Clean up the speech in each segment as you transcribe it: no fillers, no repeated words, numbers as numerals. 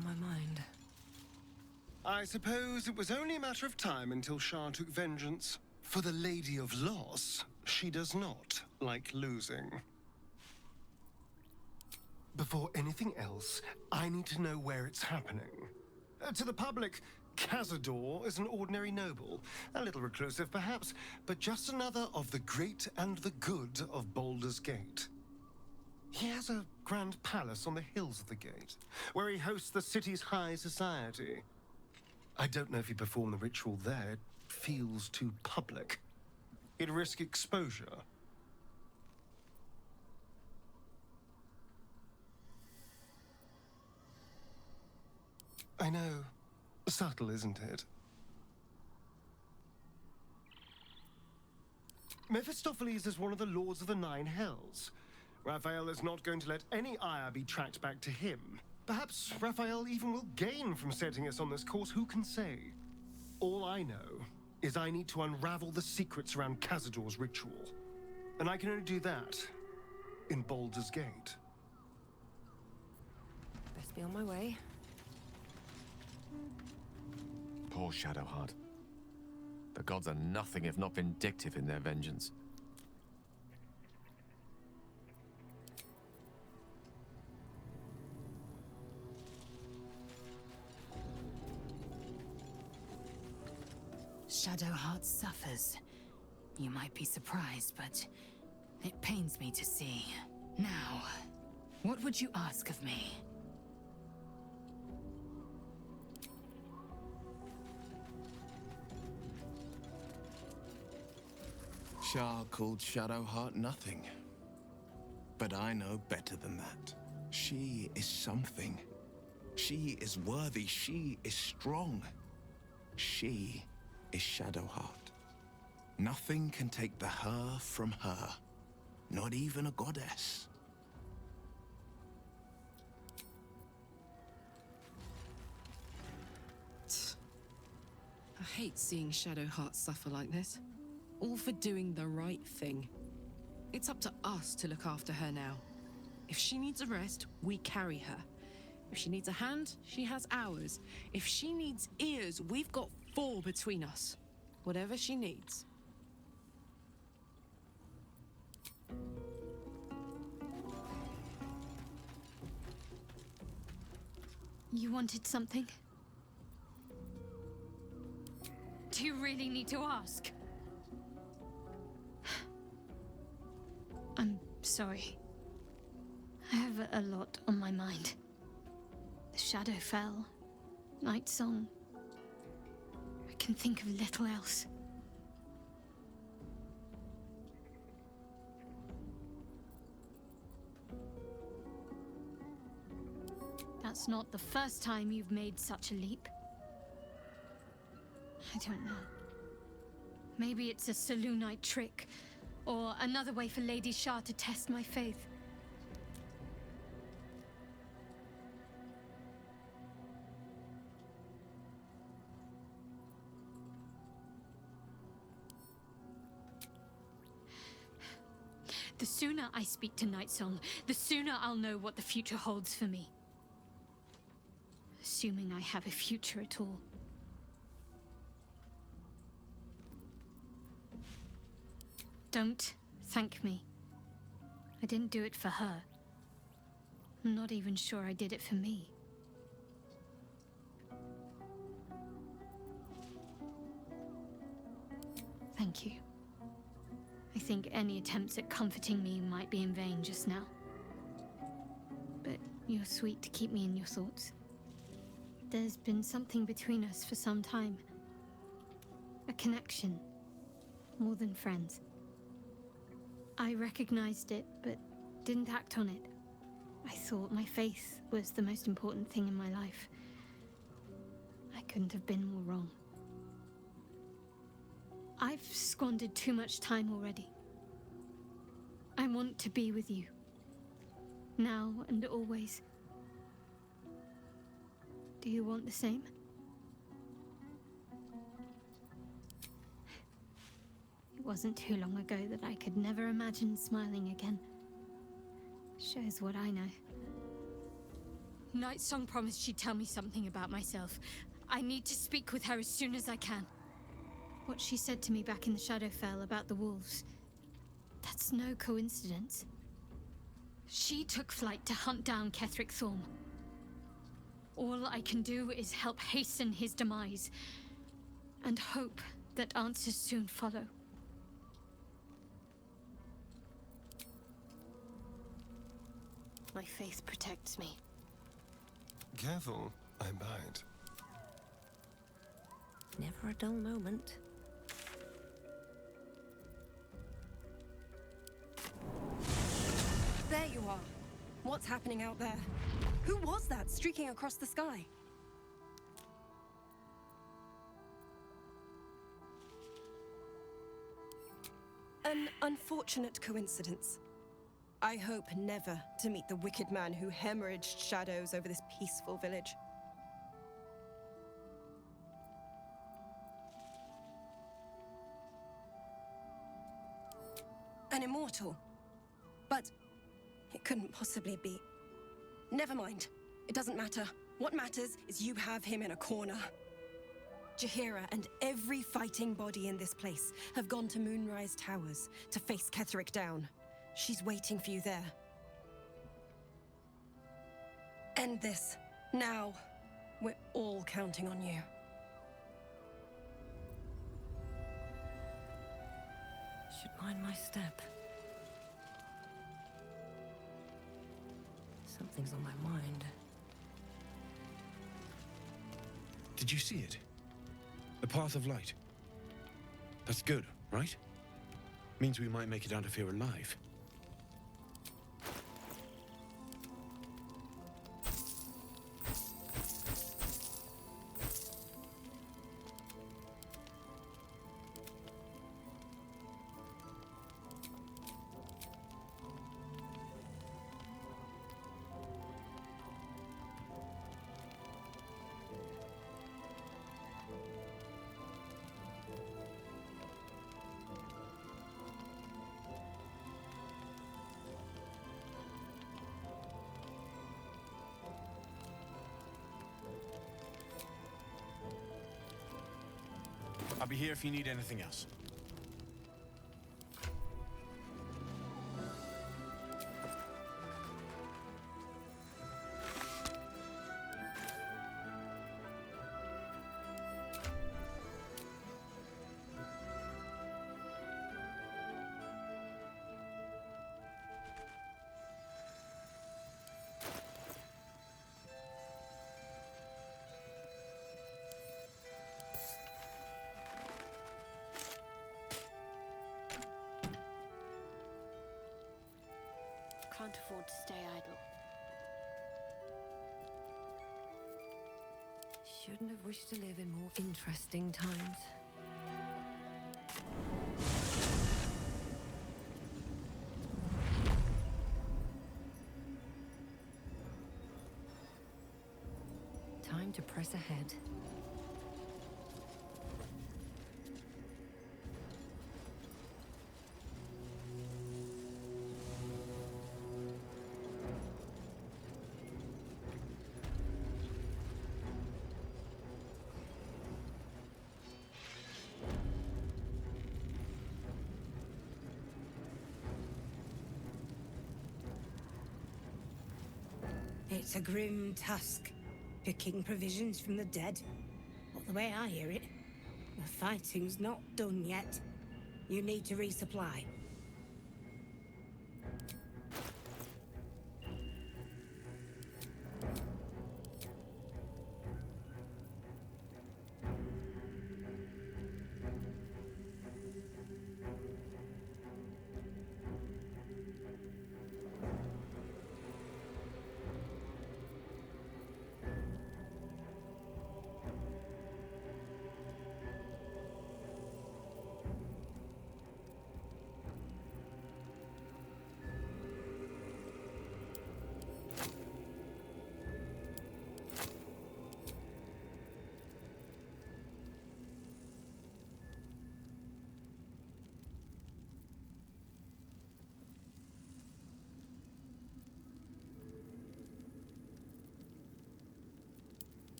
on my mind? I suppose it was only a matter of time until Shah took vengeance. For the Lady of Loss, she does not like losing. Before anything else, I need to know where it's happening. To the public, Cazador is an ordinary noble, a little reclusive perhaps, but just another of the great and the good of Baldur's Gate. He has a grand palace on the hills of the gate, where he hosts the city's high society. I don't know if he performed the ritual there. It feels too public. He'd risk exposure. I know. Subtle, isn't it? Mephistopheles is one of the Lords of the Nine Hells. Raphael is not going to let any ire be tracked back to him. Perhaps Raphael even will gain from setting us on this course, who can say? All I know is I need to unravel the secrets around Cazador's ritual. And I can only do that in Baldur's Gate. Best be on my way. Poor Shadowheart. The gods are nothing if not vindictive in their vengeance. Shadowheart suffers. You might be surprised, but it pains me to see. Now, what would you ask of me? Shah called Shadowheart nothing. But I know better than that. She is something. She is worthy. She is strong. She is Shadowheart. Nothing can take the her from her. Not even a goddess. I hate seeing Shadowheart suffer like this. All for doing the right thing. It's up to us to look after her now. If she needs a rest, we carry her. If she needs a hand, she has ours. If she needs ears, we've got 4 between us. Whatever she needs. You wanted something? Do you really need to ask? I'm sorry. I have a lot on my mind. The shadow fell. Night song. I can think of little else. That's not the first time you've made such a leap. I don't know. Maybe it's a Selûnite trick, or another way for Lady Shah to test my faith. The sooner I speak to Nightsong, the sooner I'll know what the future holds for me. Assuming I have a future at all. Don't thank me. I didn't do it for her. I'm not even sure I did it for me. Thank you. I think any attempts at comforting me might be in vain just now. But you're sweet to keep me in your thoughts. There's been something between us for some time. A connection. More than friends. I recognized it, but didn't act on it. I thought my faith was the most important thing in my life. I couldn't have been more wrong. I've squandered too much time already. I want to be with you. Now and always. Do you want the same? It wasn't too long ago that I could never imagine smiling again. Shows what I know. Nightsong promised she'd tell me something about myself. I need to speak with her as soon as I can. What she said to me back in the Shadowfell about the wolves, that's no coincidence. She took flight to hunt down Ketheric Thorm. All I can do is help hasten his demise, and hope that answers soon follow. My faith protects me. Careful, I bite. Never a dull moment. There you are. What's happening out there? Who was that streaking across the sky? An unfortunate coincidence. I hope never to meet the wicked man who hemorrhaged shadows over this peaceful village. An immortal. But it couldn't possibly be. Never mind. It doesn't matter. What matters is you have him in a corner. Jaheira and every fighting body in this place have gone to Moonrise Towers to face Ketheric down. She's waiting for you there. End this. Now. We're all counting on you. Should mind my step. Something's on my mind. Did you see it? The path of light. That's good, right? Means we might make it out of here alive. I'll be here if you need anything else. Can't afford to stay idle. Shouldn't have wished to live in more interesting times. Time to press ahead. It's a grim task, picking provisions from the dead. But the way I hear it, the fighting's not done yet. You need to resupply.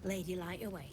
Lady Light away.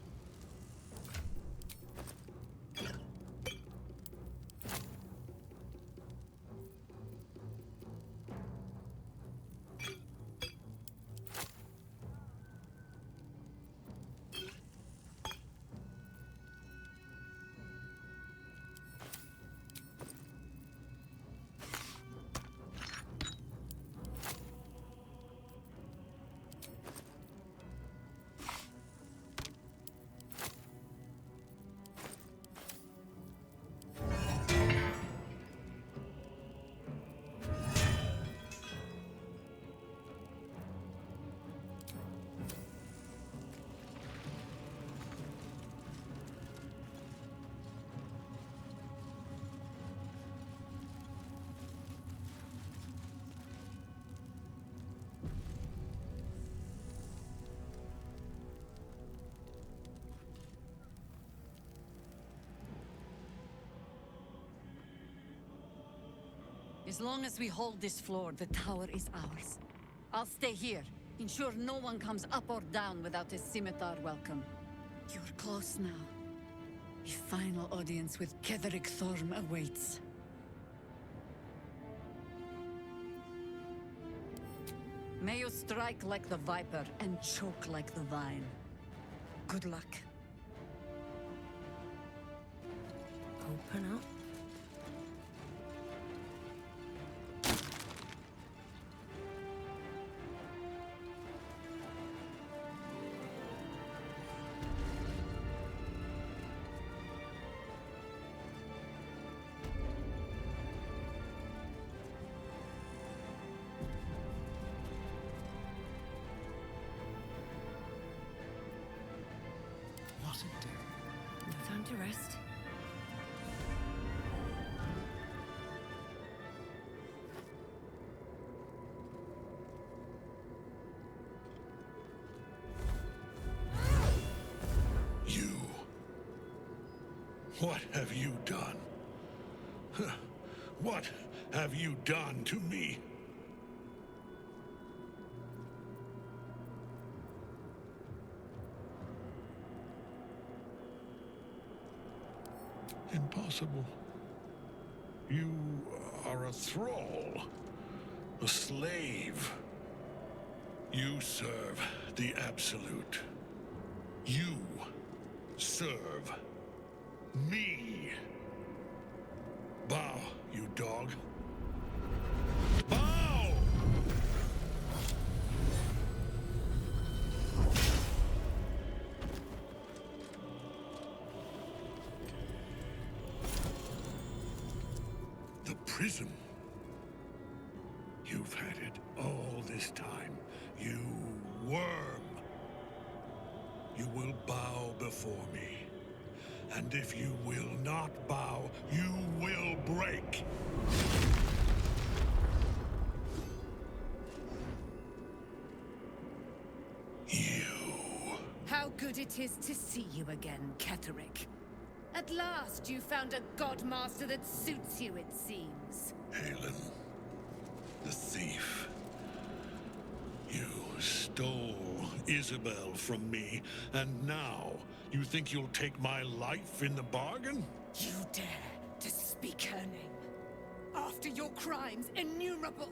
As long as we hold this floor, the tower is ours. I'll stay here. Ensure no one comes up or down without a scimitar welcome. You're close now. A final audience with Ketheric Thorm awaits. May you strike like the viper and choke like the vine. Good luck. Open up. What a day. No time to rest. You. What have you done? What have you done to me? Impossible. You are a thrall, a slave. You serve the Absolute. You serve me. Bow, you dog. Bow! The prism. You've had it all this time, you worm. You will bow before me. And if you will not bow, you will break. You. How good it is to see you again, Ketheric. At last you found a godmaster that suits you, it seems. Halen, the thief. You stole Isabel from me, and now you think you'll take my life in the bargain? You dare to speak her name. After your crimes innumerable,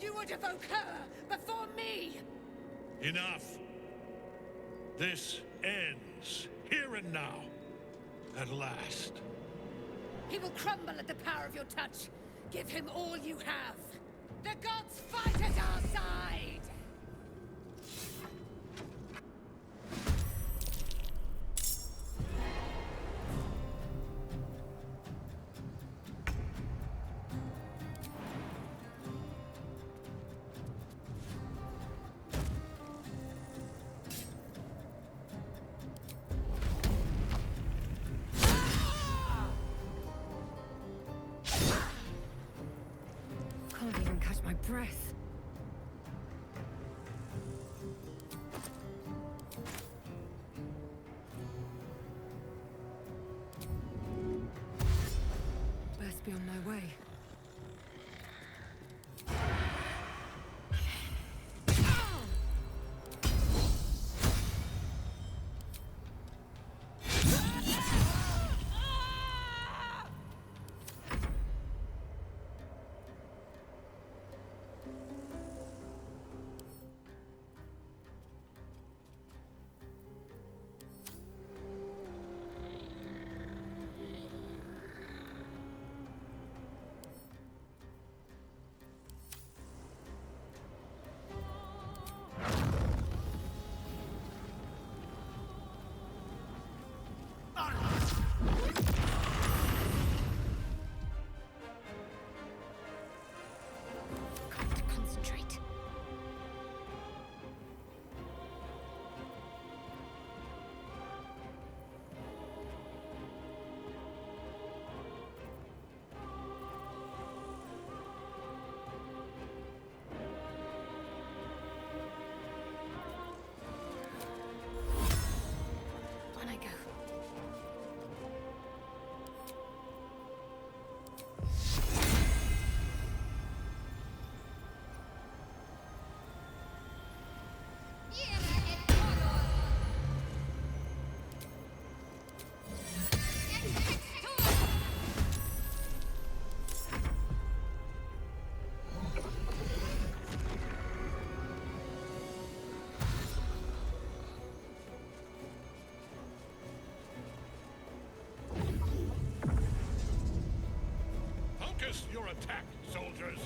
you would evoke her before me! Enough! This ends here and now. At last. He will crumble at the power of your touch. Give him all you have. The gods fight at our side! Can't even catch my breath. Best be on my way. Focus your attack, soldiers!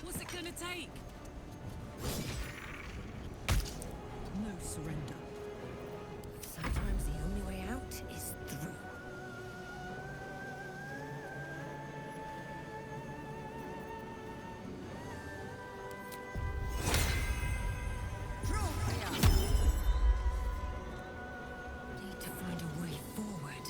What's it gonna take? No surrender. Sometimes the only way out is through. Need to find a way forward.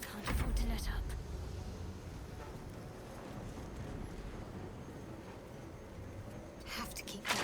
Can't afford to let up. Have to keep going.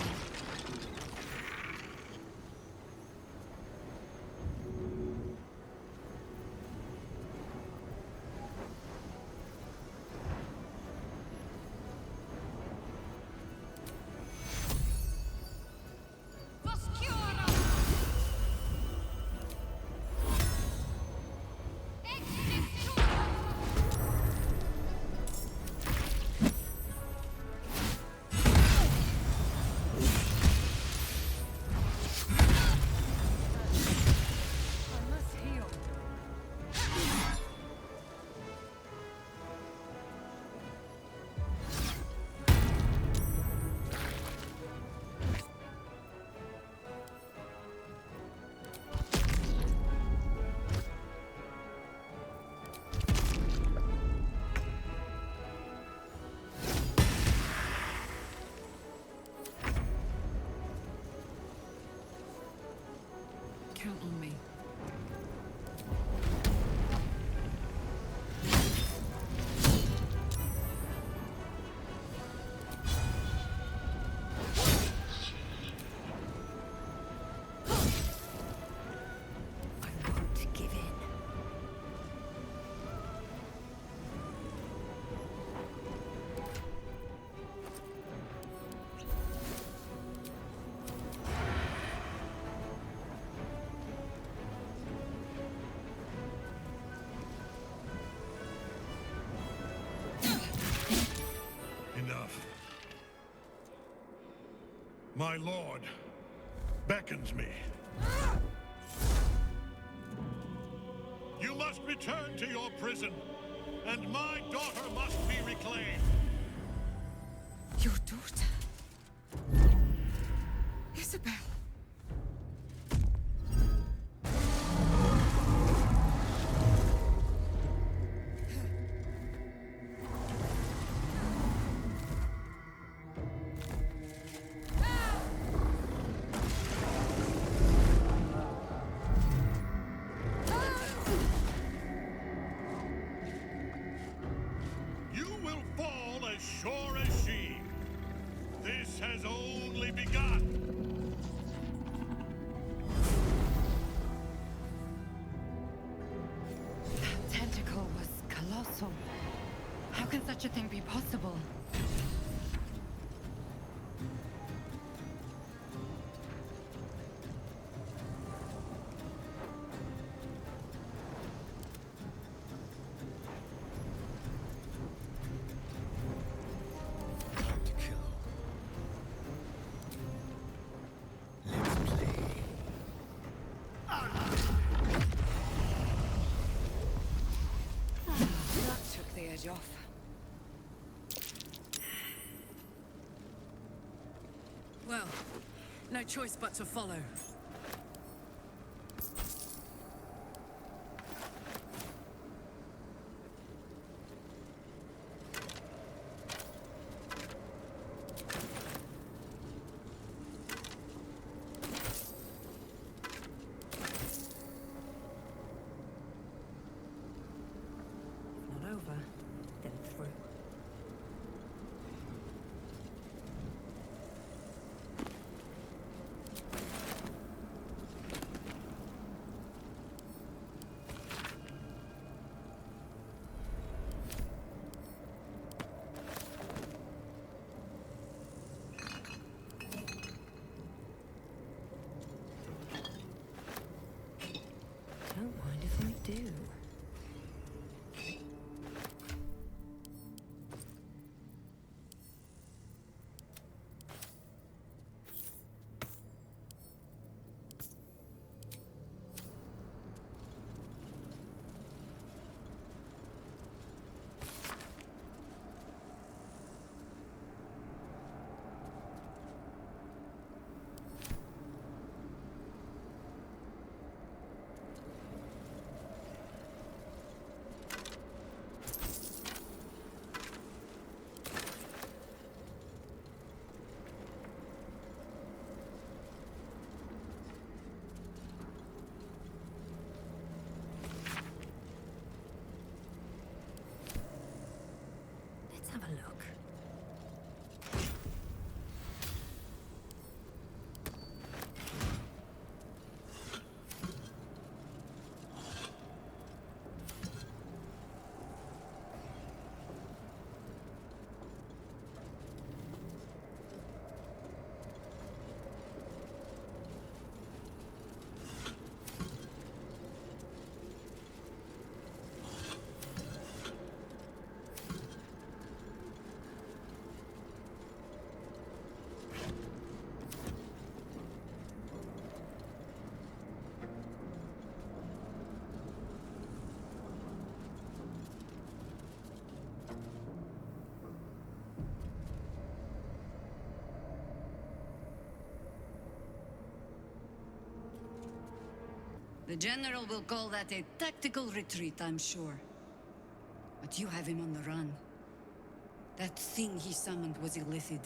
Count on me. I won't give in. Enough. My lord beckons me. You must return to your prison, and my daughter must be reclaimed. Your daughter? Isabel. You will fall as sure as she. This has only begun. That tentacle was colossal. How can such a thing be possible? edge off. Well, no choice but to follow. Not over, then through. Don't mind if I do. Let's have a look. The General will call that a tactical retreat, I'm sure. But you have him on the run. That thing he summoned was illithid.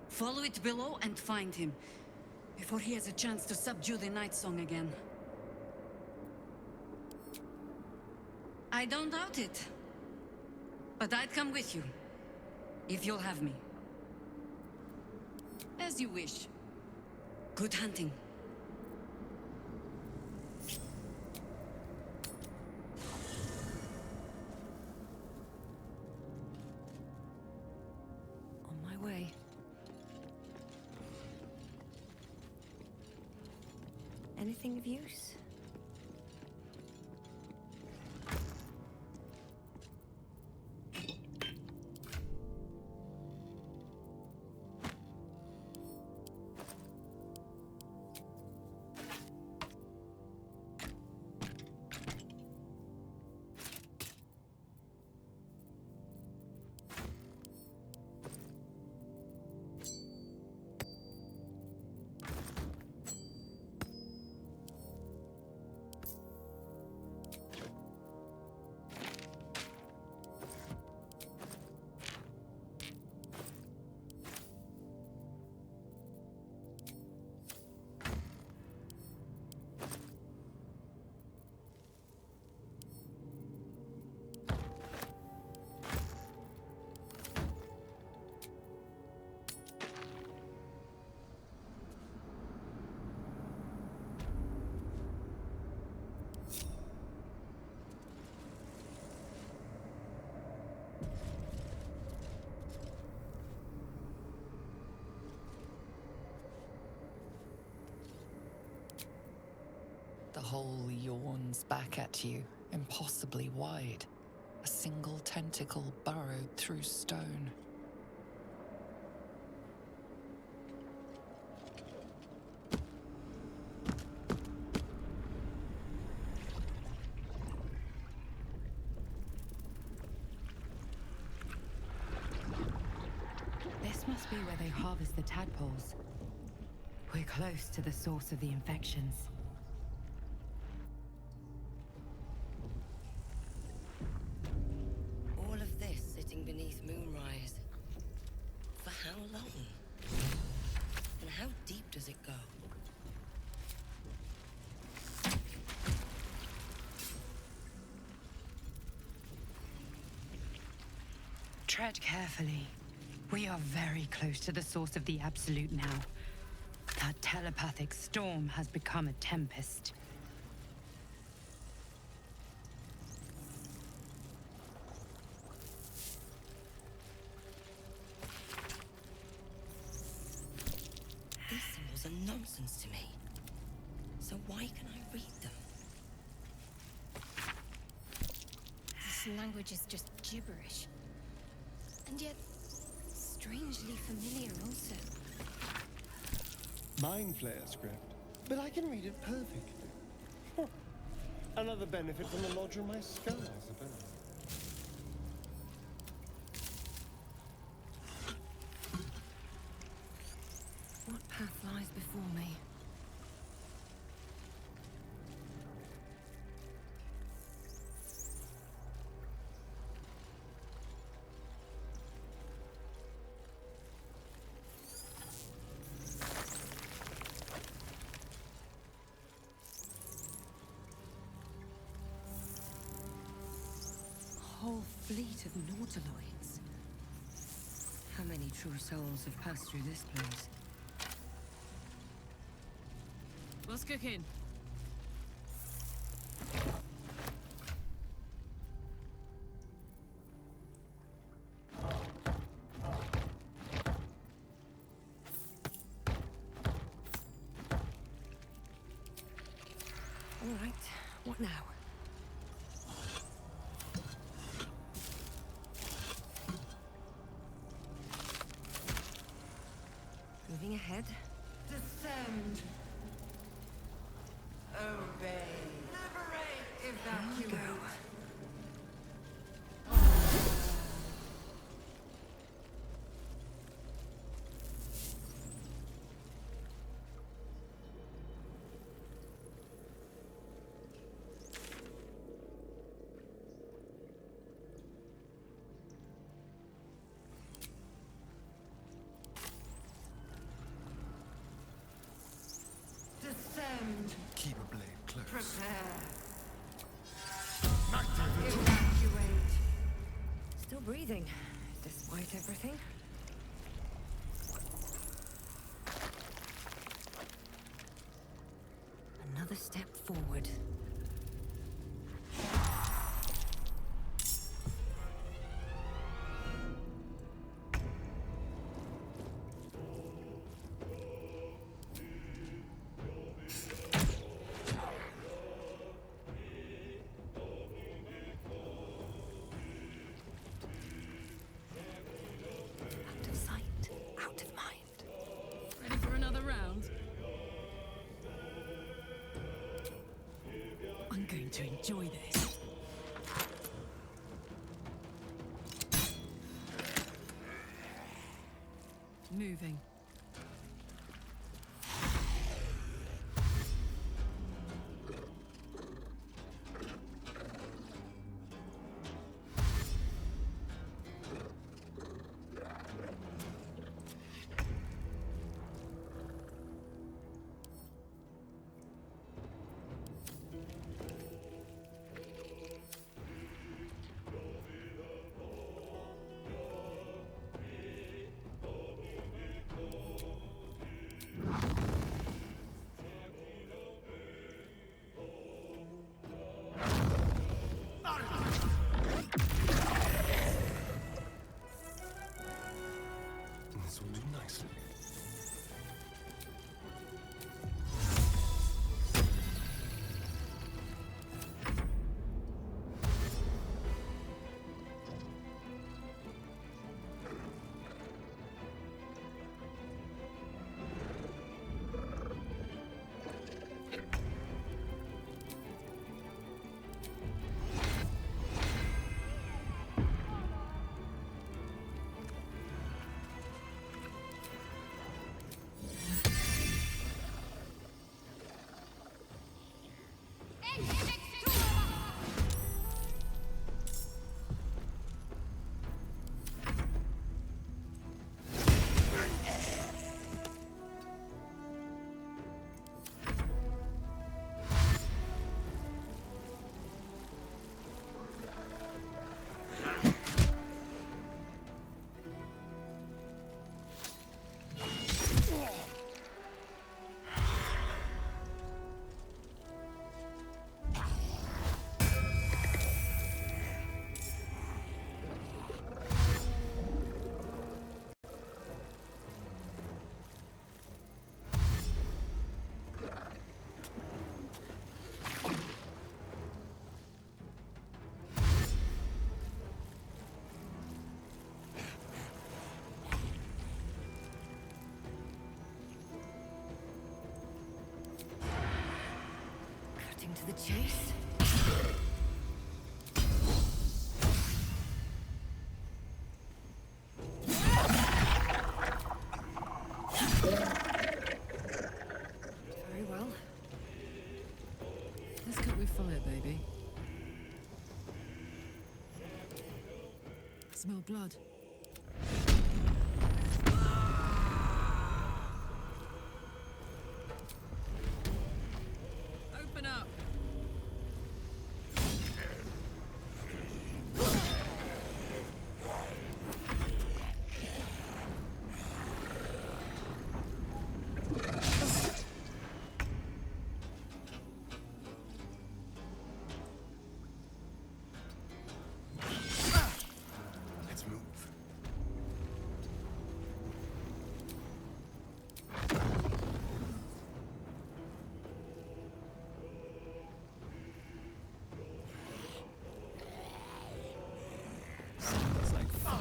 Follow it below and find him, before he has a chance to subdue the Night Song again. I don't doubt it. But I'd come with you, if you'll have me. As you wish. Good hunting. On my way. Anything of use? The hole yawns back at you, impossibly wide. A single tentacle burrowed through stone. be where they harvest the tadpoles. We're close to the source of the infections. All of this sitting beneath Moonrise. For how long? And how deep does it go? Tread carefully. We are very close to the source of the Absolute now. That telepathic storm has become a tempest. These symbols are nonsense to me. So why can I read them? This language is just gibberish. And yet, strangely familiar also. Mind Flayer script, but I can read it perfectly. Huh. Another benefit from the lodger in my skull, I suppose. What path lies before me? Whole fleet of nautiloids. How many true souls have passed through this place? What's cooking? All right, what now? Moving ahead. Descend. Obey. Liberate. Evacuate. Descend. Keep a blade close. Prepare. Activate. Evacuate. Still breathing, despite everything. Another step forward. Out of sight, out of mind. Ready for another round? I'm going to enjoy this. Moving. to the chase. Very well. Let's cook with fire, baby. Smell blood. Open up. Let's move. Sounds like fun.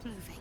Moving.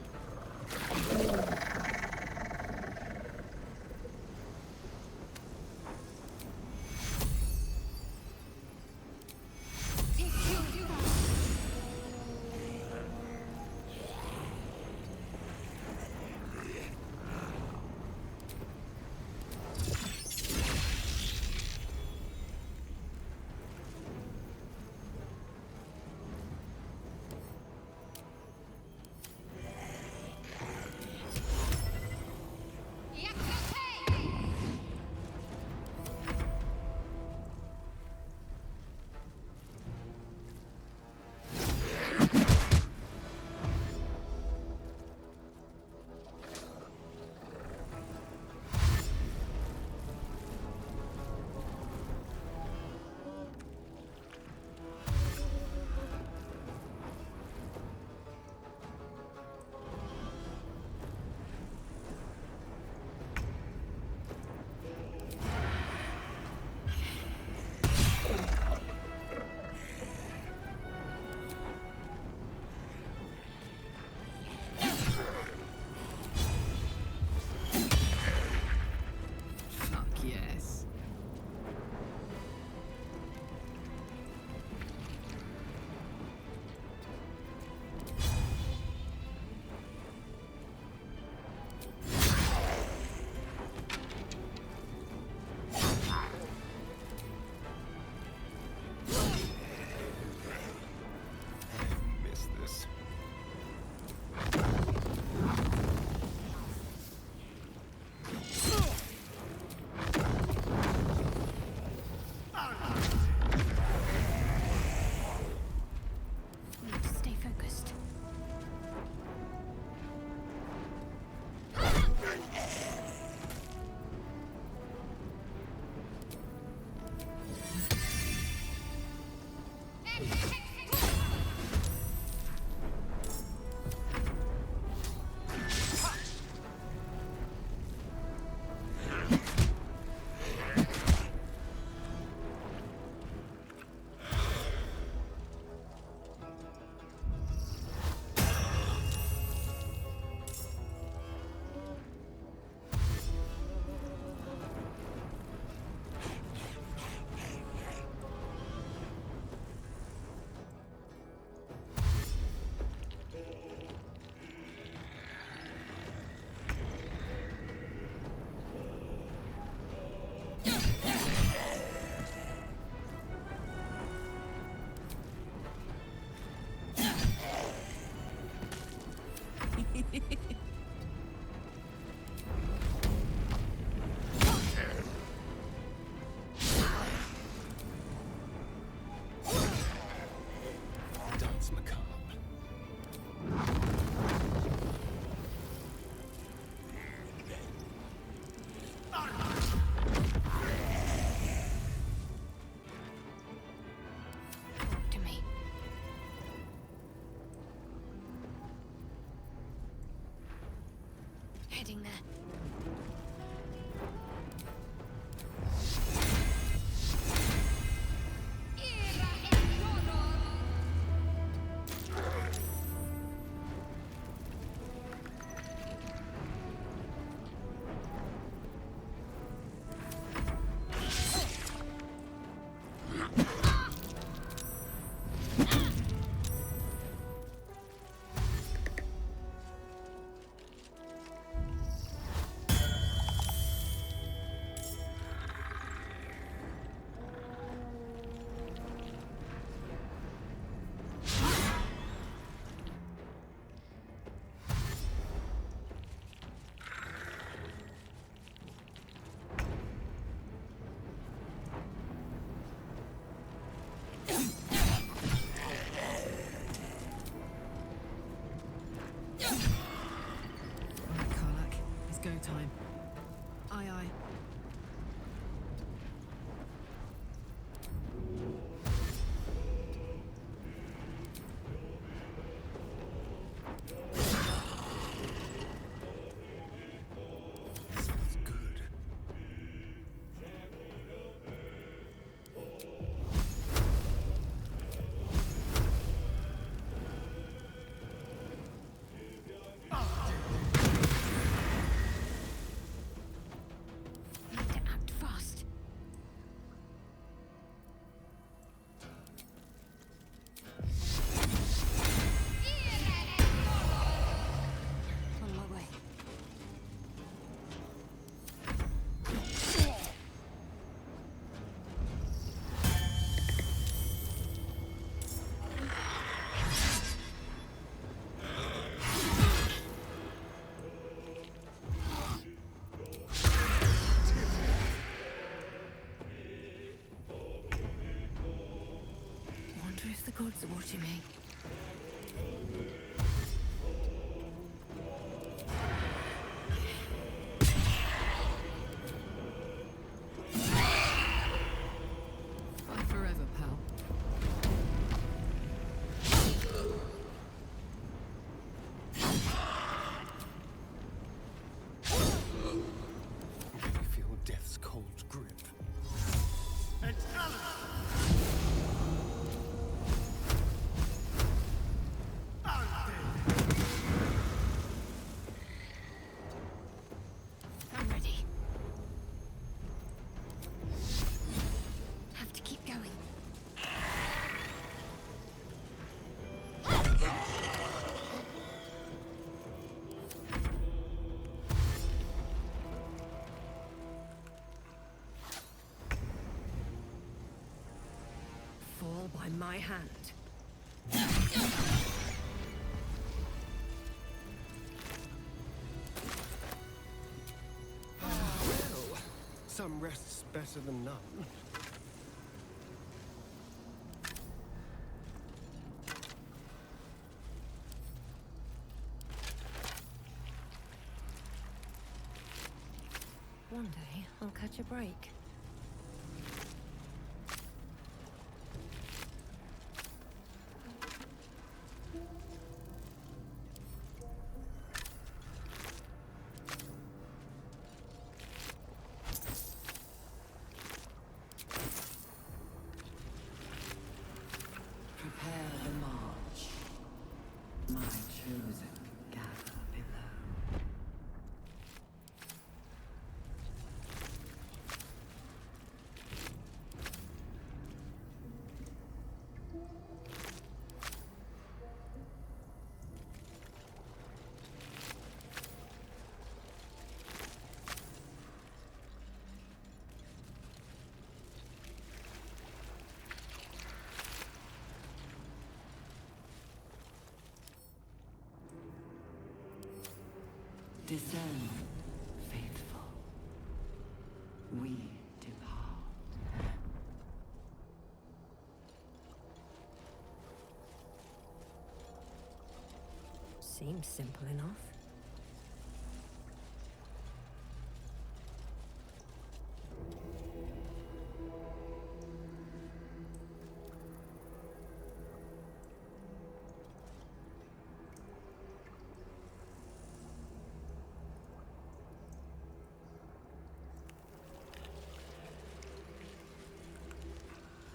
Fuck yes. Miss this. Need to stay focused. Dance macabre. Talk to me. Heading there. go time. Aye, aye. Smells good. Need to act fast. On my way. Wonder if the gods are watching me. Bye forever, pal. Can you feel death's cold grip? I'm ready. Have to keep going. Fall by my hand. Well, some rest's better than none. One day, I'll catch a break. Prepare the march. My chosen gather below. Discern, faithful. We depart. Seems simple enough.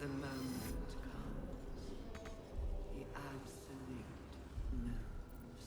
The moment comes. The absolute moves.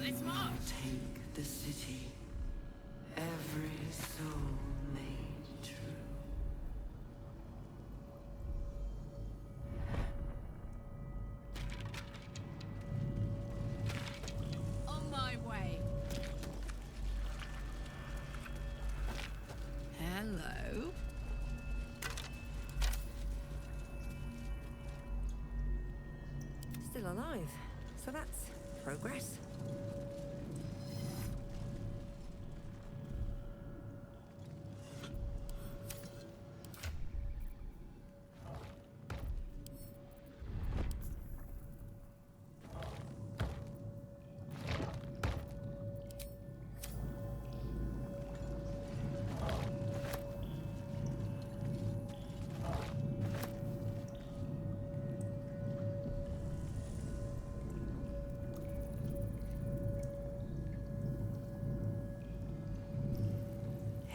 let's march! Take the city, every soul made true. On my way. Hello. Still alive, so that's progress.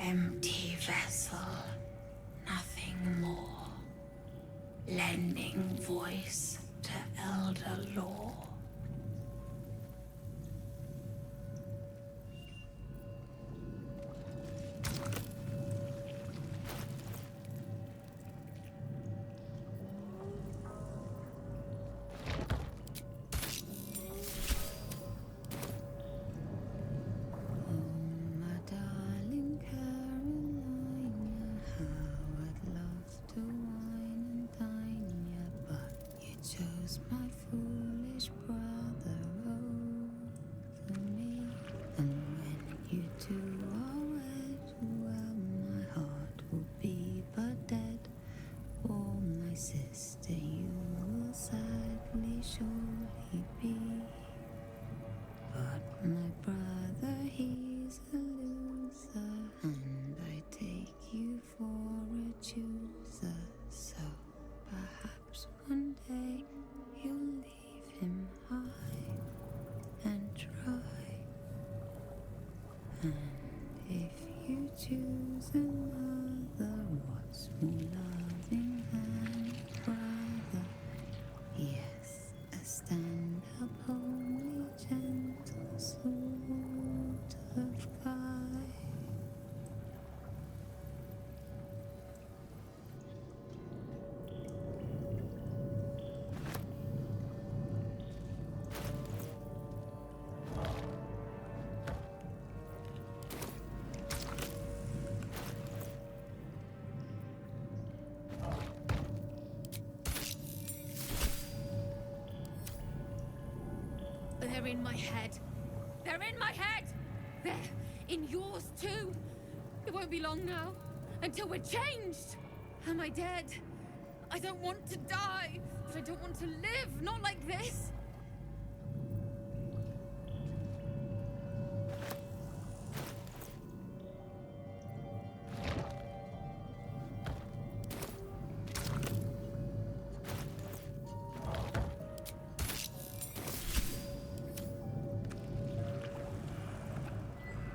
Empty vessel, nothing more. Lending voice to elder law. They're in my head. They're in my head! They're in yours too. It won't be long now until we're changed. Am I dead? I don't want to die, but I don't want to live. Not like this.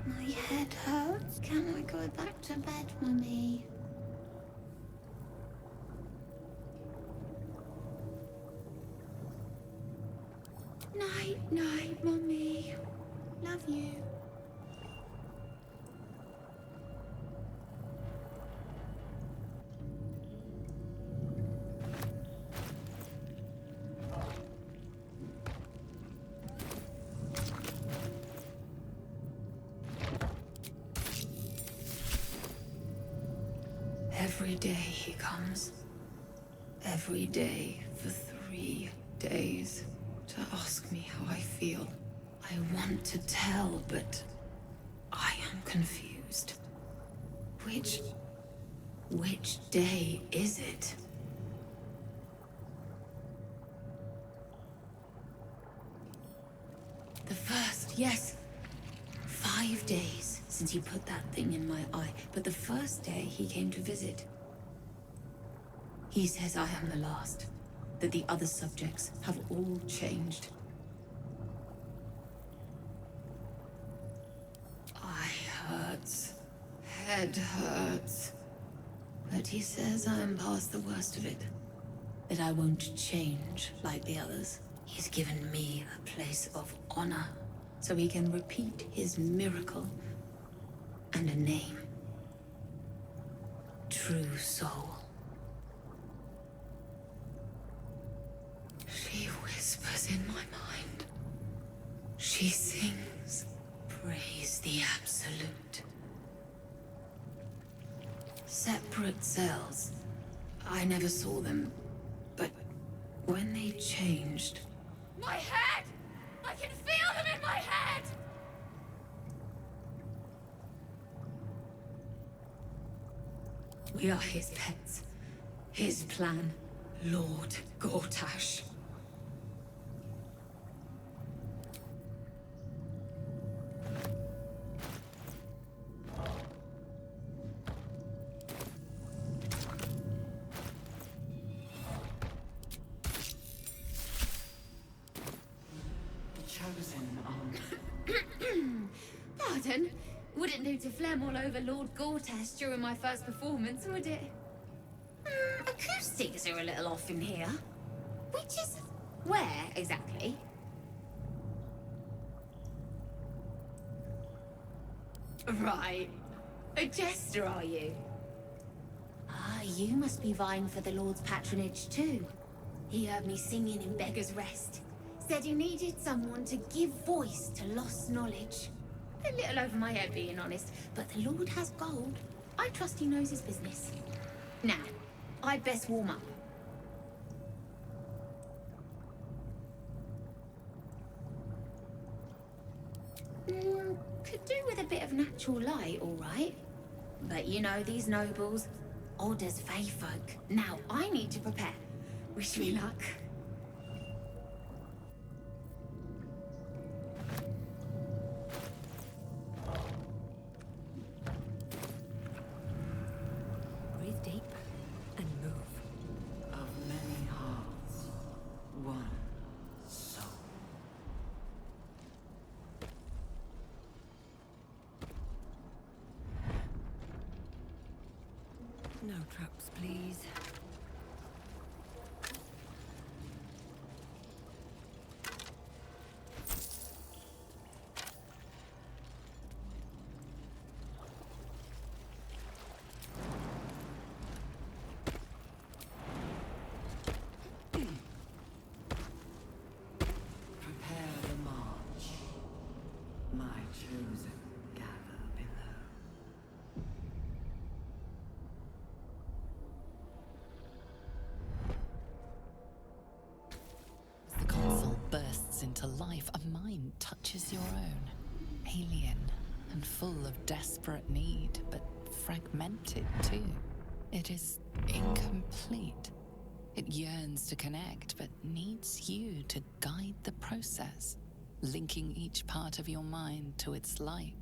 My head hurts. Can I go back to bed, Mummy? Night, night, Mummy. Love you. Every day he comes. Every day for 3 days to ask me how I feel. I want to tell, but I am confused. Which day is it? The first, yes. 5 days since he put that thing in my eye, but the first day he came to visit. He says I am the last, that the other subjects have all changed. Eye hurts, head hurts, but he says I am past the worst of it, that I won't change like the others. He's given me a place of honor so he can repeat his miracle and a name. True soul. She whispers in my mind. She sings, praise the Absolute. Separate cells. I never saw them, but when they changed... My head! I can feel them in my head! We are his pets. His plan. Lord Gortash. Pardon? Wouldn't do to phlegm all over Lord Gortash during my first performance, would it? Acoustics are a little off in here. Which is... where, exactly? Right. A jester, are you? Ah, you must be vying for the Lord's patronage, too. He heard me singing in Beggar's Rest. Said he needed someone to give voice to lost knowledge. A little over my head, being honest, but the Lord has gold. I trust he knows his business. Now, I'd best warm up. Could do with a bit of natural light, all right. But you know these nobles, odd as fey folk. Now, I need to prepare. Wish me luck. Breathe deep and move. Of many hearts, one soul. No traps, please. Prepare the march. My chosen gather below. As the console bursts into life, a mind touches your own. Alien and full of desperate need, but fragmented too. It is incomplete. It yearns to connect, but needs you to guide the process, linking each part of your mind to its like.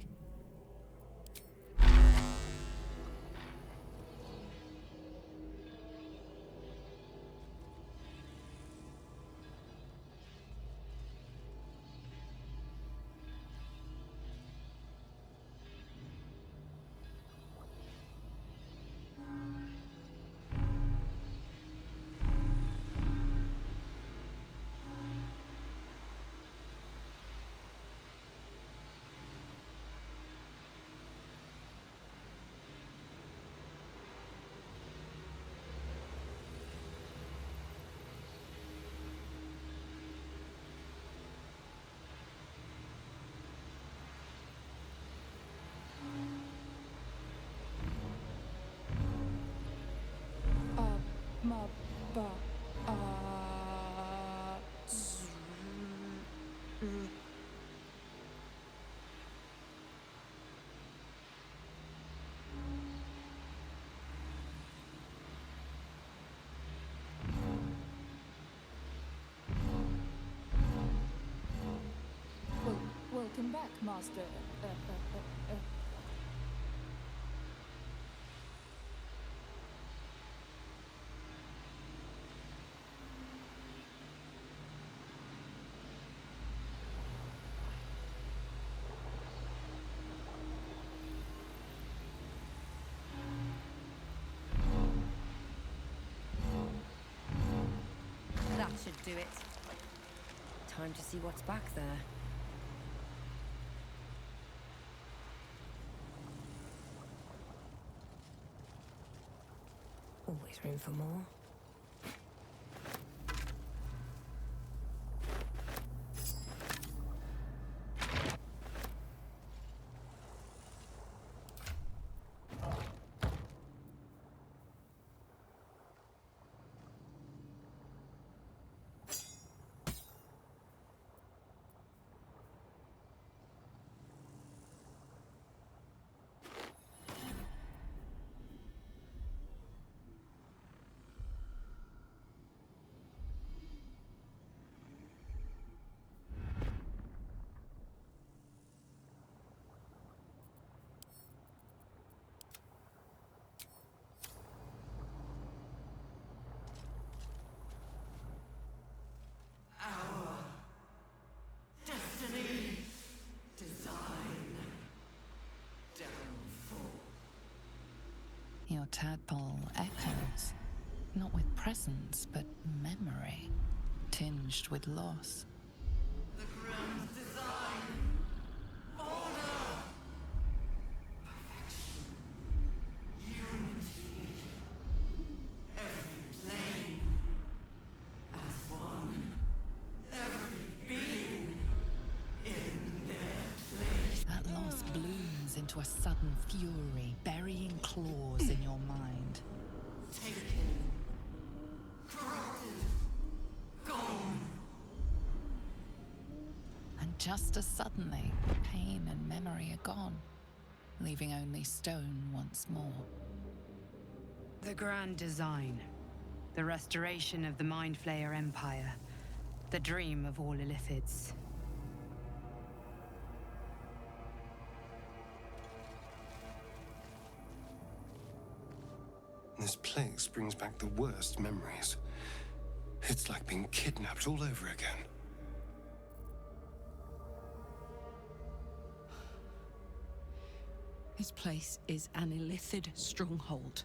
Welcome back, Master. That should do it. Time to see what's back there. Always room for more. Your tadpole echoes, not with presence, but memory, tinged with loss. The grand design. Order. Perfection. Unity. Every plane. As one. Every being. In their place. That loss blooms into a sudden fury, burying claws in your mind. Taken. Corrupted. Gone. And just as suddenly, pain and memory are gone, leaving only stone once more. The grand design. The restoration of the Mind Flayer Empire. The dream of all Illithids. This place brings back the worst memories. It's like being kidnapped all over again. This place is an Illithid stronghold.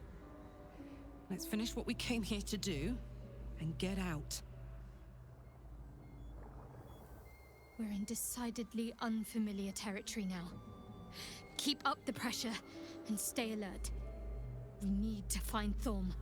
Let's finish what we came here to do and get out. We're in decidedly unfamiliar territory now. Keep up the pressure and stay alert. We need to find Thorm.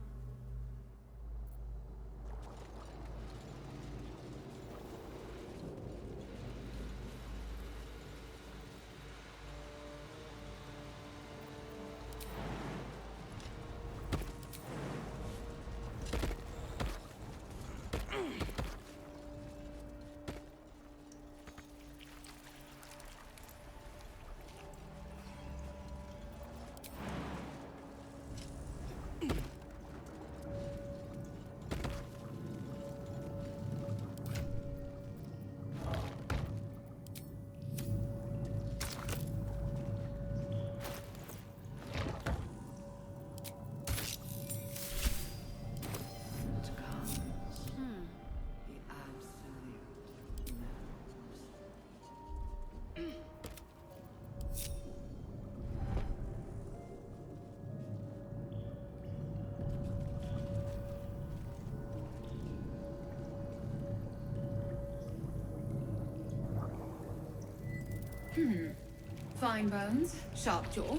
Fine bones, sharp jaw.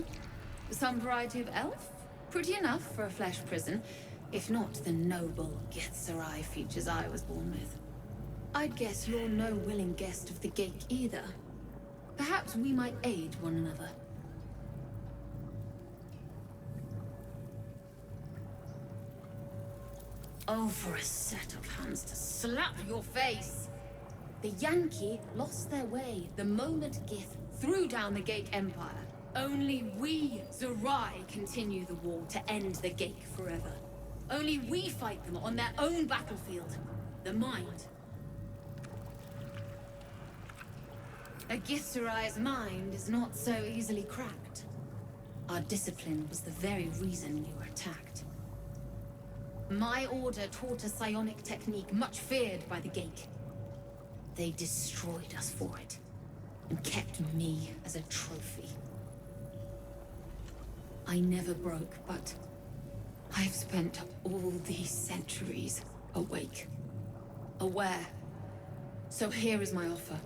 Some variety of elf? Pretty enough for a flesh prison, if not the noble Githzerai features I was born with. I'd guess you're no willing guest of the Gate either. Perhaps we might aid one another. Oh, for a set of hands to slap your face! The Yankee lost their way the moment Gith threw down the Gate Empire. Only we, Zerai, continue the war to end the Gate forever. Only we fight them on their own battlefield, the Mind. A Githzerai's mind is not so easily cracked. Our discipline was the very reason we were attacked. My order taught a psionic technique much feared by the Gate. They destroyed us for it, and kept me as a trophy. I never broke, but I've spent all these centuries awake, aware. So here is my offer.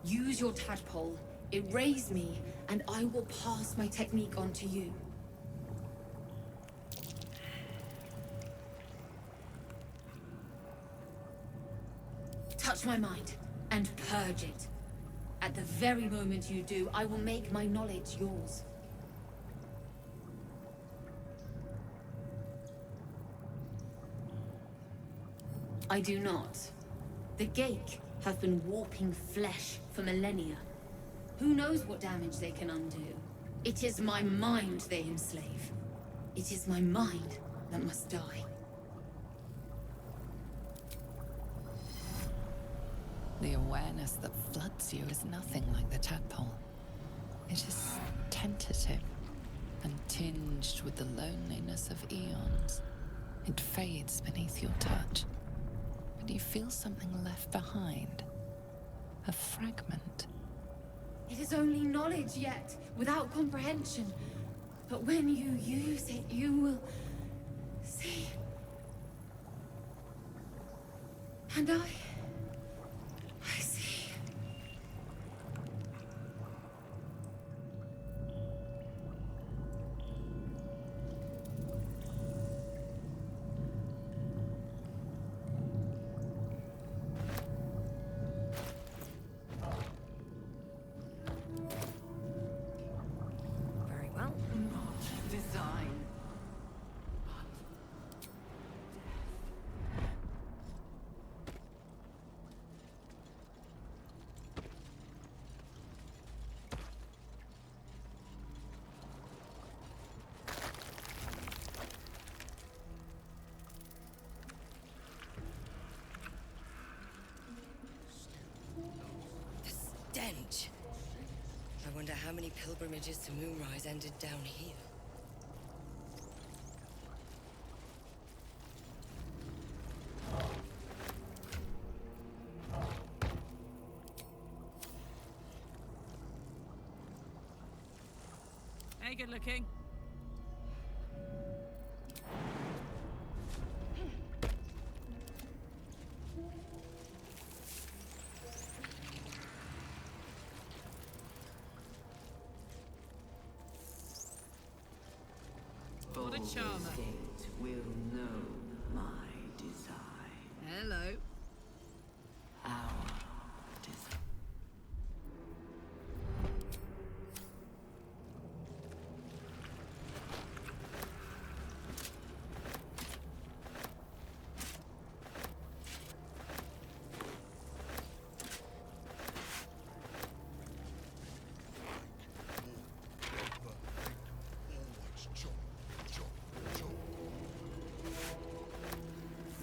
Use your tadpole, erase me, and I will pass my technique on to you. Touch my mind and purge it. At the very moment you do, I will make my knowledge yours. I do not. The Gake have been warping flesh for millennia. Who knows what damage they can undo? It is my mind they enslave. It is my mind that must die. The awareness that floods you is nothing like the tadpole. It is tentative and tinged with the loneliness of eons. It fades beneath your touch, but you feel something left behind. A fragment. It is only knowledge yet, without comprehension. But when you use it, you will see. And I see. Very well. Not design. The stench. I wonder how many pilgrimages to Moonrise ended down here. Hey, good looking. What a charmer. Fate will know my design. Hello. Our design.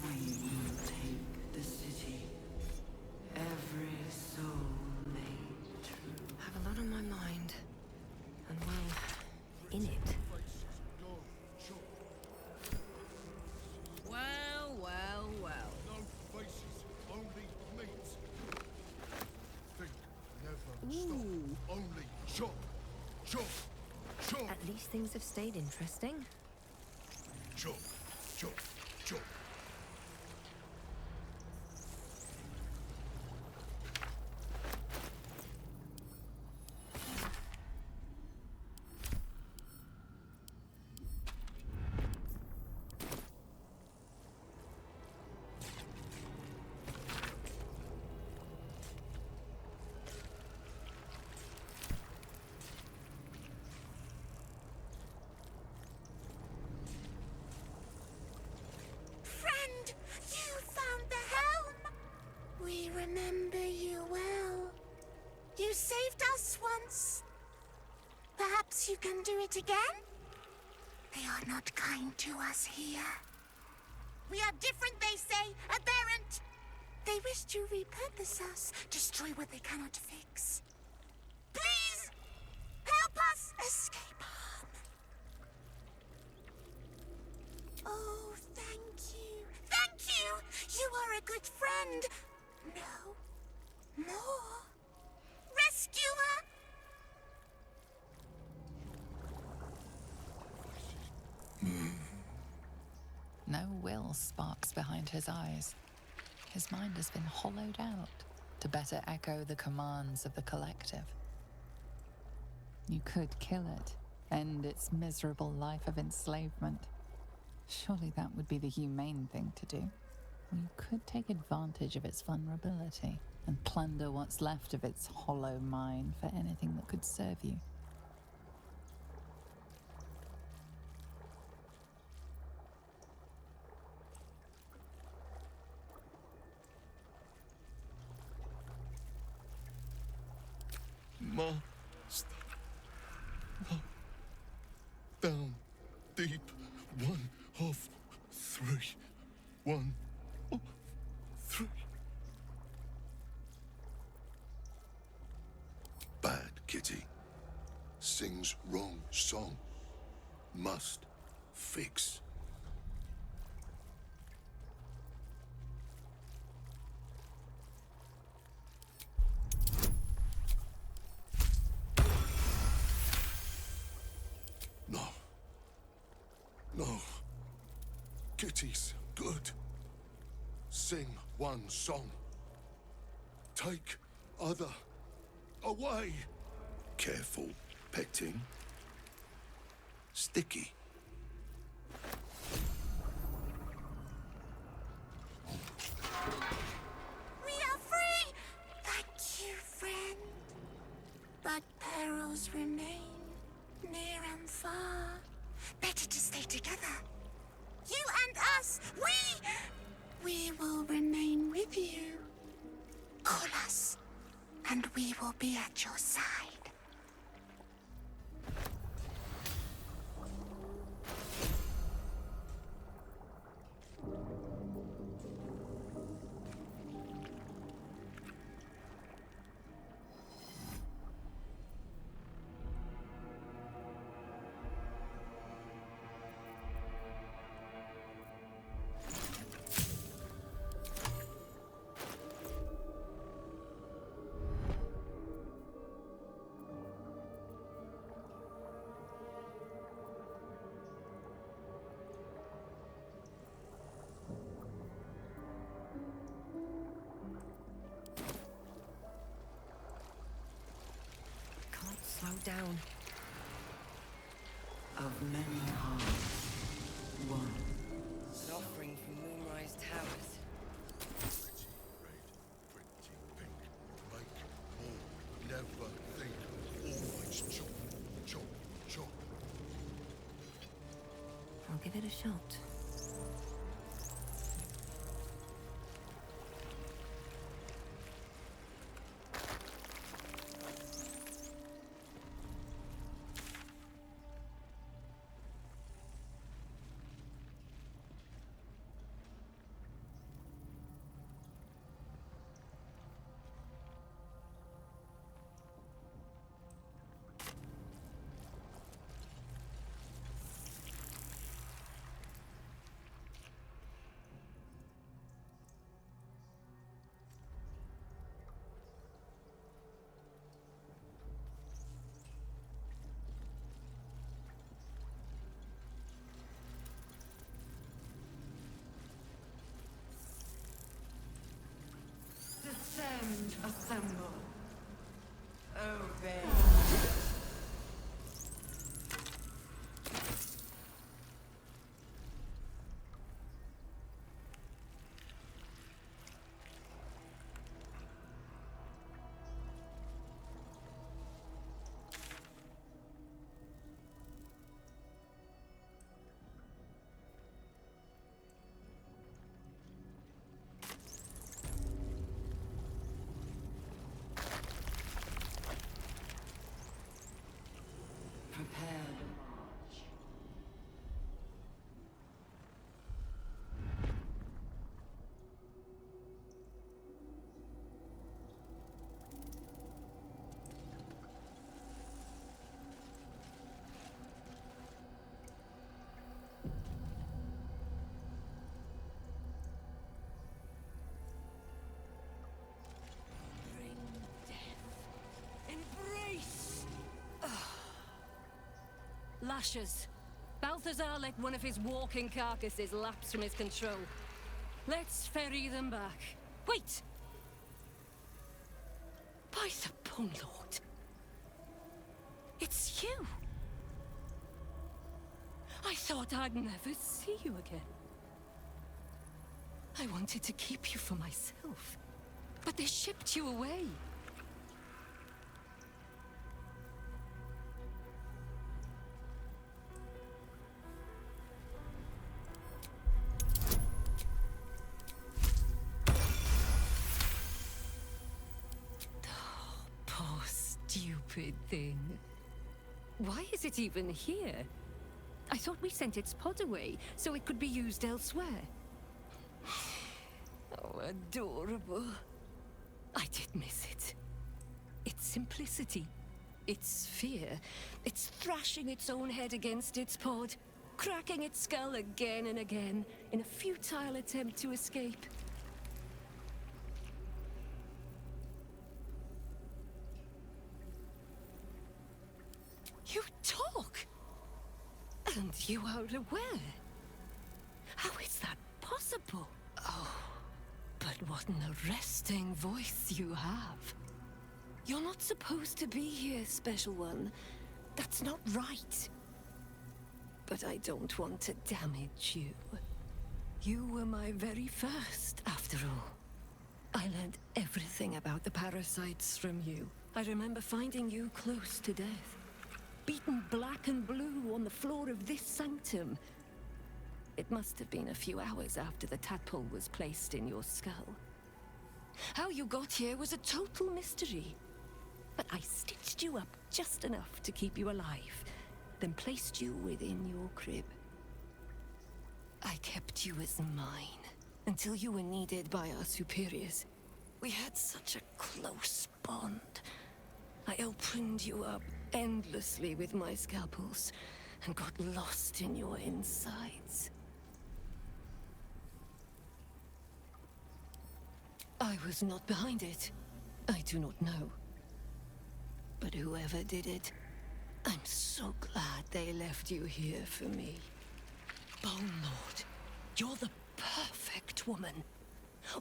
We will take the city. Every soul made true. I have a lot on my mind. And well, in it. Well, well, well. No faces, only meat. Think, never Ooh. stop. Only chop, chop, chop, At least things have stayed interesting. chop, chop, chop. Friend, you found the helm! We remember you well. You saved us once. Perhaps you can do it again? They are not kind to us here. We are different, they say, aberrant. They wish to repurpose us, destroy what they cannot fix. Please, help us escape harm. Oh, thank you. Thank you! You are a good friend. No. More. Rescuer! No will sparks behind his eyes. His mind has been hollowed out to better echo the commands of the collective. You could kill it, end its miserable life of enslavement. Surely that would be the humane thing to do. You could take advantage of its vulnerability and plunder what's left of its hollow mind for anything that could serve you. Master. No. Down. Deep. 1 of 3. 1 of 3. Bad kitty. Sings wrong song. Must fix. No. No. Kitty's good. Sing one song. Take other away. Careful petting. Sticky. We are free! Thank you, friend. But perils remain, near and far. Better to stay together. You and us, we will remain with you. Call us, and we will be at your side. Slow down. Of many hearts, one. An offering from Moonrise Towers. Never think. Always chop, chop, chop. I'll give it a shot. Descend, assemble. Obey. Prepare to march. Bring death. Embrace! Lashes. Balthazar let one of his walking carcasses lapse from his control. Let's ferry them back. Wait! By the Bone Lord. It's you. I thought I'd never see you again. I wanted to keep you for myself, but they shipped you away. Poor stupid thing. Why is it even here? I thought we sent its pod away so it could be used elsewhere. Oh, adorable. I did miss it. Its simplicity, its fear, its thrashing its own head against its pod, cracking its skull again and again in a futile attempt to escape. You talk! And you are aware. How is that possible? Oh, but what an arresting voice you have. You're not supposed to be here, Special One. That's not right. But I don't want to damage you. You were my very first, after all. I learned everything about the parasites from you. I remember finding you close to death. Beaten black and blue on the floor of this sanctum. It must have been a few hours after the tadpole was placed in your skull. How you got here was a total mystery. But I stitched you up just enough to keep you alive, then placed you within your crib. I kept you as mine until you were needed by our superiors. We had such a close bond. I opened you up endlessly with my scalpels and got lost in your insides. I was not behind it. I do not know. But whoever did it, I'm so glad they left you here for me. Bone Lord, you're the perfect woman.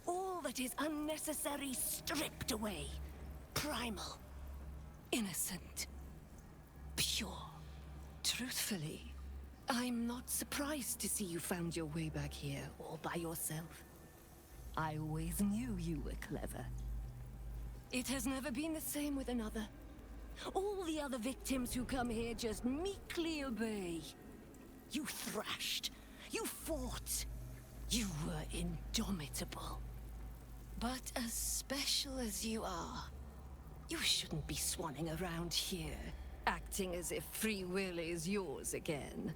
All that is unnecessary stripped away. Primal. Innocent. Pure. Truthfully, I'm not surprised to see you found your way back here all by yourself. I always knew you were clever. It has never been the same with another. All the other victims who come here just meekly obey. You thrashed. You fought. You were indomitable. But as special as you are, you shouldn't be swanning around here, acting as if free will is yours again.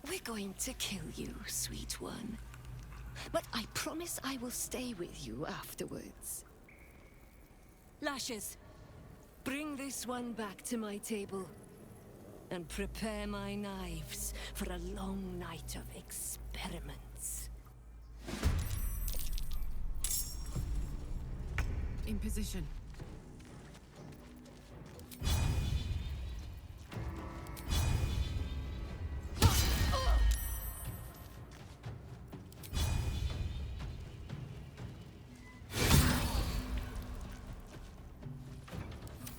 We're going to kill you, sweet one. But I promise I will stay with you afterwards. Lashes, bring this one back to my table. And prepare my knives for a long night of experiments. In position.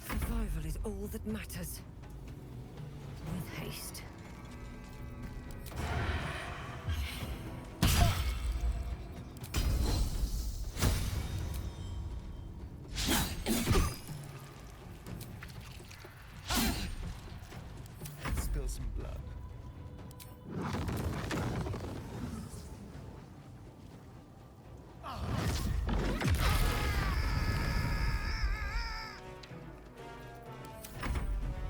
Survival is all that matters. With haste. Spill some blood.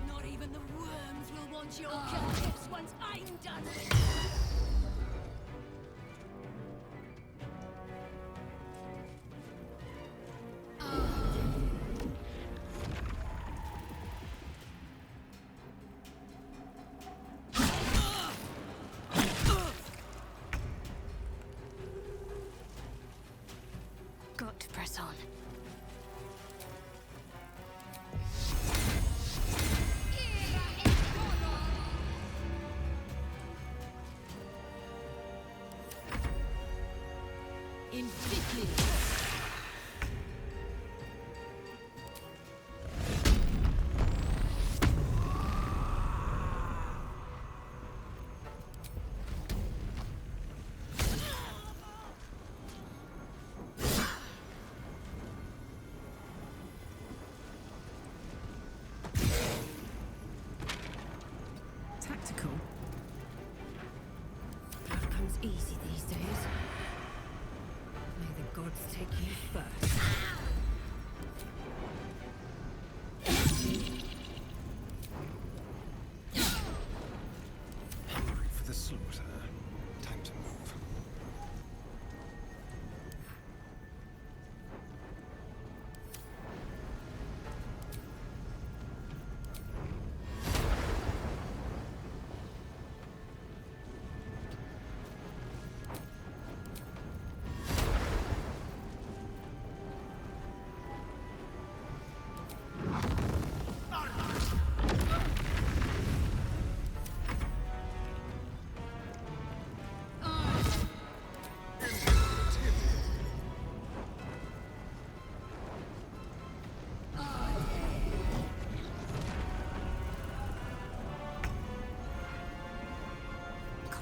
Not even the worms will want your kill tips once I'm done with you. Got to press on.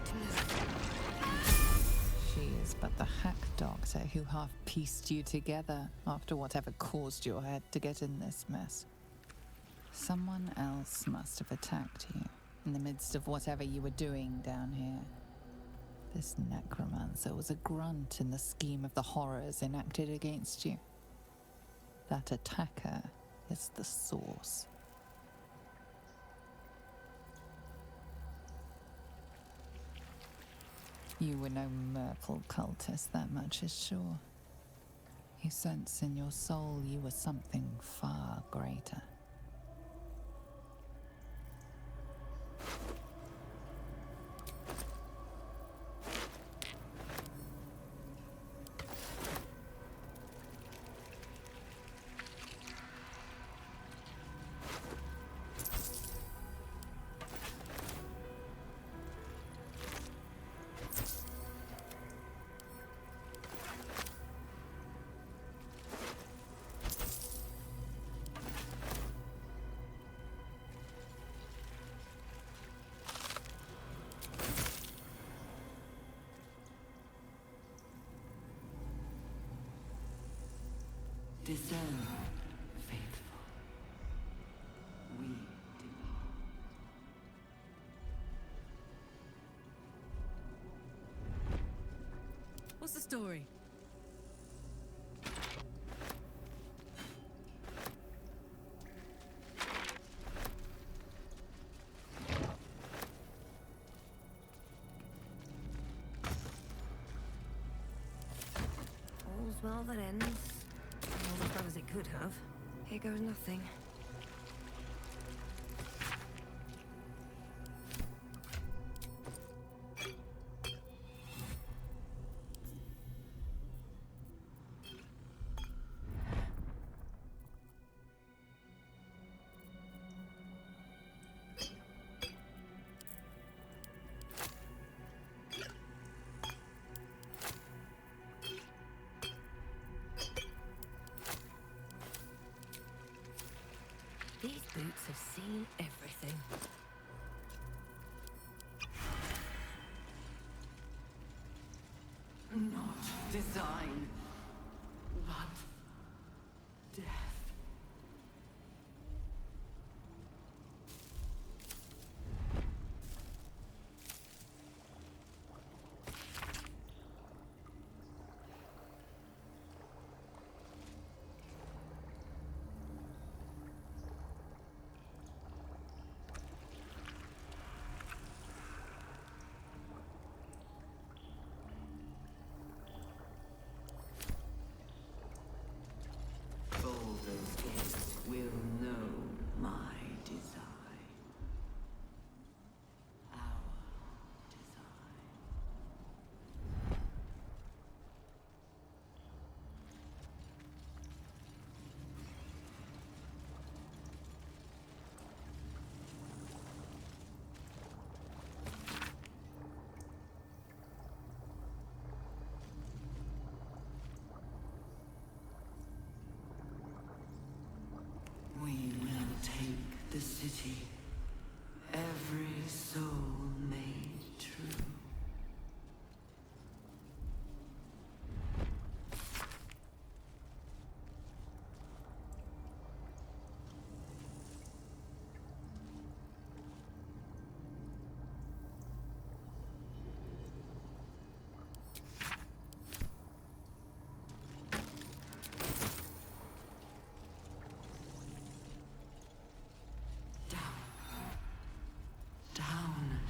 to move. She is but the hack doctor who half pieced you together after whatever caused your head to get in this mess. Someone else must have attacked you in the midst of whatever you were doing down here. This necromancer was a grunt in the scheme of the horrors enacted against you. That attacker is the source. You were no merple cultist, that much is sure. You sense in your soul you were something far greater. Discern, faithful. We depart. What's the story? All's well that ends. Not as bad as it could have. Here goes nothing. These boots have seen everything. Not design, but death. Baldur's Gate will know my design. Our design. We will take the city, every soul made true. Down.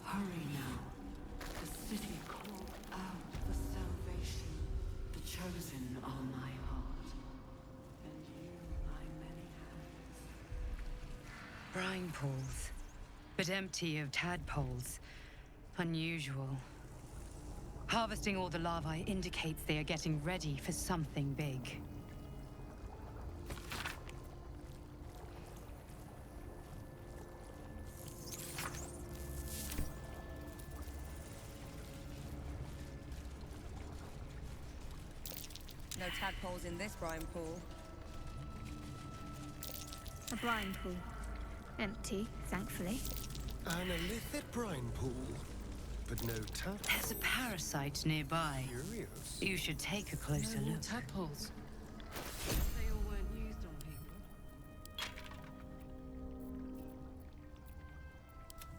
Hurry now. The city called out for salvation. The chosen are my heart, and you my many hands. Brine pools. but empty of tadpoles. Unusual. Harvesting all the larvae indicates they are getting ready for something big. No tadpoles in this brine pool. A brine pool. Empty, thankfully. An illithid brine pool, but no tadpoles. There's a parasite nearby. Curious. You should take a closer No more look. tadpoles. They all weren't used on people.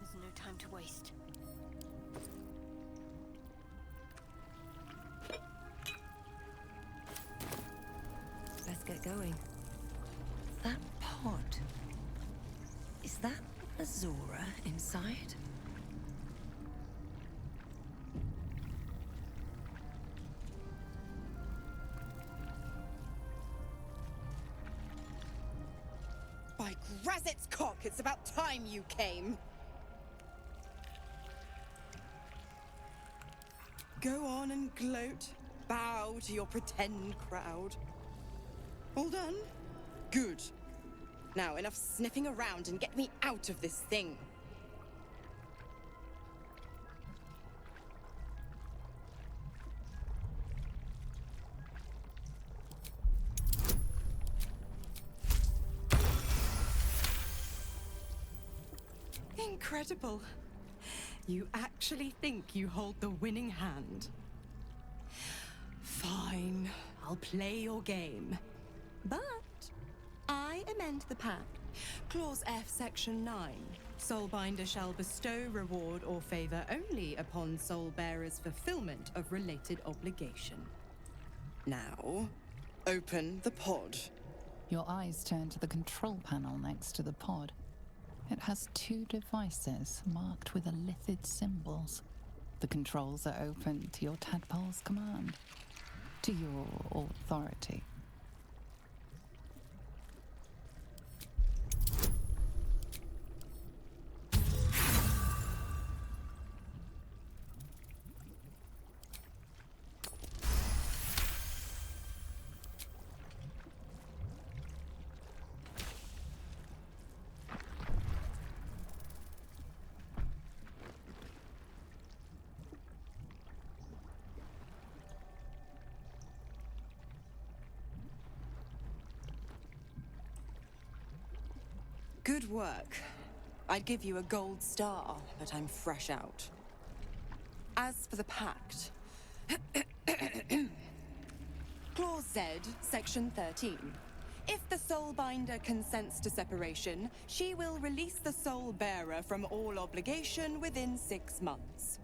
There's no time to waste. Let's get going. That pod. Is that Azora inside? By Grazit's cock, it's about time you came. Go on and gloat. Bow to your pretend crowd. All done? Good. Now, enough sniffing around and get me out of this thing. Incredible. You actually think you hold the winning hand. Fine, I'll play your game. But I amend the pact. Clause F, Section 9. Soulbinder shall bestow reward or favor only upon soul bearers' fulfillment of related obligation. Now, open the pod. Your eyes turn to the control panel next to the pod. It has 2 devices marked with illithid symbols. The controls are open to your tadpole's command, to your authority. Good work. I'd give you a gold star, but I'm fresh out. As for the pact... Clause Z, Section 13. If the Soulbinder consents to separation, she will release the Soul Bearer from all obligation within 6 months.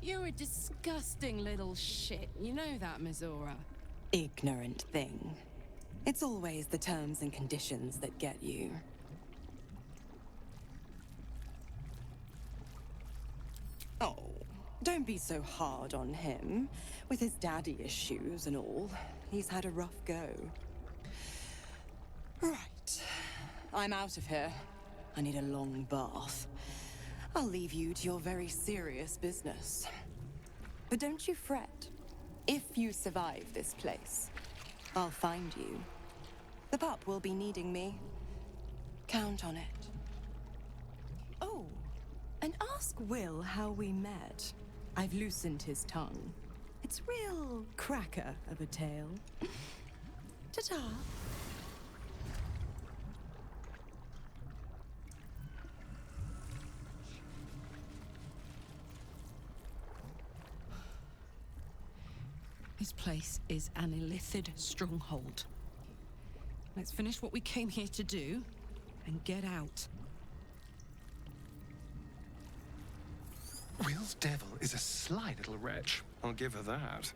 You're a disgusting little shit. You know that, Mizora. Ignorant thing. It's always the terms and conditions that get you. Oh, don't be so hard on him. With his daddy issues and all, he's had a rough go. Right. I'm out of here. I need a long bath. I'll leave you to your very serious business. But don't you fret. If you survive this place, I'll find you. The pup will be needing me. Count on it. Oh, and ask Will how we met. I've loosened his tongue. It's real cracker of a tale. Ta-ta. This place is an illithid stronghold. Let's finish what we came here to do and get out. Will's devil is a sly little wretch. I'll give her that.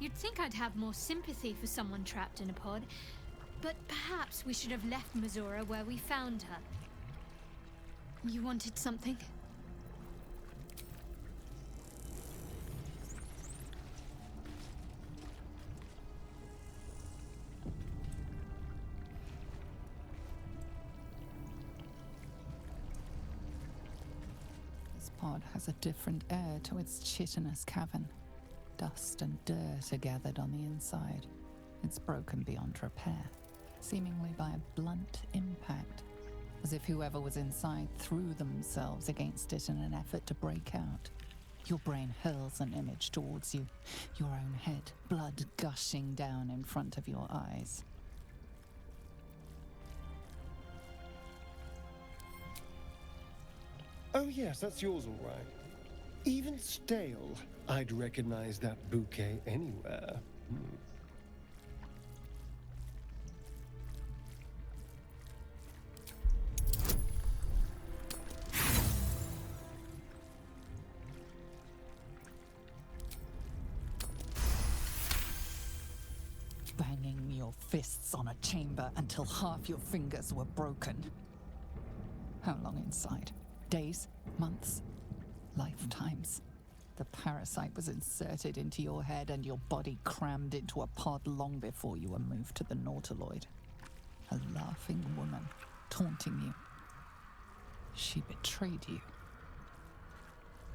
You'd think I'd have more sympathy for someone trapped in a pod, but perhaps we should have left Mizora where we found her. You wanted something? pod has a different air to its chitinous cavern. Dust and dirt are gathered on the inside. It's broken beyond repair, seemingly by a blunt impact, as if whoever was inside threw themselves against it in an effort to break out. Your brain hurls an image towards you, your own head, blood gushing down in front of your eyes. Oh yes, that's yours all right. Even stale, I'd recognize that bouquet anywhere. Banging your fists on a chamber until half your fingers were broken. How long inside? Days? Months? Lifetimes? The parasite was inserted into your head and your body crammed into a pod long before you were moved to the Nautiloid. A laughing woman, taunting you. She betrayed you.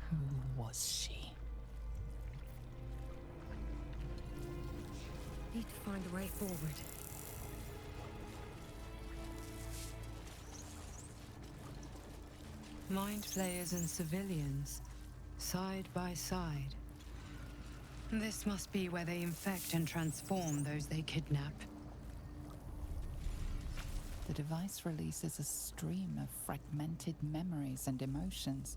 Who was she? Need to find a way forward. Mind flayers and civilians, side by side. This must be where they infect and transform those they kidnap. The device releases a stream of fragmented memories and emotions,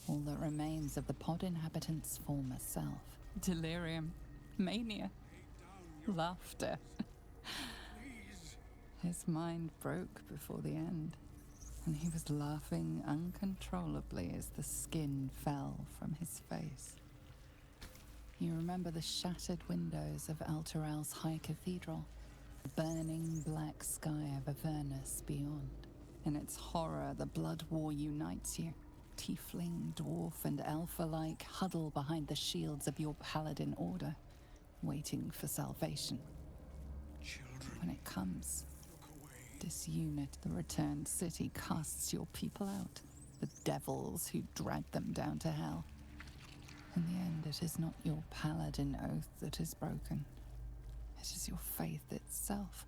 all that remains of the pod inhabitant's former self. Delirium, mania, laughter. His mind broke before the end, and he was laughing uncontrollably as the skin fell from his face. You remember the shattered windows of Alteral's High Cathedral, the burning black sky of Avernus beyond. In its horror, the blood war unites you. Tiefling, dwarf, and elf alike huddle behind the shields of your paladin order, waiting for salvation. When it comes, disunit, the returned city casts your people out, the devils who dragged them down to hell. In the end, it is not your paladin oath that is broken. It is your faith itself.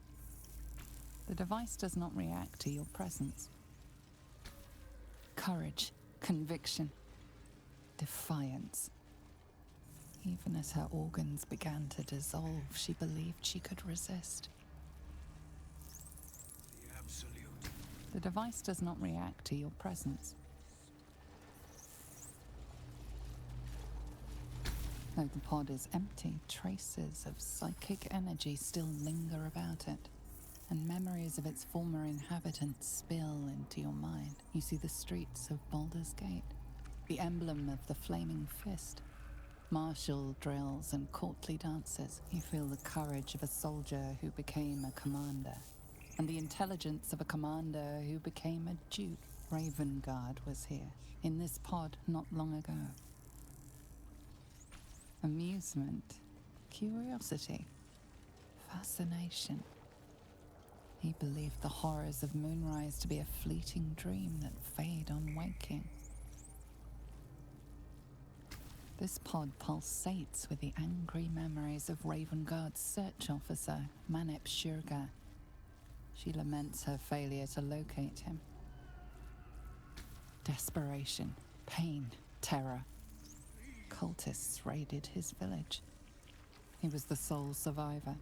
The device does not react to your presence. Courage, conviction, defiance. Even as her organs began to dissolve, she believed she could resist. The Absolute. The device does not react to your presence. Though the pod is empty, traces of psychic energy still linger about it, and memories of its former inhabitants spill into your mind. You see the streets of Baldur's Gate, the emblem of the flaming fist, martial drills and courtly dances. You feel the courage of a soldier who became a commander, and the intelligence of a commander who became a duke. Ravengard was here, in this pod not long ago. Amusement, curiosity, fascination. He believed the horrors of Moonrise to be a fleeting dream that fade on waking. This pod pulsates with the angry memories of Ravengard's search officer, Manep Shurga. She laments her failure to locate him. Desperation, pain, terror. Cultists raided his village. He was the sole survivor.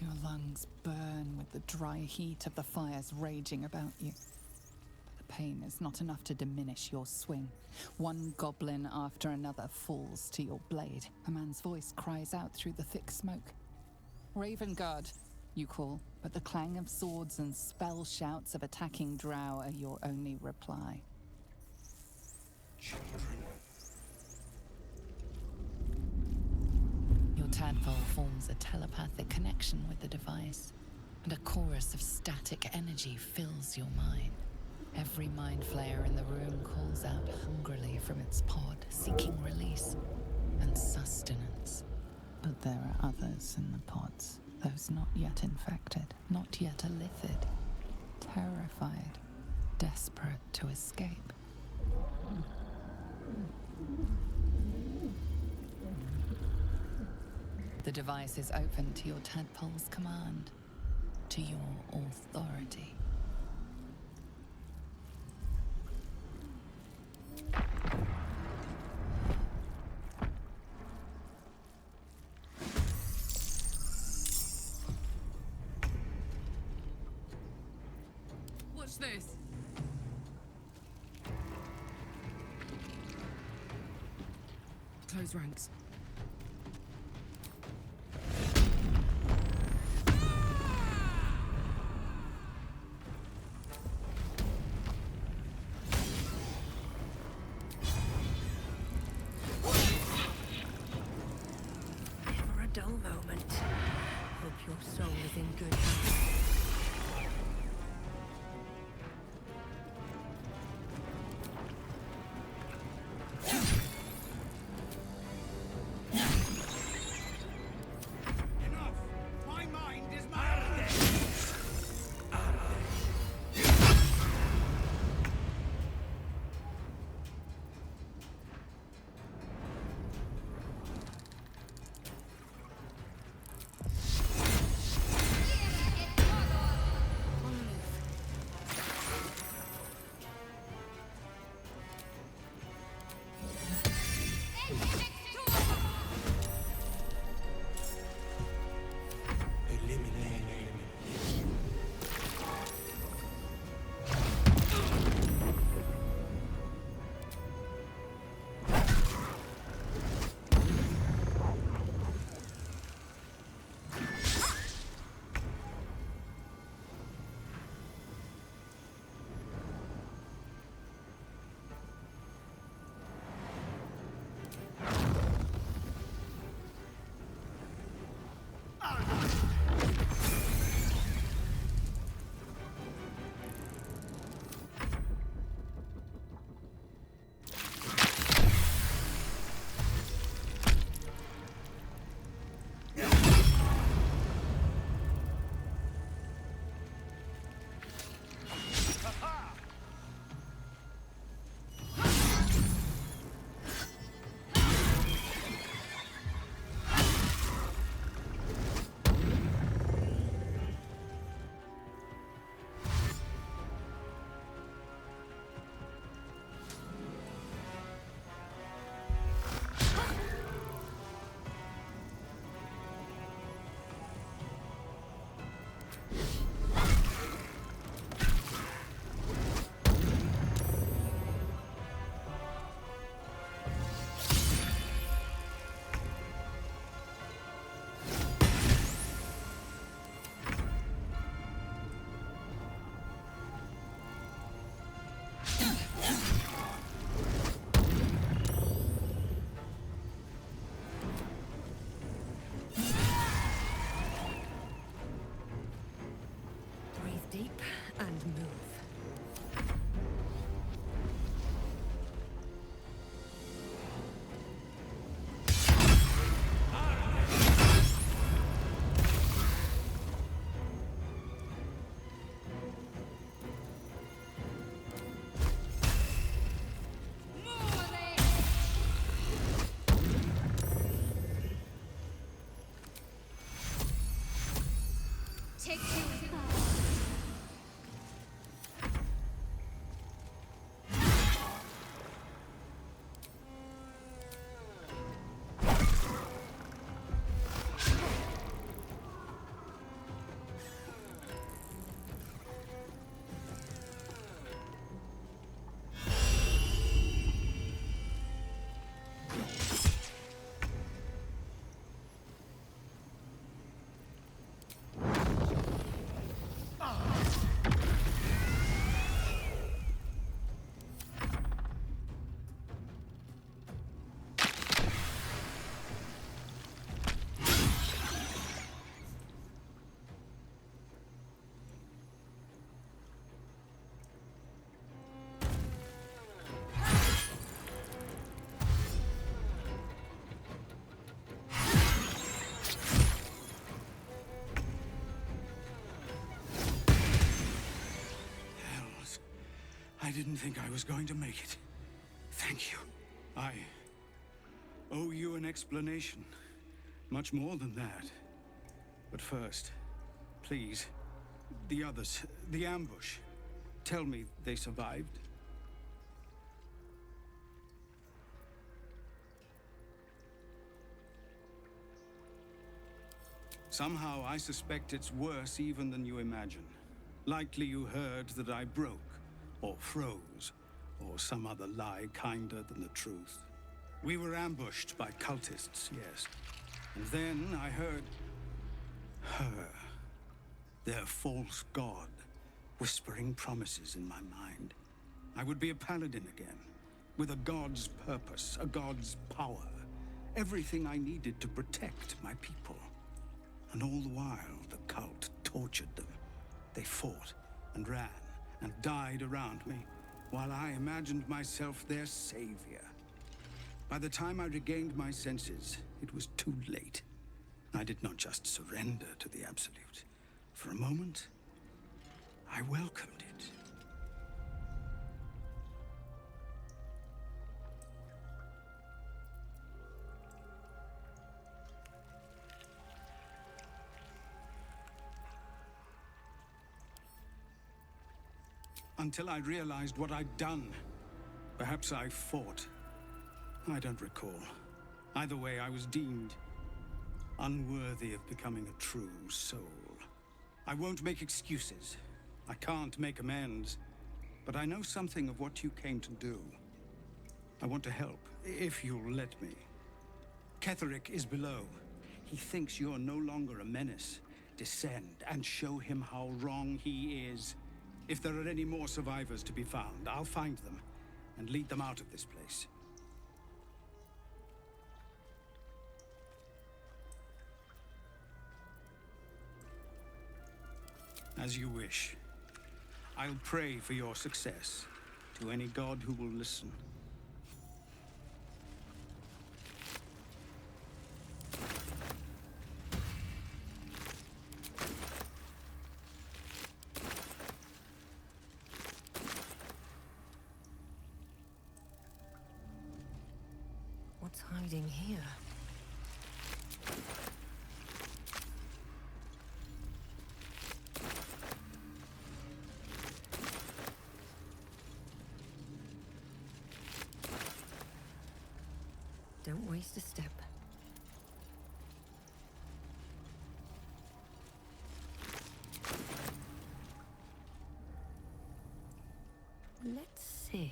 Your lungs burn with the dry heat of the fires raging about you. But the pain is not enough to diminish your swing. One goblin after another falls to your blade. A man's voice cries out through the thick smoke. Ravengard, you call, but the clang of swords and spell shouts of attacking drow are your only reply. Your tadpole forms a telepathic connection with the device, and a chorus of static energy fills your mind. Every mind flayer in the room calls out hungrily from its pod, seeking release and sustenance. But there are others in the pods, those not yet infected, not yet elithid, terrified, desperate to escape. The device is open to your tadpole's command, to your authority. Watch this. Close ranks. Never a dull moment. Hope your soul is in good hands. My mind is mad. Deep and move. Take two. I didn't think I was going to make it. Thank you. I owe you an explanation. Much more than that. But first, please, the others, the ambush. Tell me they survived. Somehow I suspect it's worse even than you imagine. Likely you heard that I broke, or froze, or some other lie kinder than the truth. We were ambushed by cultists, yes. And then I heard her, their false god, whispering promises in my mind. I would be a paladin again, with a god's purpose, a god's power. Everything I needed to protect my people. And all the while, the cult tortured them. They fought and ran and died around me, while I imagined myself their savior. By the time I regained my senses, it was too late. I did not just surrender to the Absolute. For a moment, I welcomed it. Until I realized what I'd done. Perhaps I fought. I don't recall. Either way, I was deemed unworthy of becoming a true soul. I won't make excuses. I can't make amends. But I know something of what you came to do. I want to help, if you'll let me. Ketherick is below. He thinks you're no longer a menace. Descend and show him how wrong he is. If there are any more survivors to be found, I'll find them and lead them out of this place. As you wish. I'll pray for your success to any god who will listen. What's hiding here? Don't waste a step. Let's see.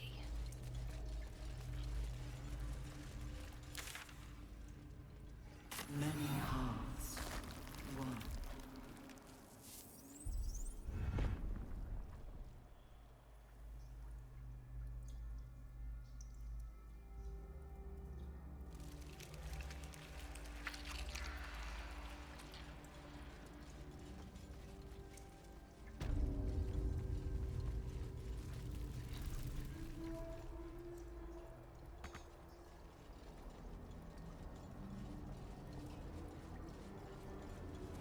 Many hearts, one.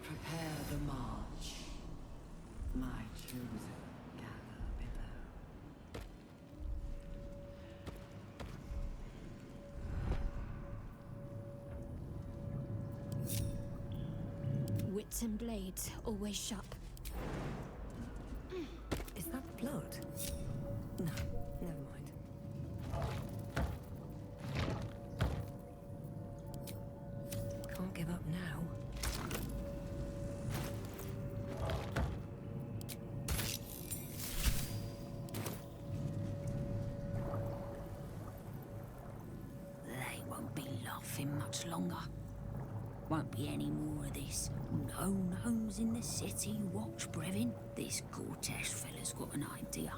Prepare the march. My chosen gather below. Wits and blades, always sharp. Is that blood? No, never mind. Can't give up now. They won't be laughing much longer. Won't be any more of this. No gnomes in the city, watch, Brevin. This Cortesh fella's got an idea.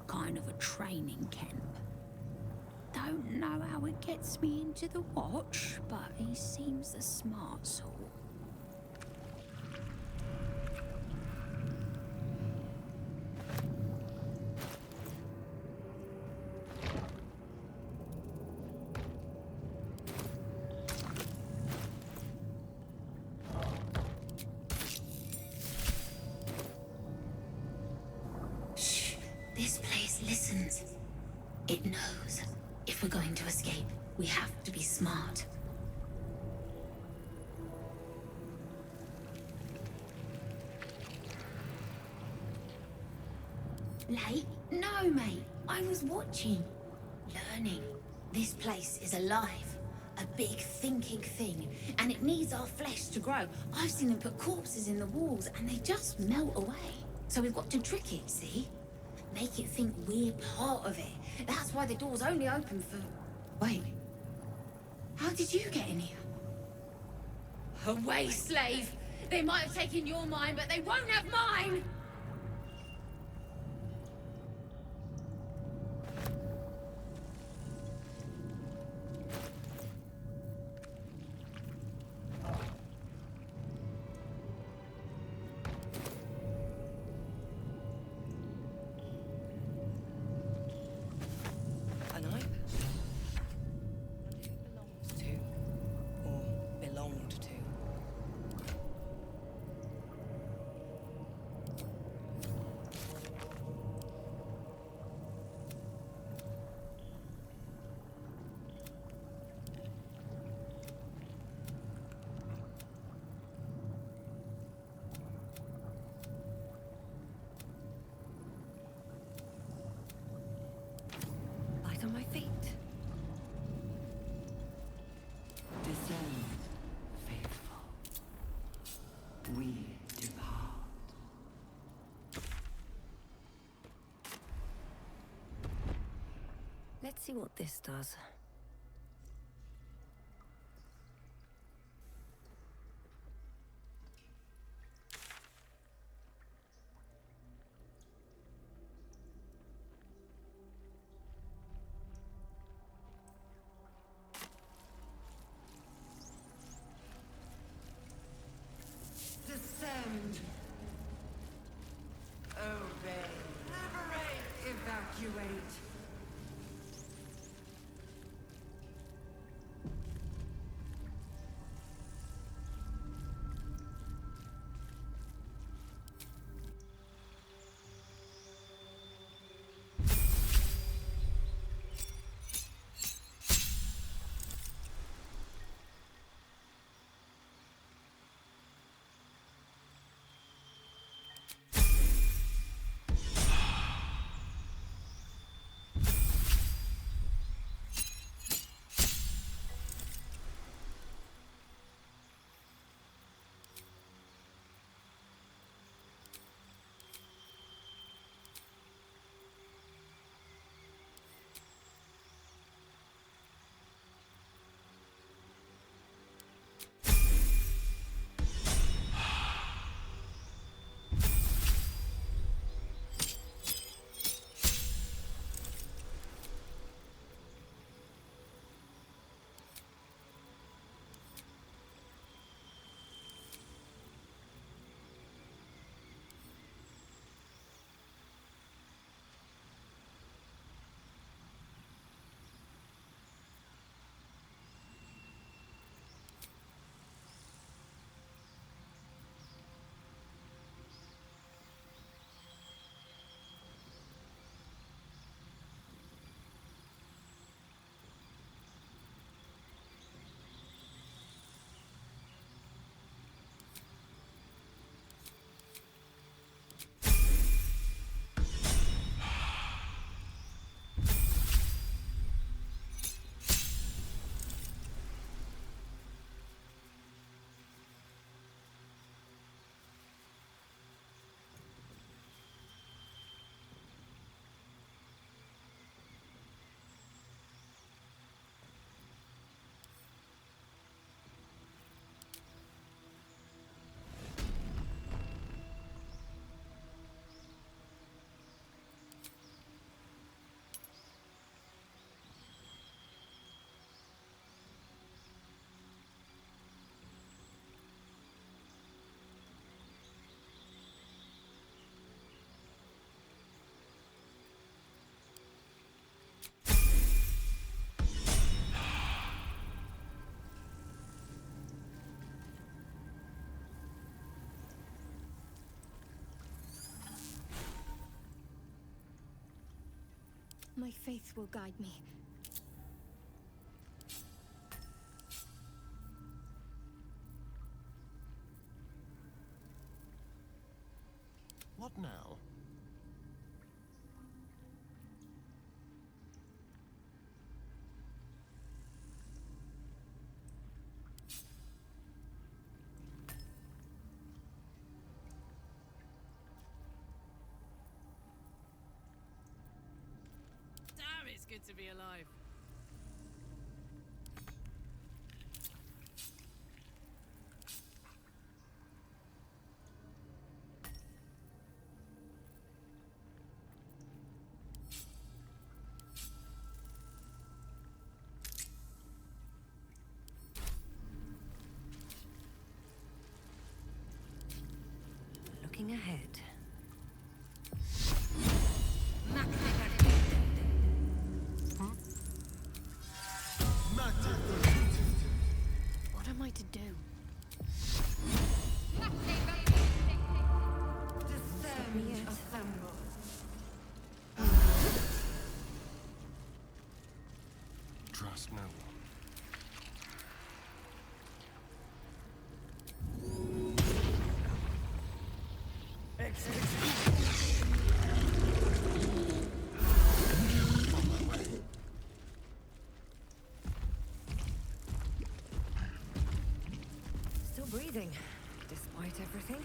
Kind of a training camp. Don't know how it gets me into the watch, but he seems the smart sort. Shh, this place listens. It knows. we're going to escape, we have to be smart. Late? No, mate. I was watching. Learning. This place is alive. A big thinking thing. And it needs our flesh to grow. I've seen them put corpses in the walls and they just melt away. So we've got to trick it, see? Make it think we're part of it. That's why the door's only open for... Wait. How did you get in here? Away, slave! They might have taken your mind, but they won't have mine! A knife? Who belongs to, or belonged to? Light on my feet. Descend, faithful. We depart. Let's see what this does. Descend. Obey. Liberate. Evacuate. My faith will guide me. What now? Damn, it's good to be alive. Looking ahead. What am I to do? Trust no one. Still breathing, despite everything.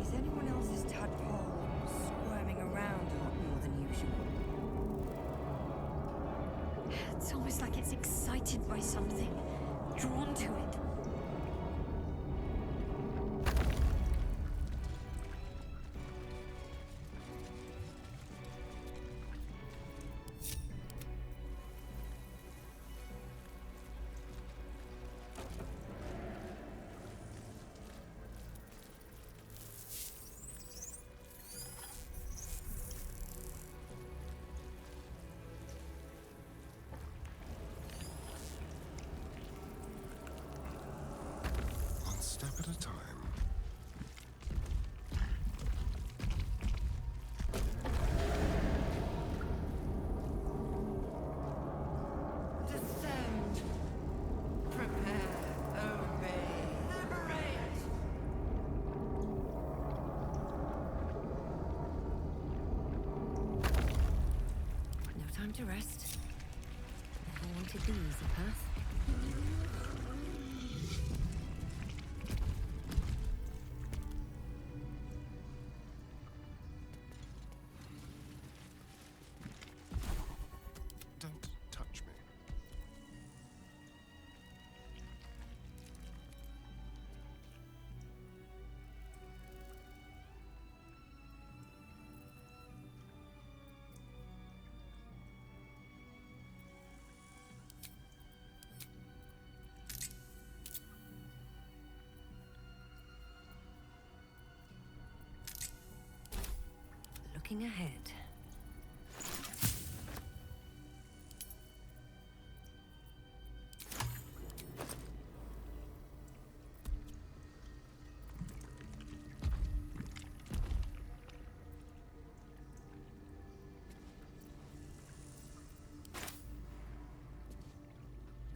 Is anyone else's tadpole squirming around a lot more than usual? It's almost like it's excited by something, drawn to it. One step at a time. Descend. Prepare. Obey. Liberate. No time to rest. Never wanted the easy path. Don't touch me. Looking ahead.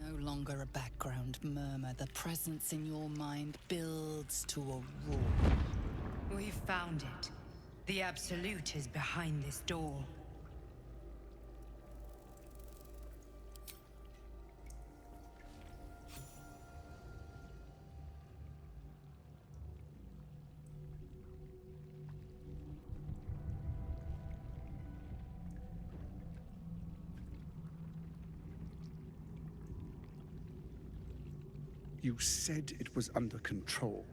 No longer a background murmur. The presence in your mind builds to a roar. We've found it. The Absolute is behind this door. You said it was under control.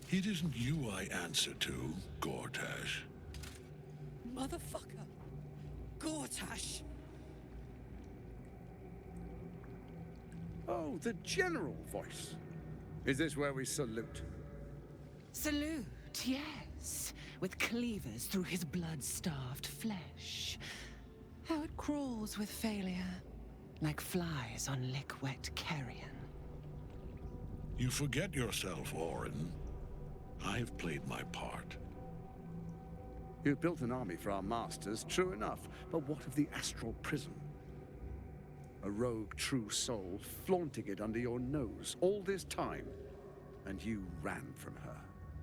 It isn't you I answer to, Gortash. Motherfucker! Gortash! Oh, the general voice. Is this where we salute? Salute, yes. With cleavers through his blood-starved flesh. How it crawls with failure. Like flies on lick-wet carrion. You forget yourself, Orin. I've played my part. You've built an army for our masters, true enough. But what of the astral prison? A rogue true soul flaunting it under your nose all this time. and you ran from her.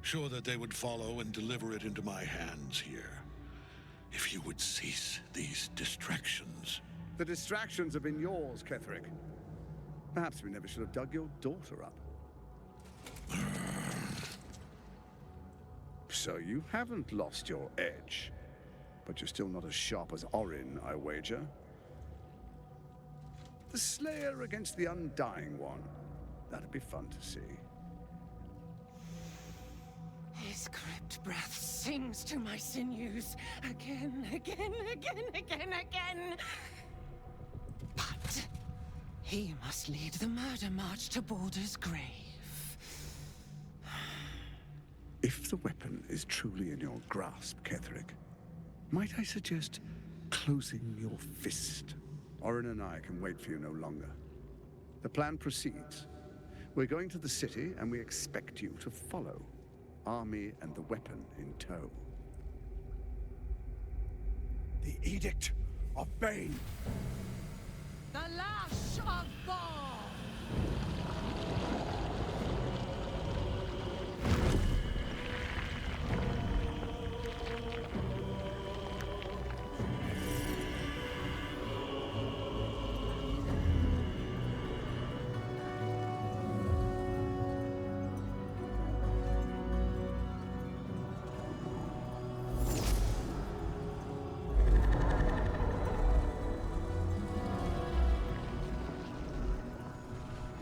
Sure that they would follow and deliver it into my hands here. If you would cease these distractions. The distractions have been yours, Ketherick. Perhaps we never should have dug your daughter up. So you haven't lost your edge. But you're still not as sharp as Orin, I wager. The Slayer against the Undying One. That'd be fun to see. His crypt breath sings to my sinews. Again, again, again, again, again. But he must lead the murder march to Baldur's grave. If the weapon is truly in your grasp, Ketherick, might I suggest closing your fist? Orin and I can wait for you no longer. The plan proceeds. We're going to the city, and we expect you to follow. Army and the weapon in tow. The Edict of Bane. The Lash of Thor!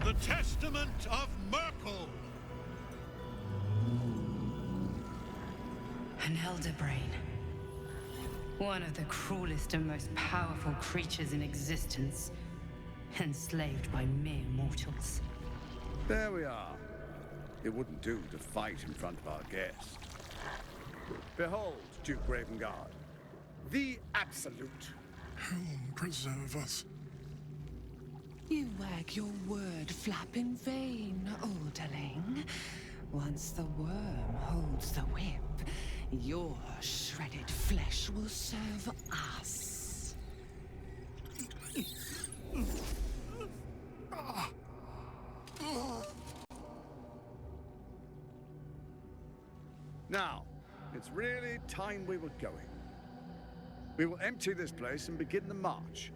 The Testament of Merkel! An elder brain. One of the cruelest and most powerful creatures in existence. Enslaved by mere mortals. There we are. It wouldn't do to fight in front of our guest. Behold, Duke Ravengard. The Absolute. Helm preserve us. You wag your word flap in vain, Alderling. Once the worm holds the whip, your shredded flesh will serve us. Now, it's really time we were going. We will empty this place and begin the march.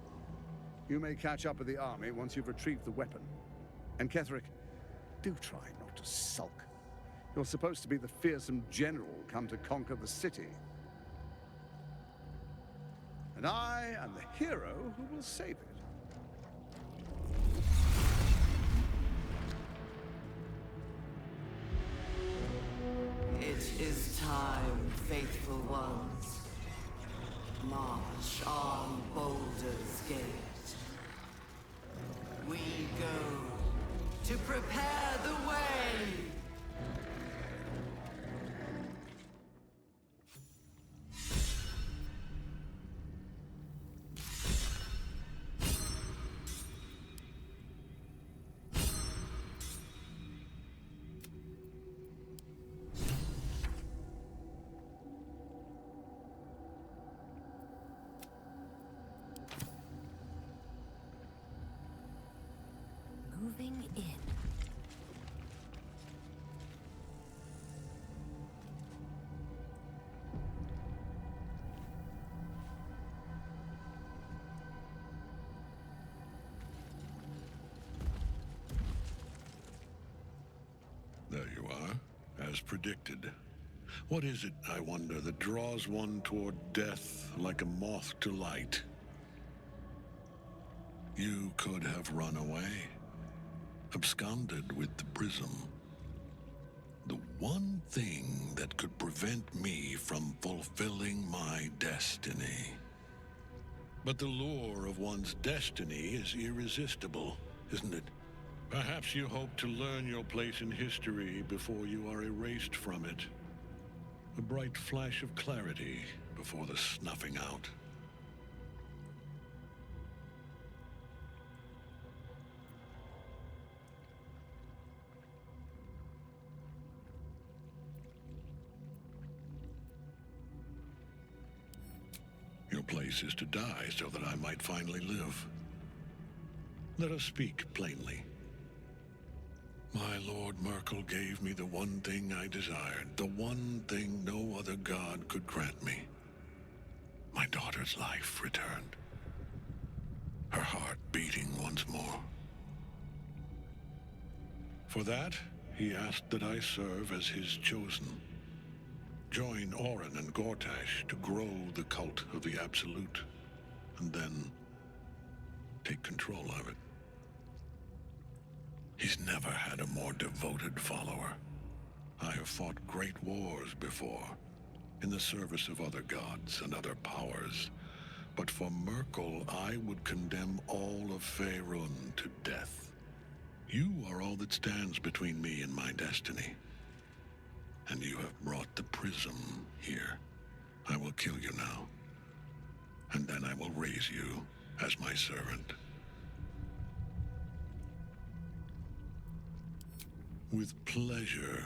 You may catch up with the army once you've retrieved the weapon. And Ketherick, do try not to sulk. You're supposed to be the fearsome general come to conquer the city. And I am the hero who will save it. It is time, faithful ones. March on Baldur's Gate. We go to prepare the way. Moving in. There you are, as predicted. What is it, I wonder, that draws one toward death like a moth to light? You could have run away, absconded with the prism. The one thing that could prevent me from fulfilling my destiny. But the lure of one's destiny is irresistible, isn't it? Perhaps you hope to learn your place in history before you are erased from it. A bright flash of clarity before the snuffing out. Your place is to die so that I might finally live. Let us speak plainly. My Lord Merkel gave me the one thing I desired, the one thing no other god could grant me. My daughter's life returned. Her heart beating once more. For that, he asked that I serve as his chosen. Join Orin and Gortash to grow the cult of the Absolute, and then take control of it. He's never had a more devoted follower. I have fought great wars before, in the service of other gods and other powers, but for Merkel, I would condemn all of Faerun to death. You are all that stands between me and my destiny. And you have brought the prism here. I will kill you now. And then I will raise you as my servant. With pleasure.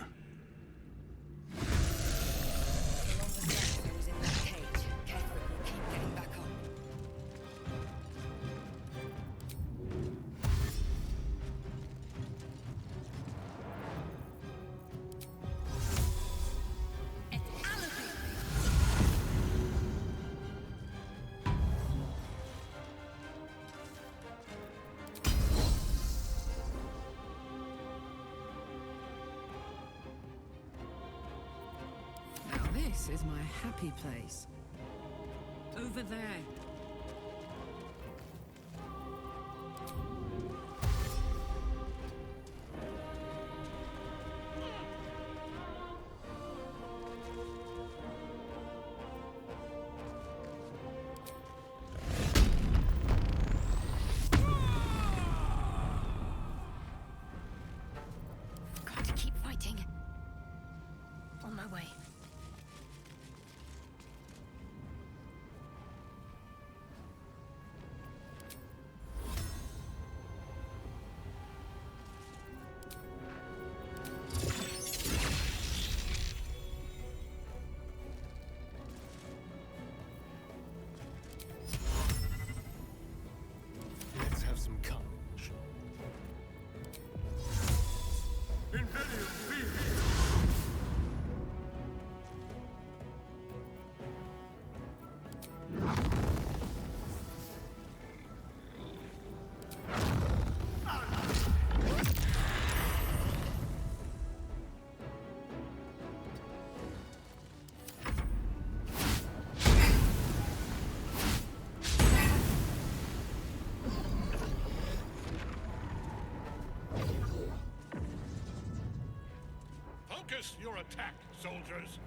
This is my happy place. Over there. Got to keep fighting. On my way. Let's have some courage. Focus your attack, soldiers!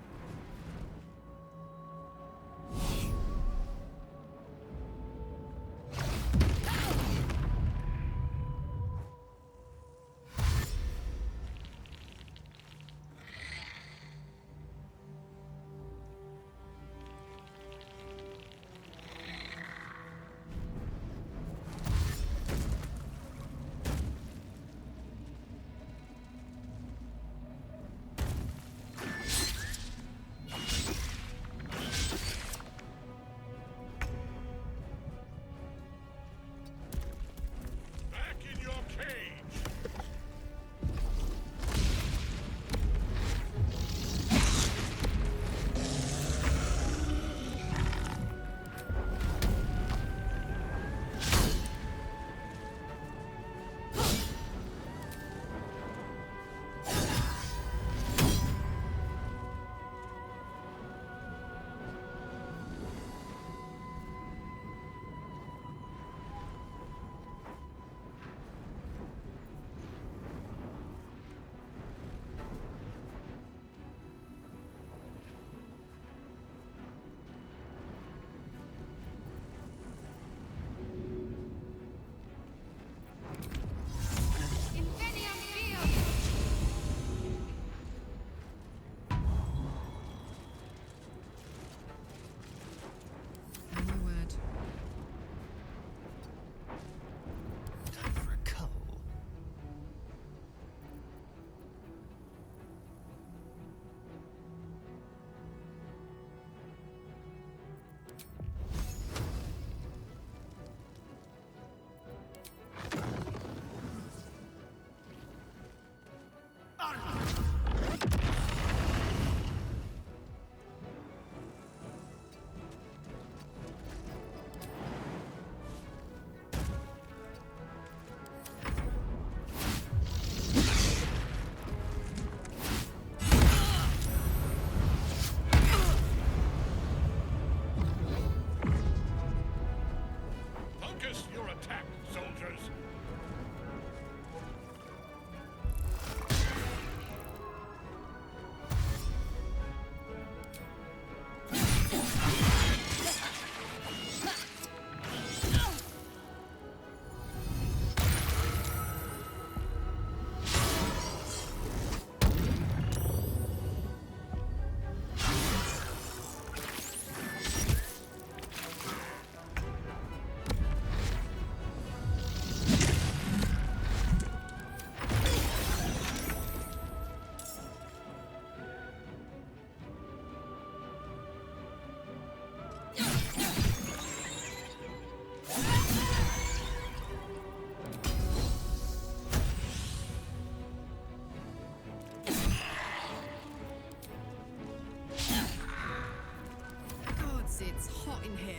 It's hot in here.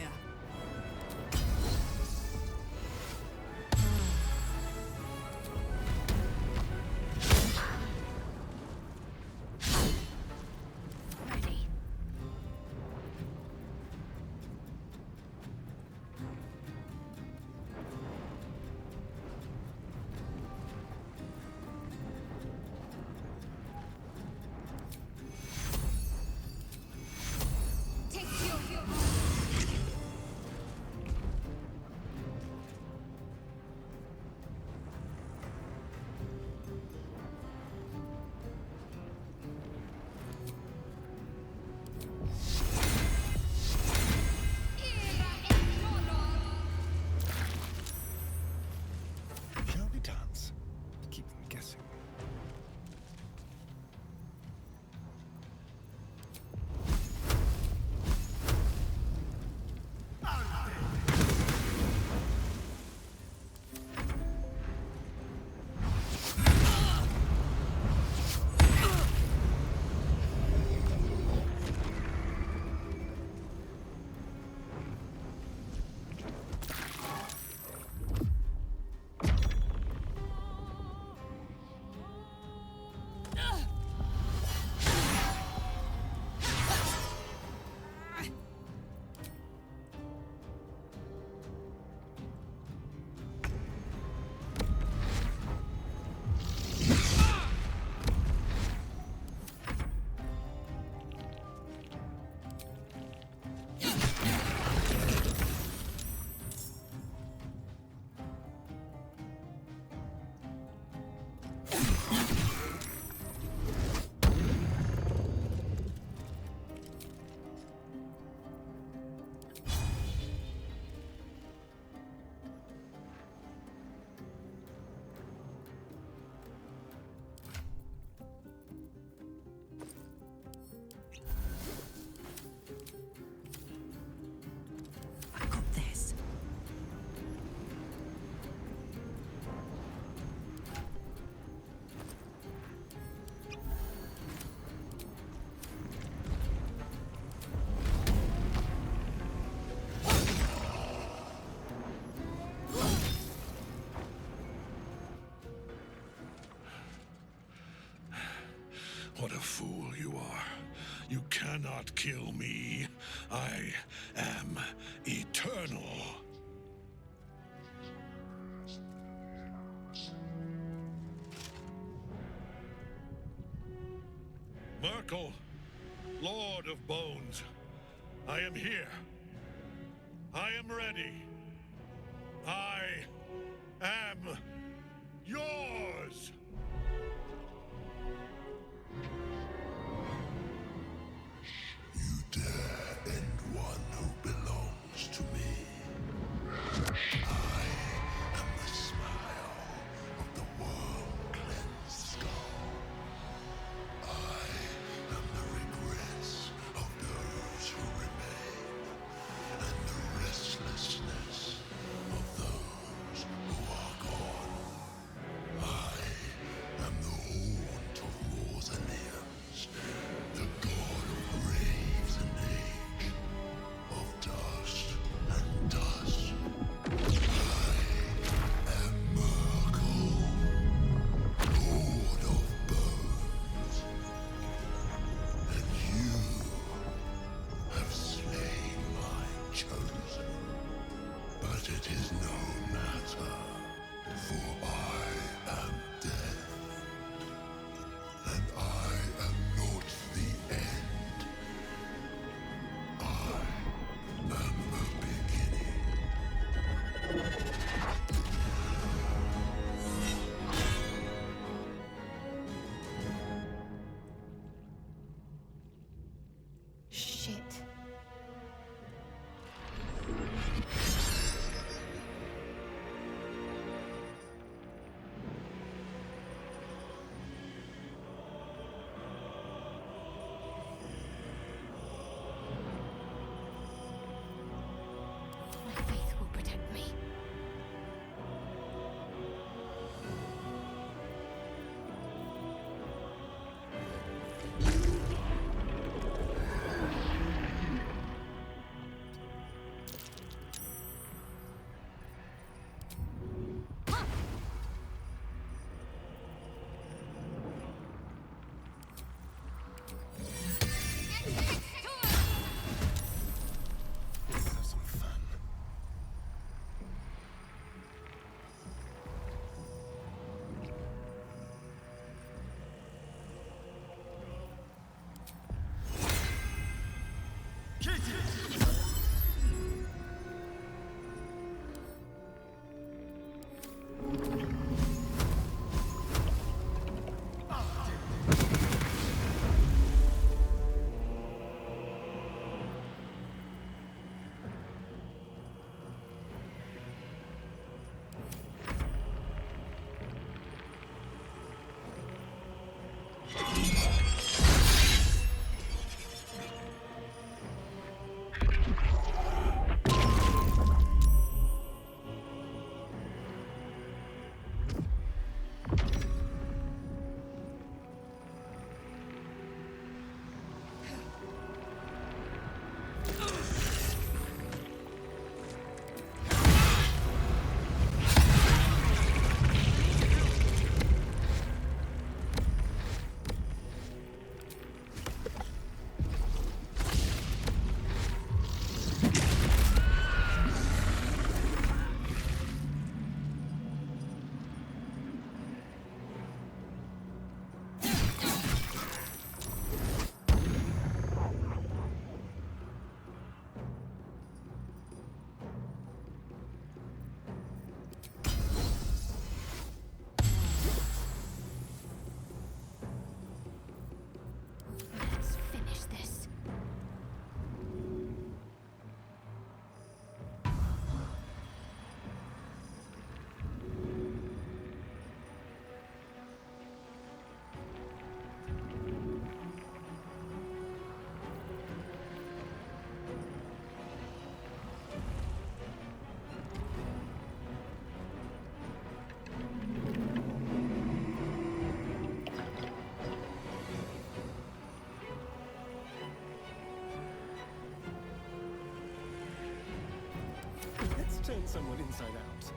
Shall we dance? Keep them guessing. I've got this. What a fool you are. You cannot kill me. I am eternal. Merkel, Lord of Bones, I am here. I am ready. I am yours. You dare end one who belongs to me. I am the smile of the world-cleansed skull. I am the regrets of those who remain, and the restlessness of those who are gone. I Turn someone inside out.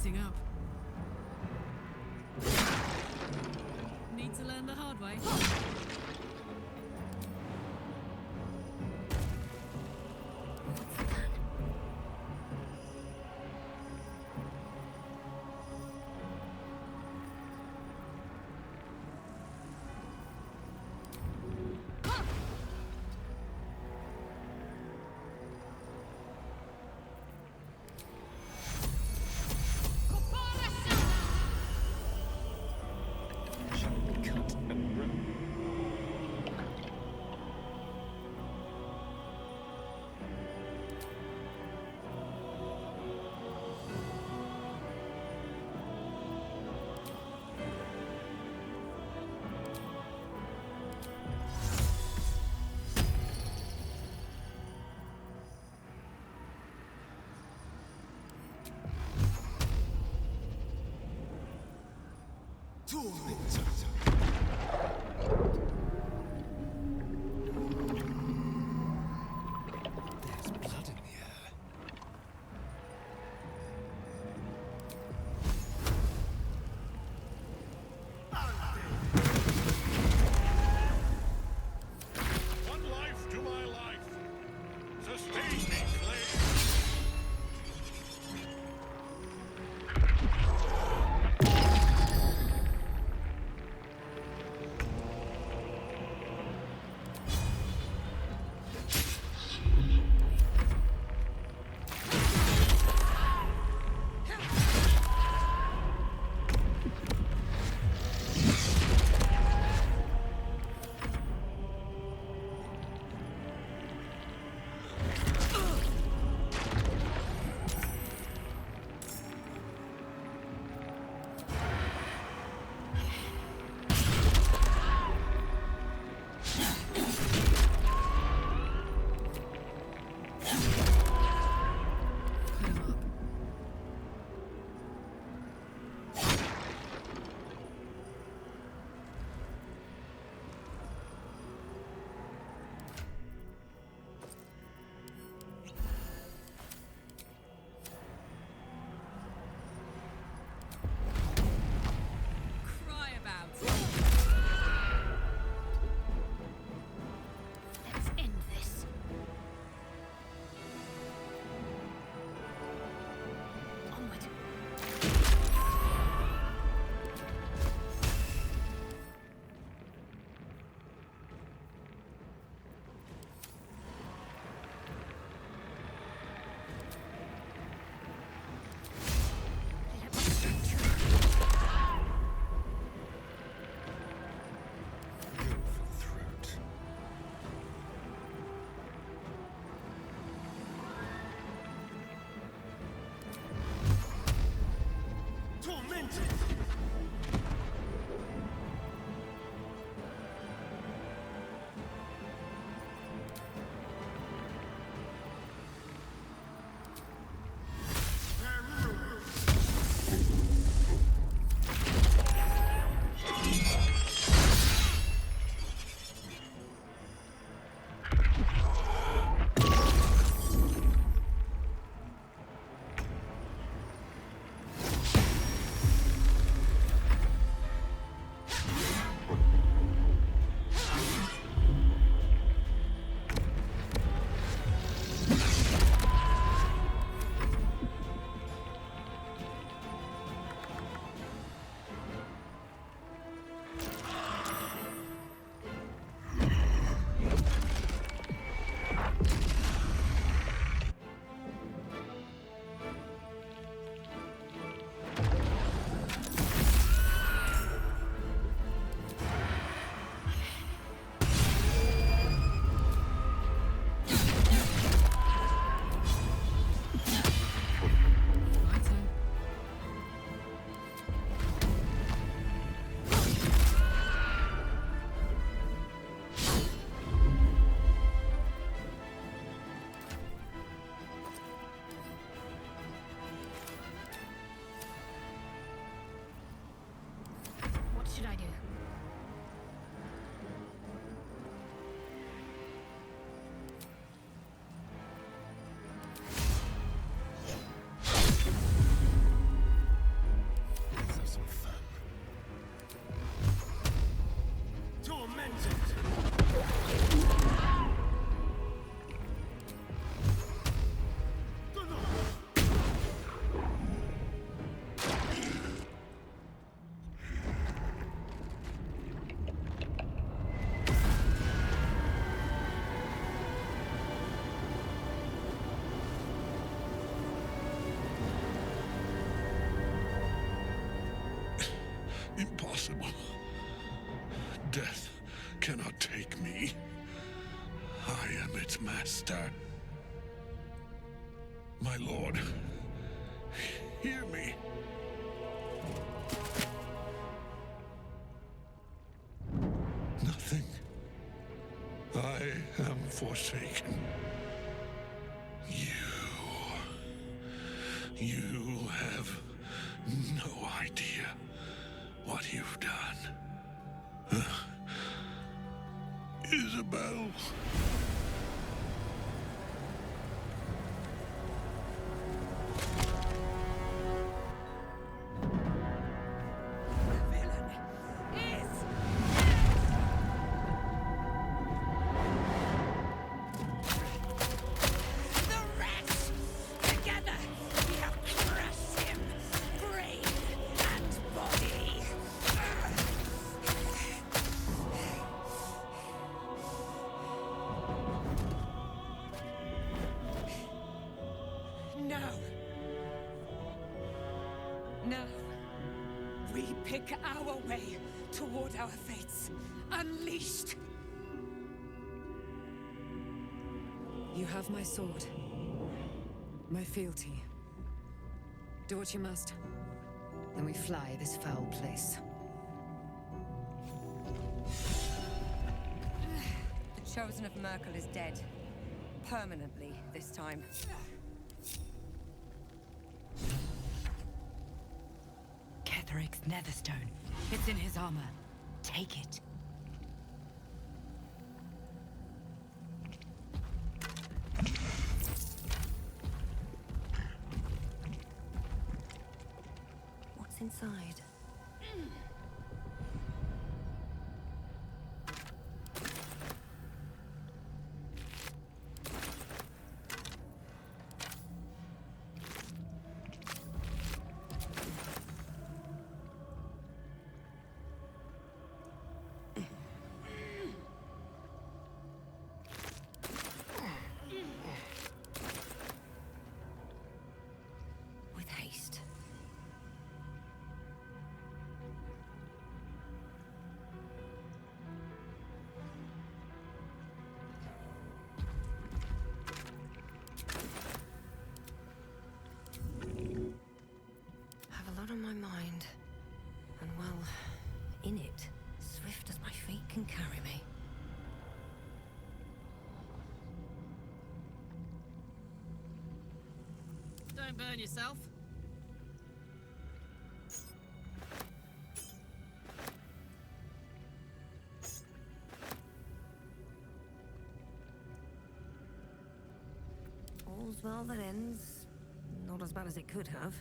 Up. Need to learn the hard way. There's blood in the air. One life to my life. Sustain me, slave. Death cannot take me. I am its master. My lord, hear me. Nothing. I am forsaken. You have no idea what you've done. Isabel. Now, we pick our way toward our fates. Unleashed! You have my sword. My fealty. Do what you must. Then we fly this foul place. The Chosen of Merkel is dead. Permanently, this time. Ketheric's netherstone. It's in his armor. Take it. What's inside? With haste. Have a lot on my mind. And well, in it, swift as my feet can carry me. Don't burn yourself. All's well that ends. Not as bad as it could have.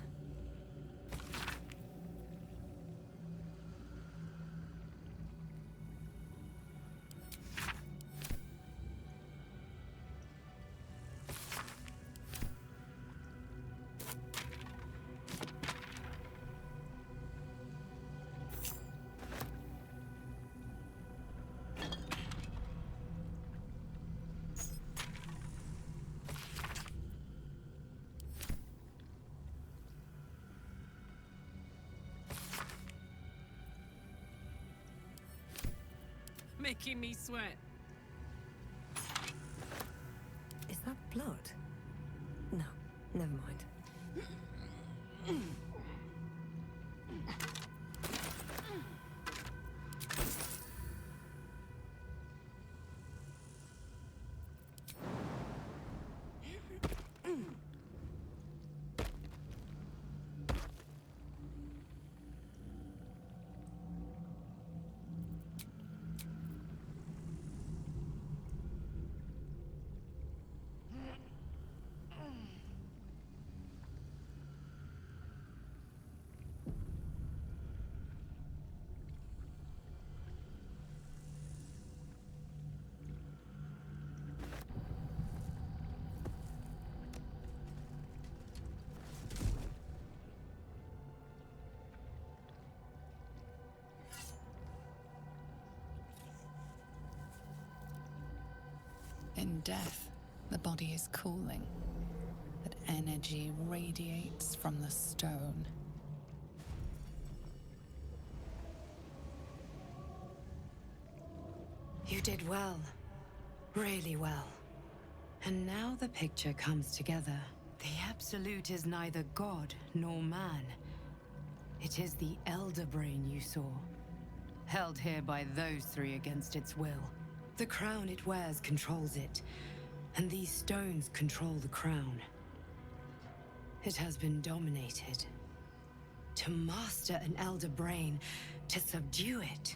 Making me sweat. Is that blood? No, never mind. In death, the body is cooling, but energy radiates from the stone. You did well. Really well. And now the picture comes together. The Absolute is neither god nor man. It is the Elder Brain you saw. Held here by those three against its will. The crown it wears controls it, and these stones control the crown. It has been dominated. To master an Elder Brain, to subdue it.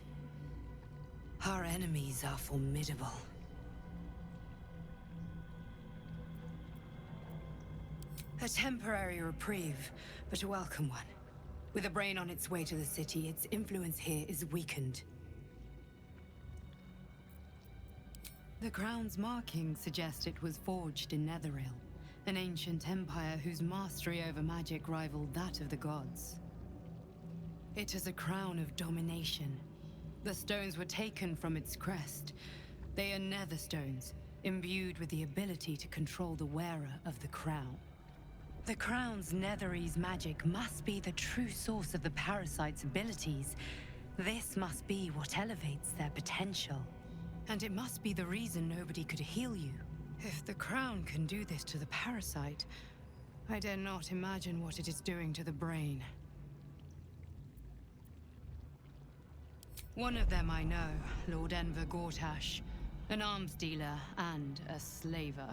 Our enemies are formidable. A temporary reprieve, but a welcome one. With a brain on its way to the city, its influence here is weakened. The crown's markings suggest it was forged in Netheril, an ancient empire whose mastery over magic rivaled that of the gods. It is a crown of domination. The stones were taken from its crest. They are nether stones, imbued with the ability to control the wearer of the crown. The crown's Netherese magic must be the true source of the parasite's abilities. This must be what elevates their potential. And it must be the reason nobody could heal you. If the crown can do this to the parasite, I dare not imagine what it is doing to the brain. One of them I know, Lord Enver Gortash, an arms dealer and a slaver.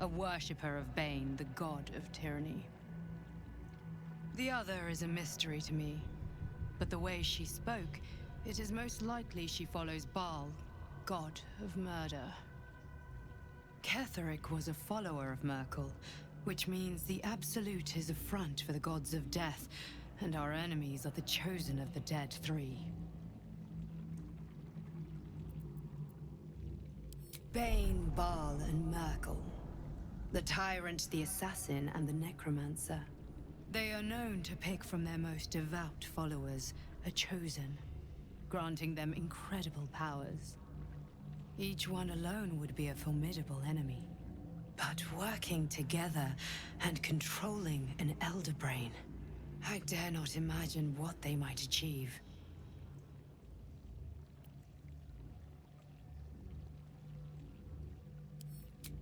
A worshipper of Bane, the god of tyranny. The other is a mystery to me, but the way she spoke, it is most likely she follows Baal, god of murder. Ketheric was a follower of Merkel, which means the Absolute is a front for the gods of death, and our enemies are the chosen of the Dead Three. Bane, Baal, and Merkel. The Tyrant, the Assassin, and the Necromancer. They are known to pick from their most devout followers a chosen, granting them incredible powers. Each one alone would be a formidable enemy. But working together and controlling an Elder Brain, I dare not imagine what they might achieve.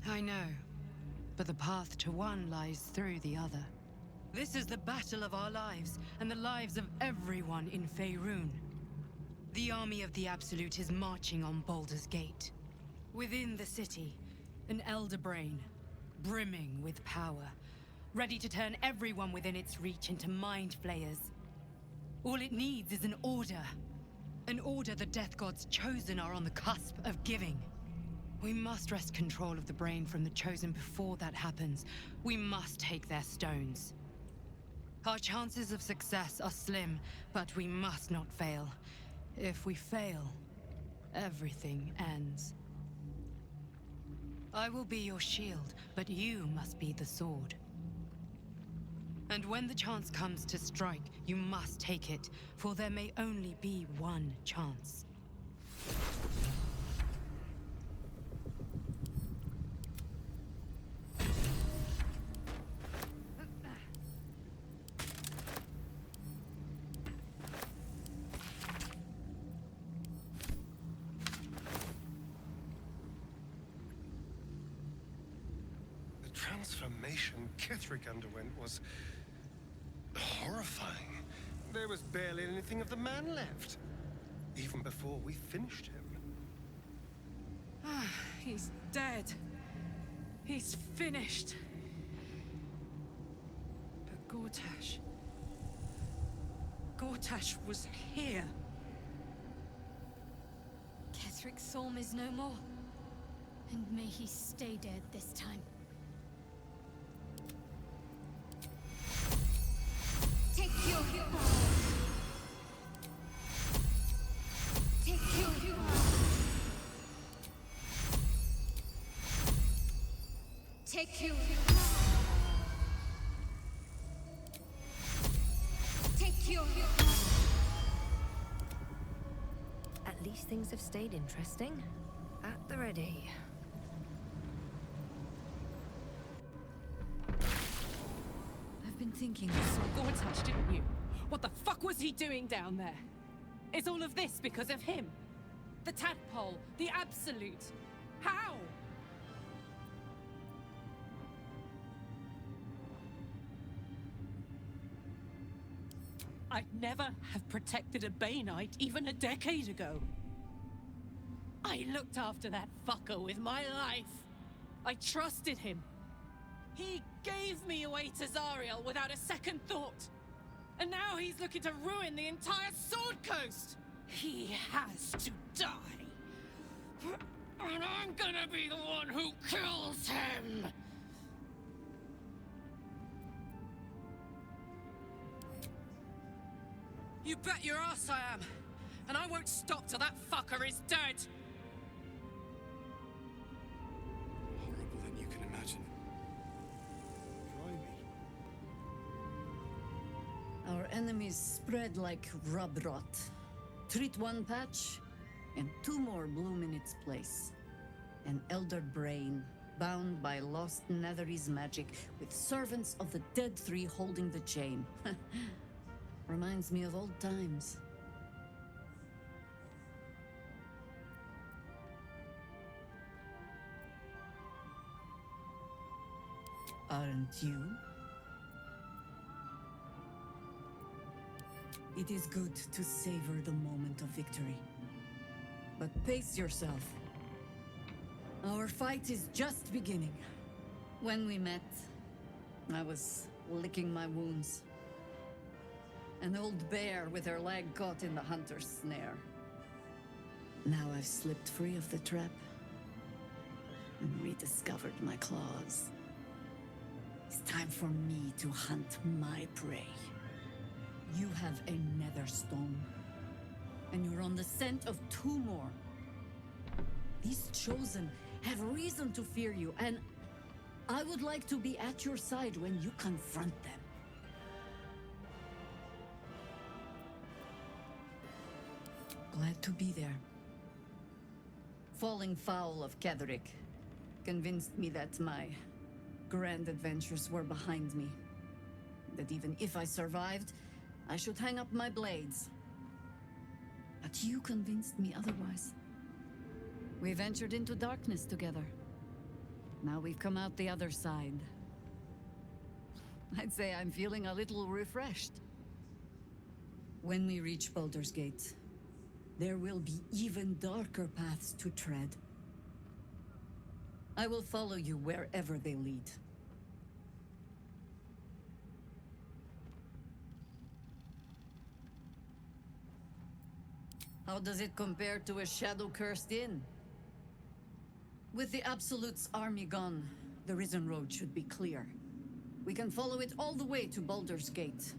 I know. But the path to one lies through the other. This is the battle of our lives, and the lives of everyone in Faerun. The army of the Absolute is marching on Baldur's Gate. Within the city, an Elder Brain, brimming with power, ready to turn everyone within its reach into mind flayers. All it needs is an order. An order the Death Gods chosen are on the cusp of giving. We must wrest control of the brain from the Chosen before that happens. We must take their stones. Our chances of success are slim, but we must not fail. If we fail, everything ends. I will be your shield, but you must be the sword. And when the chance comes to strike, you must take it, for there may only be one chance. Transformation Ketheric underwent was horrifying. There was barely anything of the man left, even before we finished him. He's dead. He's finished. But Gortash was here. Ketheric Thorm is no more. And may he stay dead this time. Take your Take your Take your Take your At least things have stayed interesting. At the ready. I've been thinking you saw Gortash, didn't you? What the fuck was he doing down there? Is all of this because of him? The tadpole, the absolute. How? I'd never have protected a Bay Knight even a decade ago. I looked after that fucker with my life. I trusted him. He gave me away to Zariel without a second thought. And now he's looking to ruin the entire Sword Coast. He has to die. And I'm gonna be the one who kills him. You bet your ass I am. And I won't stop till that fucker is dead. Horrible than you can imagine. Try me. Our enemies spread like rub rot. Treat one patch, and two more bloom in its place. An elder brain, bound by lost Netherese magic, with servants of the Dead Three holding the chain. Reminds me of old times. Aren't you? It is good to savor the moment of victory. But pace yourself. Our fight is just beginning. When we met, I was licking my wounds. An old bear with her leg caught in the hunter's snare. Now I've slipped free of the trap and rediscovered my claws. It's time for me to hunt my prey. You have a nether stone, and you're on the scent of two more. These chosen have reason to fear you, and I would like to be at your side when you confront them. Glad to be there. Falling foul of Ketherick convinced me that my grand adventures were behind me. That even if I survived, I should hang up my blades. But you convinced me otherwise. We ventured into darkness together. Now we've come out the other side. I'd say I'm feeling a little refreshed. When we reach Baldur's Gate, there will be even darker paths to tread. I will follow you wherever they lead. How does it compare to a shadow-cursed inn? With the Absolute's army gone, the Risen Road should be clear. We can follow it all the way to Baldur's Gate.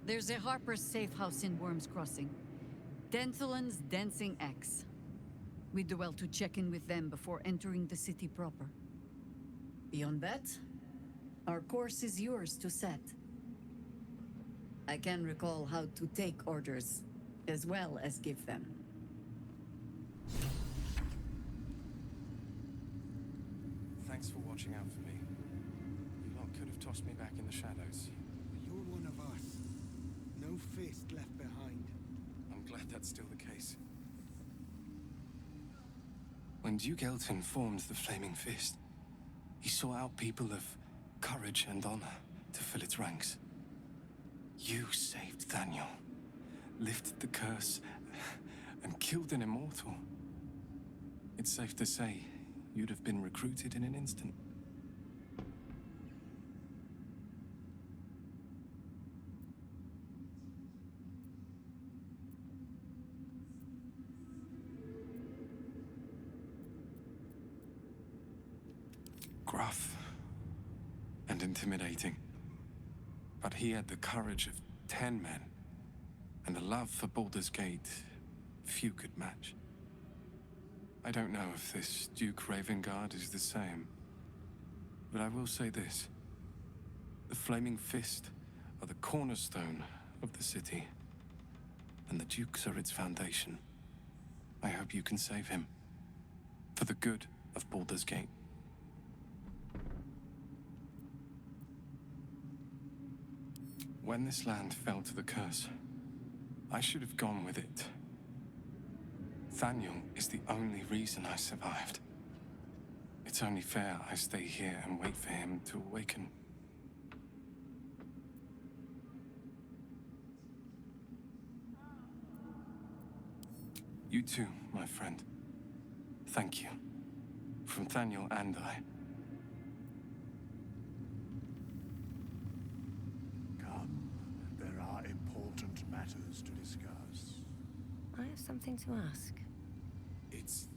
There's a Harper's safe house in Worm's Crossing. Denthelan's Dancing Axe. We'd do well to check in with them before entering the city proper. Beyond that, our course is yours to set. I can recall how to take orders, as well as give them. Thanks for watching out for me. You lot could have tossed me back in the shadows. You're one of us. No fist left behind. I'm glad that's still the case. When Duke Elton formed the Flaming Fist, he sought out people of courage and honor to fill its ranks. You saved Daniel, lifted the curse, and killed an immortal. It's safe to say you'd have been recruited in an instant. Gruff and intimidating, but he had the courage of 10 men and a love for Baldur's Gate few could match. I don't know if this Duke Ravengard is the same, but I will say this. The Flaming Fist are the cornerstone of the city, and the Dukes are its foundation. I hope you can save him, for the good of Baldur's Gate. When this land fell to the curse, I should have gone with it. Thaniel is the only reason I survived. It's only fair I stay here and wait for him to awaken. You too, my friend. Thank you. From Thaniel and I. Come, there are important matters to discuss. I have something to ask. It's...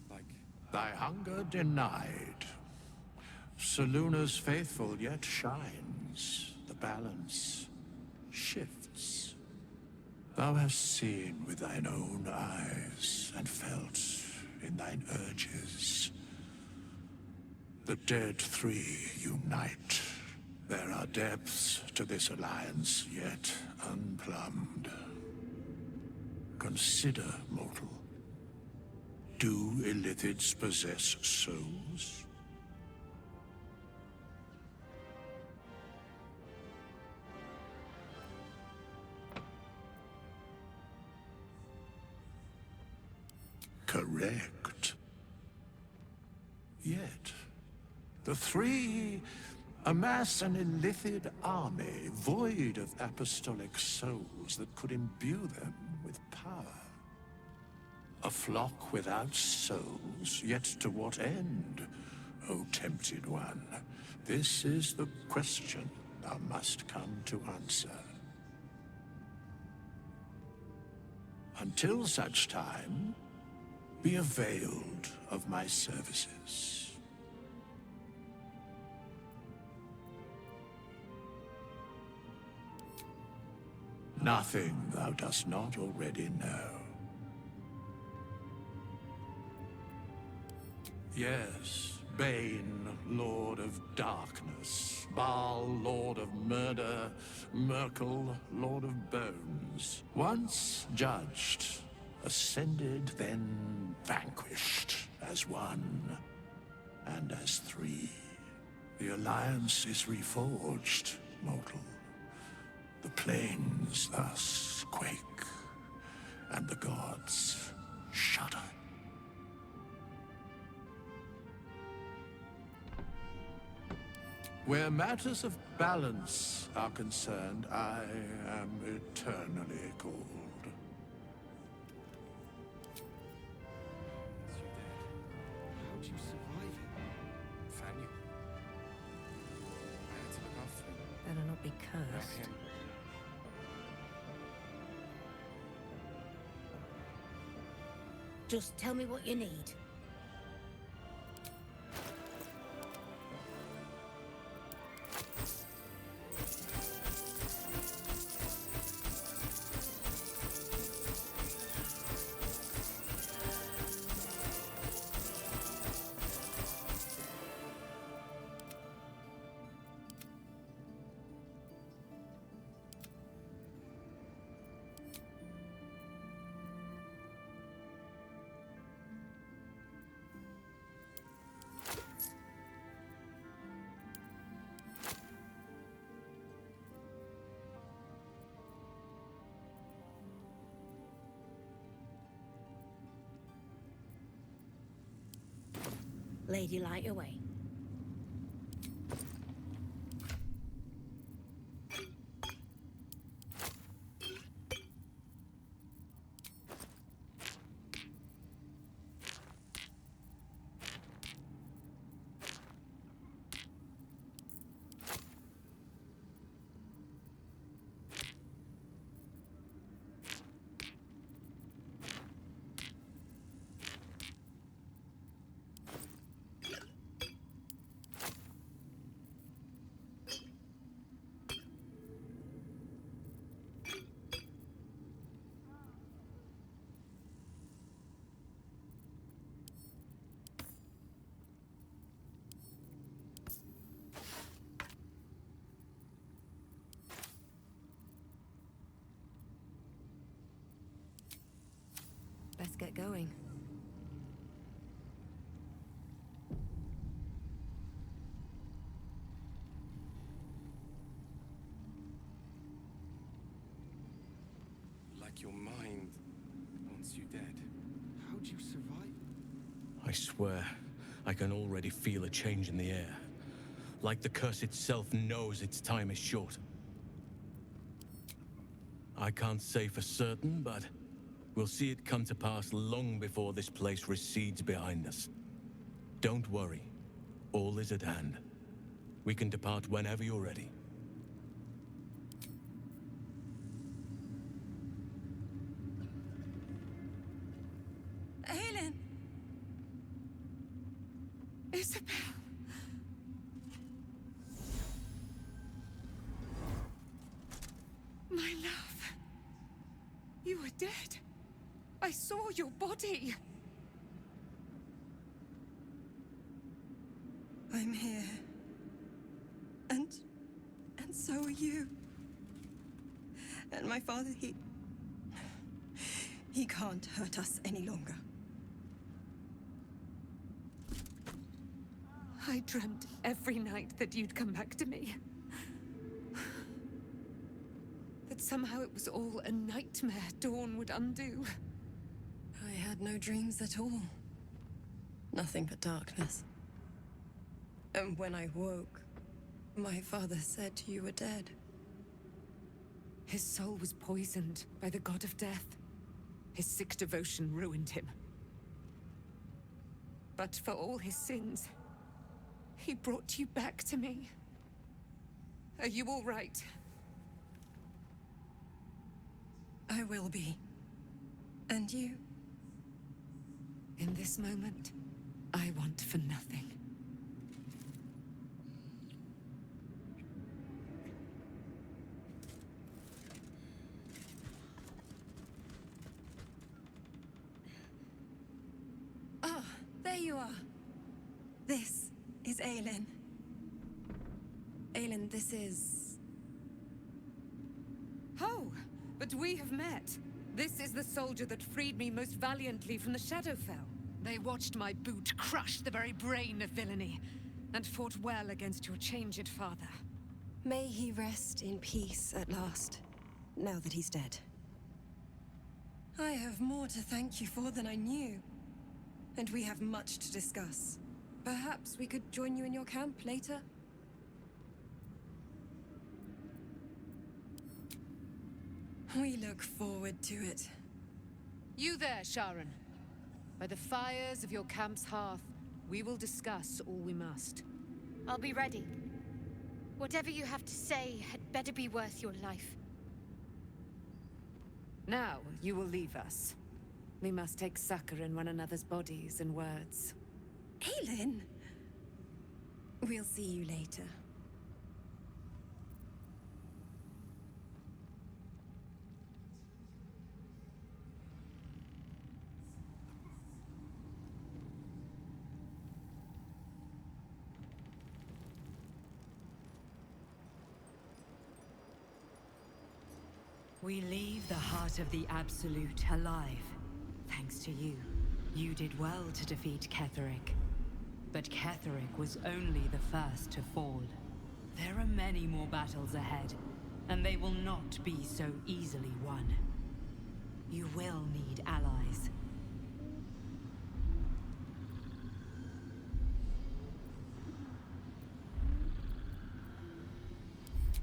like... Thy hunger denied. Seluna's faithful yet shines. The balance shifts. Thou hast seen with thine own eyes and felt in thine urges. The dead three unite. There are depths to this alliance yet unplumbed. Consider, mortal. Do illithids possess souls? Correct. Yet, the three amass an illithid army void of apostolic souls that could imbue them with power. A flock without souls, yet to what end, O tempted one? This is the question thou must come to answer. Until such time, be availed of my services. Nothing thou dost not already know. Yes, Bane, Lord of Darkness, Baal, Lord of Murder, Merkel, Lord of Bones. Once judged, ascended, then vanquished as one, and as three. The alliance is reforged, mortal. The plains thus quake, and the gods shudder. Where matters of balance are concerned, I am eternally cold. How'd you survive it? Thaniel. I had to look after him. Better not be Without cursed. him. Just tell me what you need. Lady, light your way. Let's get going. Like your mind wants wants you dead. How'd you survive? I swear, I can already feel a change in the air. Like the curse itself knows its time is short. I can't say for certain, but we'll see it come to pass long before this place recedes behind us. Don't worry. All is at hand. We can depart whenever you're ready. Aelin! Isabel! My love. You were dead. I saw your body. I'm here. And so are you. And my father, he can't hurt us any longer. I dreamt every night that you'd come back to me. That somehow it was all a nightmare Dawn would undo. I had no dreams at all. Nothing but darkness. And when I woke, my father said you were dead. His soul was poisoned by the god of death. His sick devotion ruined him. But for all his sins, he brought you back to me. Are you all right? I will be. And you? In this moment, I want for nothing. Ah, there you are. This is Aelin. Aelin, this is... Oh, but we have met. This is the soldier that freed me most valiantly from the Shadowfell. They watched my boot crush the very brain of villainy, and fought well against your changed father. May he rest in peace at last, now that he's dead. I have more to thank you for than I knew, and we have much to discuss. Perhaps we could join you in your camp later? We look forward to it. You there, Sharon. By the fires of your camp's hearth, we will discuss all we must. I'll be ready. Whatever you have to say had better be worth your life. Now, you will leave us. We must take succor in one another's bodies and words. Aelin! We'll see you later. We leave the heart of the Absolute alive. Thanks to you. You did well to defeat Ketheric. But Ketheric was only the first to fall. There are many more battles ahead, and they will not be so easily won. You will need allies.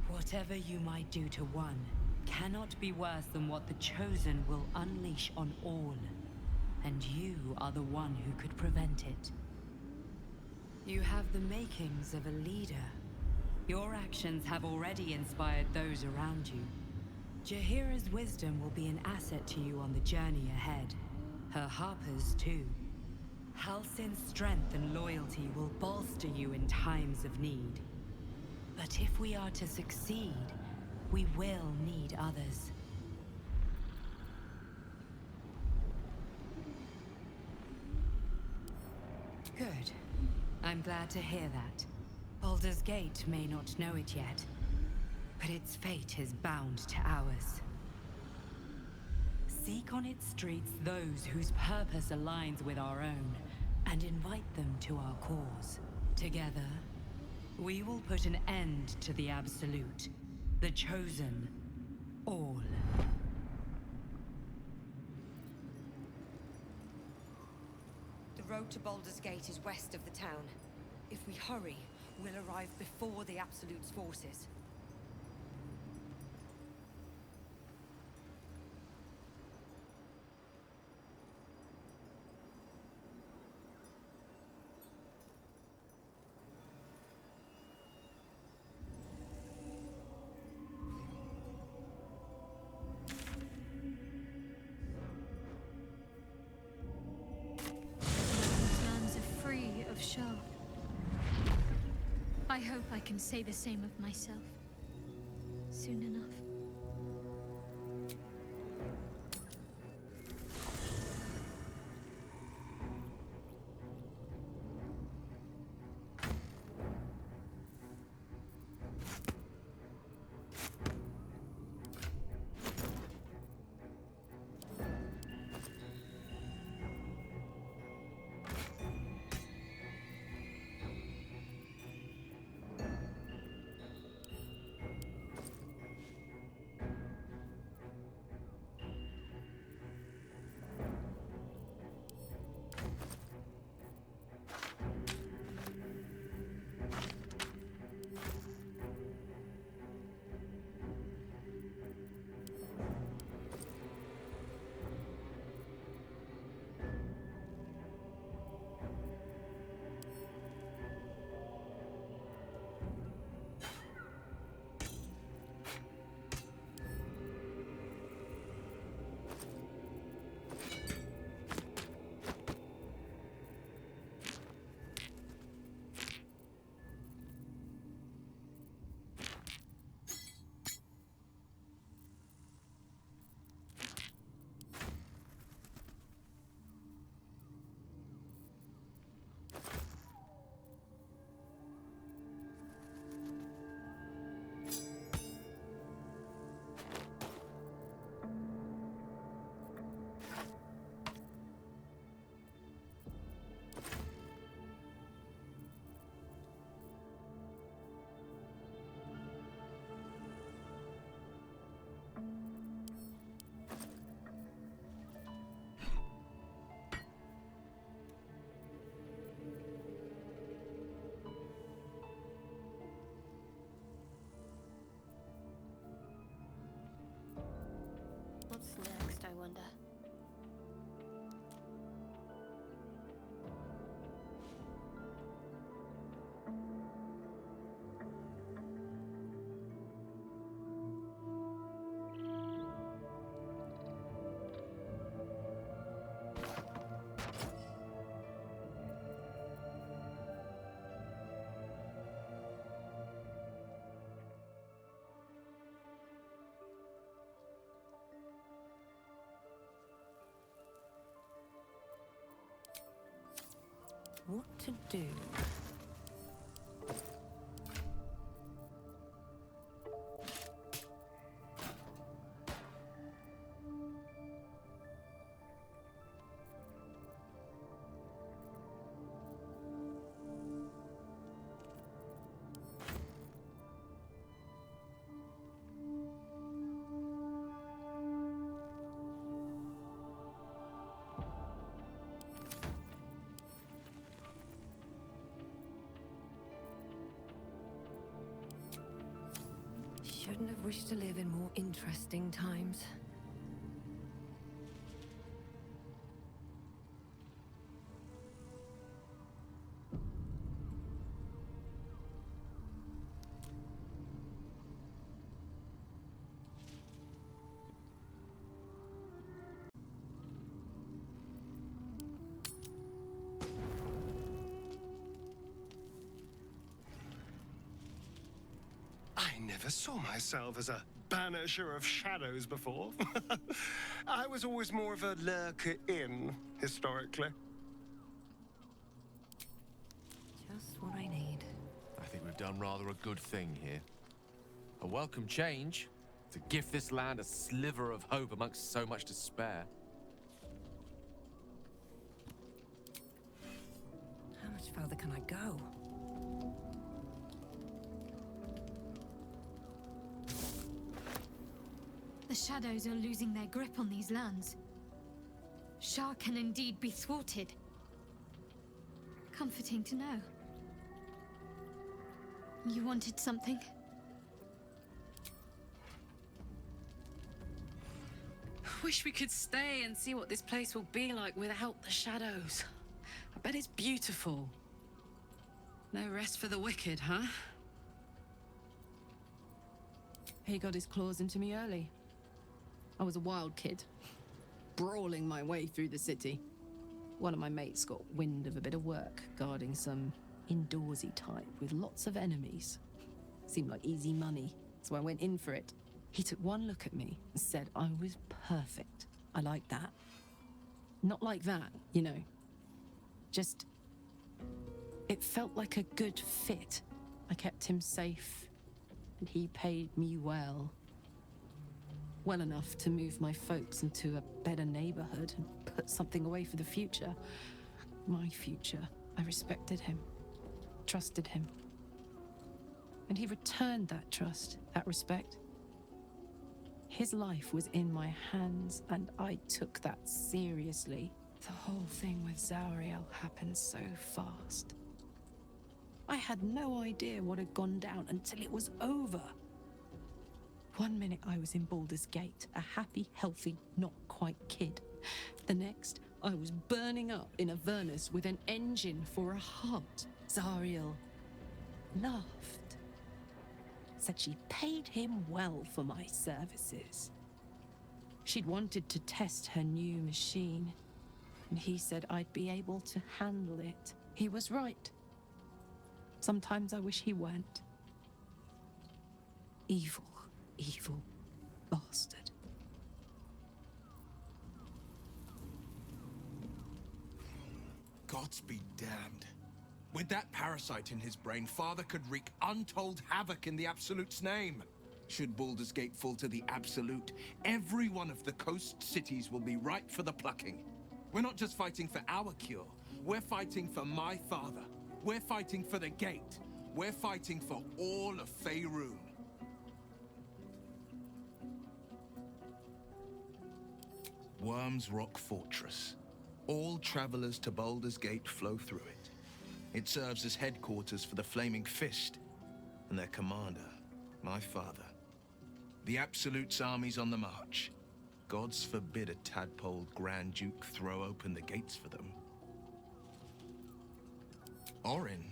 Whatever you might do to one cannot be worse than what the Chosen will unleash on all. And you are the one who could prevent it. You have the makings of a leader. Your actions have already inspired those around you. Jaheira's wisdom will be an asset to you on the journey ahead. Her Harper's too. Halsin's strength and loyalty will bolster you in times of need. But if we are to succeed, we will need others. Good. I'm glad to hear that. Baldur's Gate may not know it yet, but its fate is bound to ours. Seek on its streets those whose purpose aligns with our own, and invite them to our cause. Together, we will put an end to the Absolute, the Chosen, all. road to Baldur's Gate is west of the town. If we hurry, we'll arrive before the Absolute's forces. These lands are free of Shah. I hope I can say the same of myself. Soon enough. What's next, I wonder? What to do? Shouldn't have wished to live in more interesting times. I never saw myself as a banisher of shadows before. I was always more of a lurker-in, historically. Just what I need. I think we've done rather a good thing here. A welcome change to gift this land a sliver of hope amongst so much despair. How much further can I go? The shadows are losing their grip on these lands. Shah can indeed be thwarted. comforting to know. You wanted something? Wish we could stay and see what this place will be like without the shadows. I bet it's beautiful. No rest for the wicked, huh? He got his claws into me early. I was a wild kid, brawling my way through the city. One of my mates got wind of a bit of work guarding some indoorsy type with lots of enemies. Seemed like easy money, so I went in for it. He took one look at me and said I was perfect. I like that. Not like that, you know. Just... it felt like a good fit. I kept him safe, and he paid me well. Well enough to move my folks into a better neighborhood and put something away for the future. My future. I respected him, trusted him. And he returned that trust, that respect. His life was in my hands, and I took that seriously. The whole thing with Zauriel happened so fast. I had no idea what had gone down until it was over. One minute I was in Baldur's Gate, a happy, healthy, not quite kid. The next, I was burning up in Avernus with an engine for a heart. Zauriel laughed. Said she paid him well for my services. She'd wanted to test her new machine, and he said I'd be able to handle it. He was right. Sometimes I wish he weren't. Evil, evil bastard. Gods be damned. With that parasite in his brain, Father could wreak untold havoc in the Absolute's name. Should Baldur's Gate fall to the Absolute, every one of the coast cities will be ripe for the plucking. We're not just fighting for our cure. We're fighting for my father. We're fighting for the Gate. We're fighting for all of Faerun. Worm's Rock Fortress. All travelers to Baldur's Gate flow through it. It serves as headquarters for the Flaming Fist and their commander, my father. The Absolute's army's on the march. Gods forbid a tadpole Grand Duke throw open the gates for them. Orin,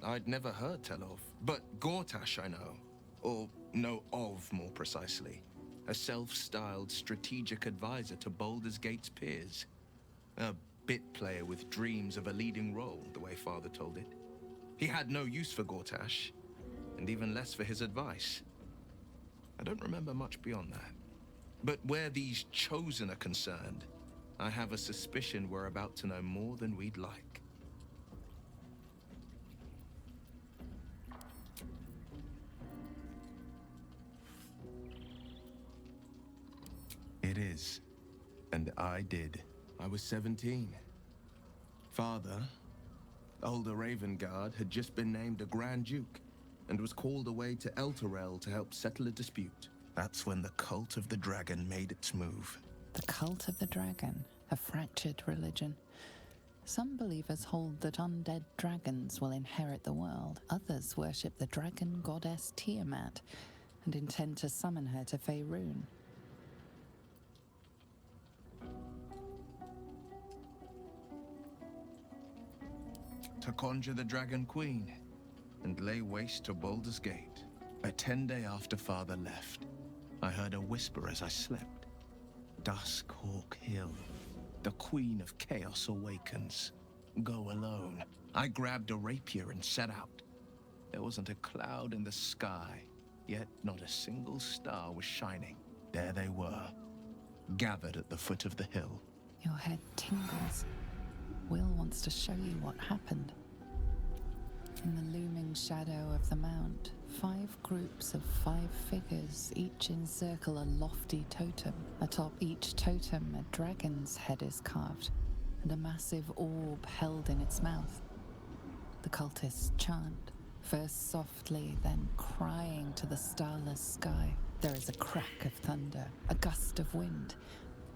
I'd never heard tell of, but Gortash I know. Or know of, more precisely. A self-styled strategic advisor to Baldur's Gate's peers. A bit player with dreams of a leading role, the way Father told it. He had no use for Gortash, and even less for his advice. I don't remember much beyond that. But where these Chosen are concerned, I have a suspicion we're about to know more than we'd like. It is. And I did. I was 17. Father, Older Ravengard, had just been named a Grand Duke and was called away to Elturel to help settle a dispute. That's when the Cult of the Dragon made its move. The Cult of the Dragon, a fractured religion. Some believers hold that undead dragons will inherit the world. Others worship the dragon goddess Tiamat and intend to summon her to Faerun. To conjure the Dragon Queen and lay waste to Baldur's Gate. A 10-day after Father left, I heard a whisper as I slept. Duskhawk Hill. The Queen of Chaos awakens. Go alone. I grabbed a rapier and set out. There wasn't a cloud in the sky, yet not a single star was shining. There they were, gathered at the foot of the hill. Your head tingles. Will wants to show you what happened. In the looming shadow of the mount, 5 groups of 5 figures each encircle a lofty totem. Atop each totem, a dragon's head is carved, and a massive orb held in its mouth. The cultists chant, first softly, then crying to the starless sky. There is a crack of thunder, a gust of wind,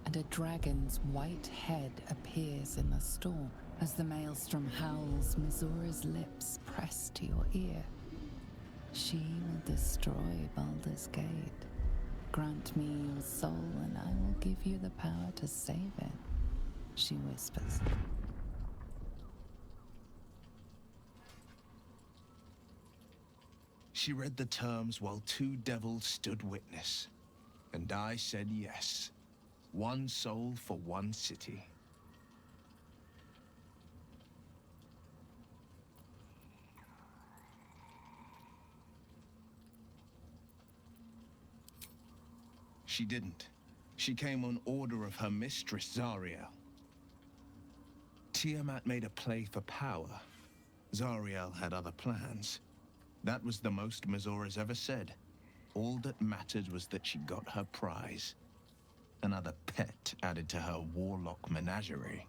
and a dragon's white head appears in the storm. As the maelstrom howls, Missoura's lips press to your ear. She will destroy Baldur's Gate. Grant me your soul, and I will give you the power to save it, she whispers. She read the terms while two devils stood witness, and I said yes. One soul for one city. She didn't. She came on order of her mistress, Zariel. Tiamat made a play for power. Zariel had other plans. That was the most Missoura's ever said. All that mattered was that she got her prize. Another pet added to her warlock menagerie.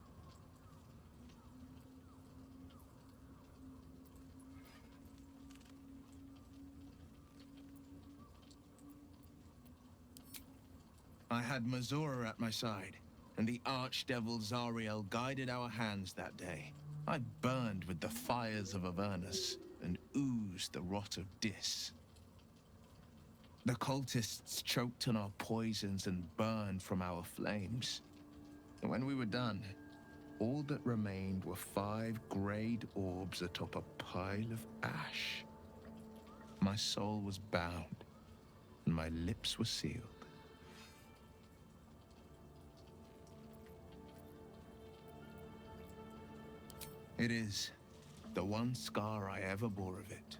I had Missoura at my side, and the archdevil Zariel guided our hands that day. I burned with the fires of Avernus and oozed the rot of Dis. The cultists choked on our poisons and burned from our flames. And when we were done, all that remained were 5 grayed orbs atop a pile of ash. My soul was bound, and my lips were sealed. It is the one scar I ever bore of it.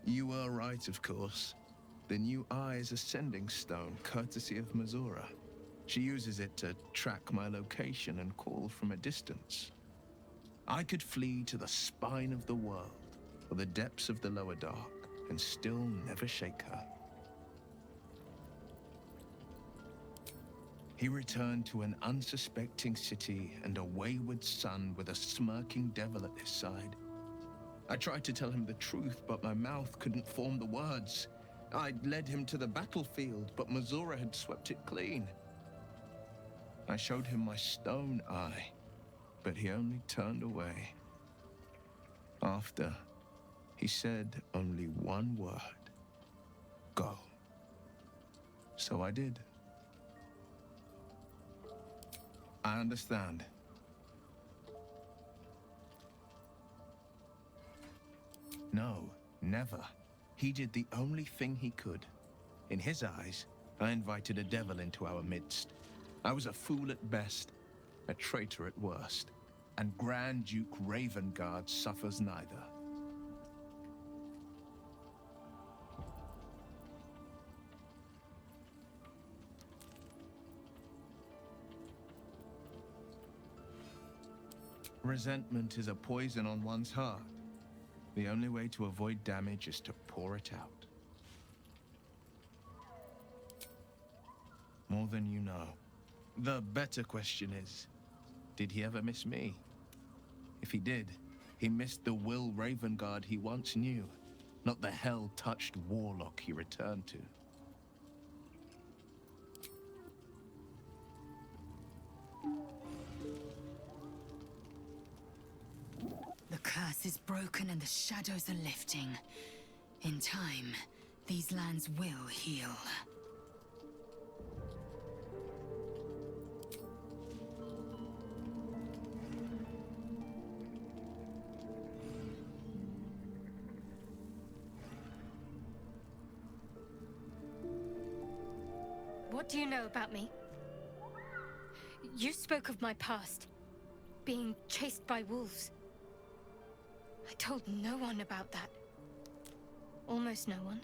You were right, of course. The new eye is a sending stone, courtesy of Missoura. She uses it to track my location and call from a distance. I could flee to the spine of the world, or the depths of the lower dark, and still never shake her. He returned to an unsuspecting city and a wayward son with a smirking devil at his side. I tried to tell him the truth, but my mouth couldn't form the words. I'd led him to the battlefield, but Missoura had swept it clean. I showed him my stone eye, but he only turned away. After, he said only one word: go. So I did. I understand. No, never. He did the only thing he could. In his eyes, I invited a devil into our midst. I was a fool at best, a traitor at worst, and Grand Duke Ravengard suffers neither. Resentment is a poison on one's heart. The only way to avoid damage is to pour it out. More than you know. The better question is, did he ever miss me? If he did, he missed the Will Ravengard he once knew, not the hell-touched warlock he returned to. The curse is broken and the shadows are lifting. In time, these lands will heal. What do you know about me? You spoke of my past, being chased by wolves. I told no one about that. Almost no one.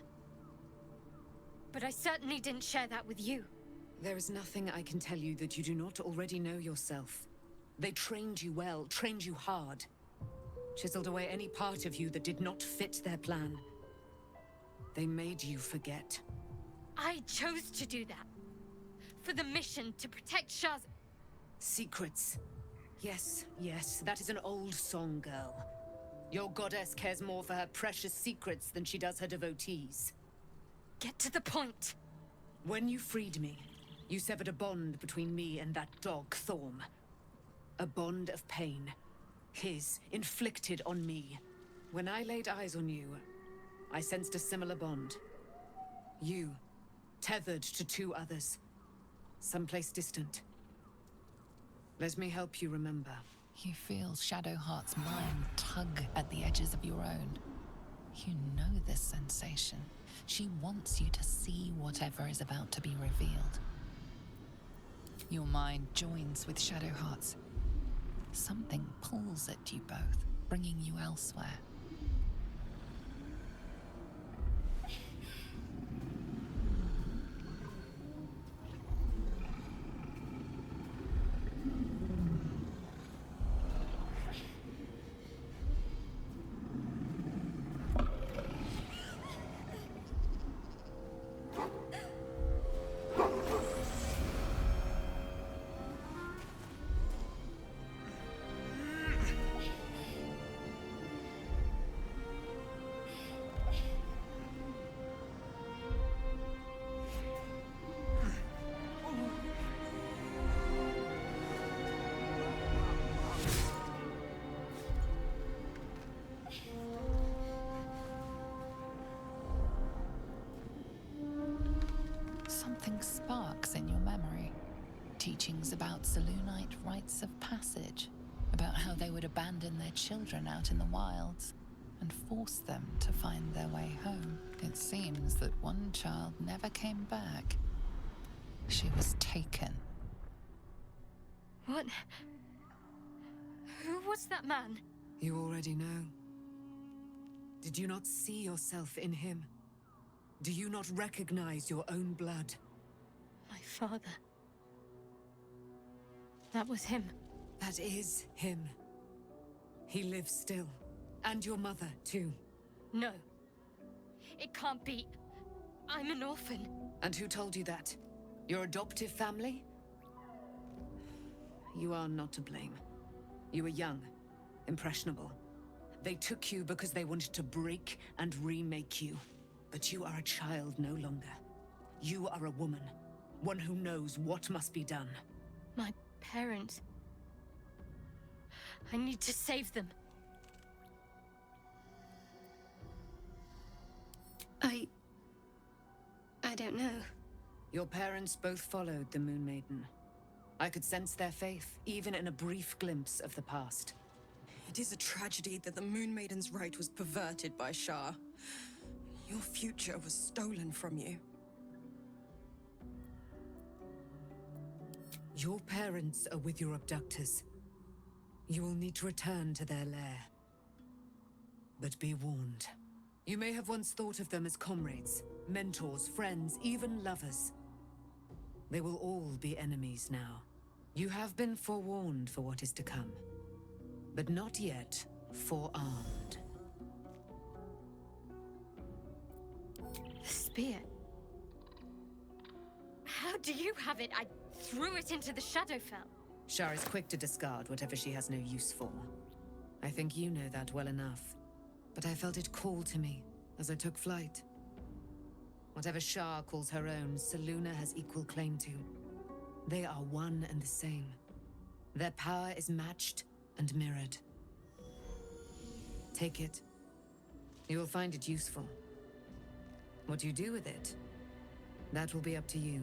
But I certainly didn't share that with you. There is nothing I can tell you that you do not already know yourself. They trained you well, trained you hard. Chiseled away any part of you that did not fit their plan. They made you forget. I chose to do that. For the mission to protect Shaz. Secrets. Yes, yes, that is an old song, girl. Your goddess cares more for her precious secrets than she does her devotees. Get to the point. When you freed me, you severed a bond between me and that dog, Thorm. A bond of pain. his, inflicted on me. When I laid eyes on you, I sensed a similar bond. You, tethered to two others, someplace distant. Let me help you remember. You feel Shadowheart's mind tug at the edges of your own. You know this sensation. She wants you to see whatever is about to be revealed. Your mind joins with Shadowheart's. Something pulls at you both, bringing you elsewhere. Something sparks in your memory. Teachings about Selûnite rites of passage, about how they would abandon their children out in the wilds and force them to find their way home. It seems that one child never came back. She was taken. What? Who was that man? You already know. Did you not see yourself in him? Do you not recognize your own blood? My father. That was him. That is him. He lives still. And your mother, too. No. It can't be. I'm an orphan. And who told you that? Your adoptive family? You are not to blame. You were young, impressionable. They took you because they wanted to break and remake you. But you are a child no longer. You are a woman. One who knows what must be done. My parents. I need to save them. I don't know. Your parents both followed the Moon Maiden. I could sense their faith, even in a brief glimpse of the past. It is a tragedy that the Moon Maiden's right was perverted by Shah. Your future was stolen from you. Your parents are with your abductors. You will need to return to their lair. But be warned. You may have once thought of them as comrades, mentors, friends, even lovers. They will all be enemies now. You have been forewarned for what is to come, but not yet forearmed. The spear. How do you have it? I threw it into the Shadowfell. Shar is quick to discard whatever she has no use for. I think you know that well enough. But I felt it call to me as I took flight. Whatever Shar calls her own, Selûne has equal claim to. They are one and the same. Their power is matched and mirrored. Take it. You will find it useful. What you do with it, that will be up to you.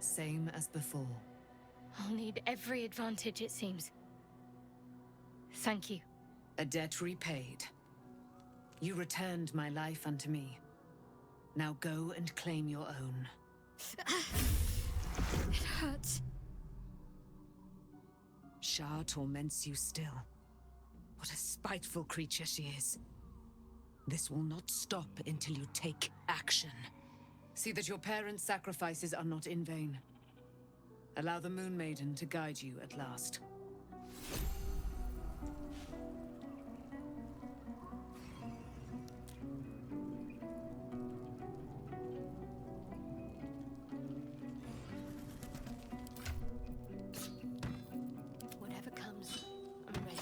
Same as before. I'll need every advantage, it seems. Thank you. A debt repaid. You returned my life unto me. Now go and claim your own. It hurts. Shah torments you still. What a spiteful creature she is. This will not stop until you take action. See that your parents' sacrifices are not in vain. Allow the Moon Maiden to guide you at last. Whatever comes, I'm ready.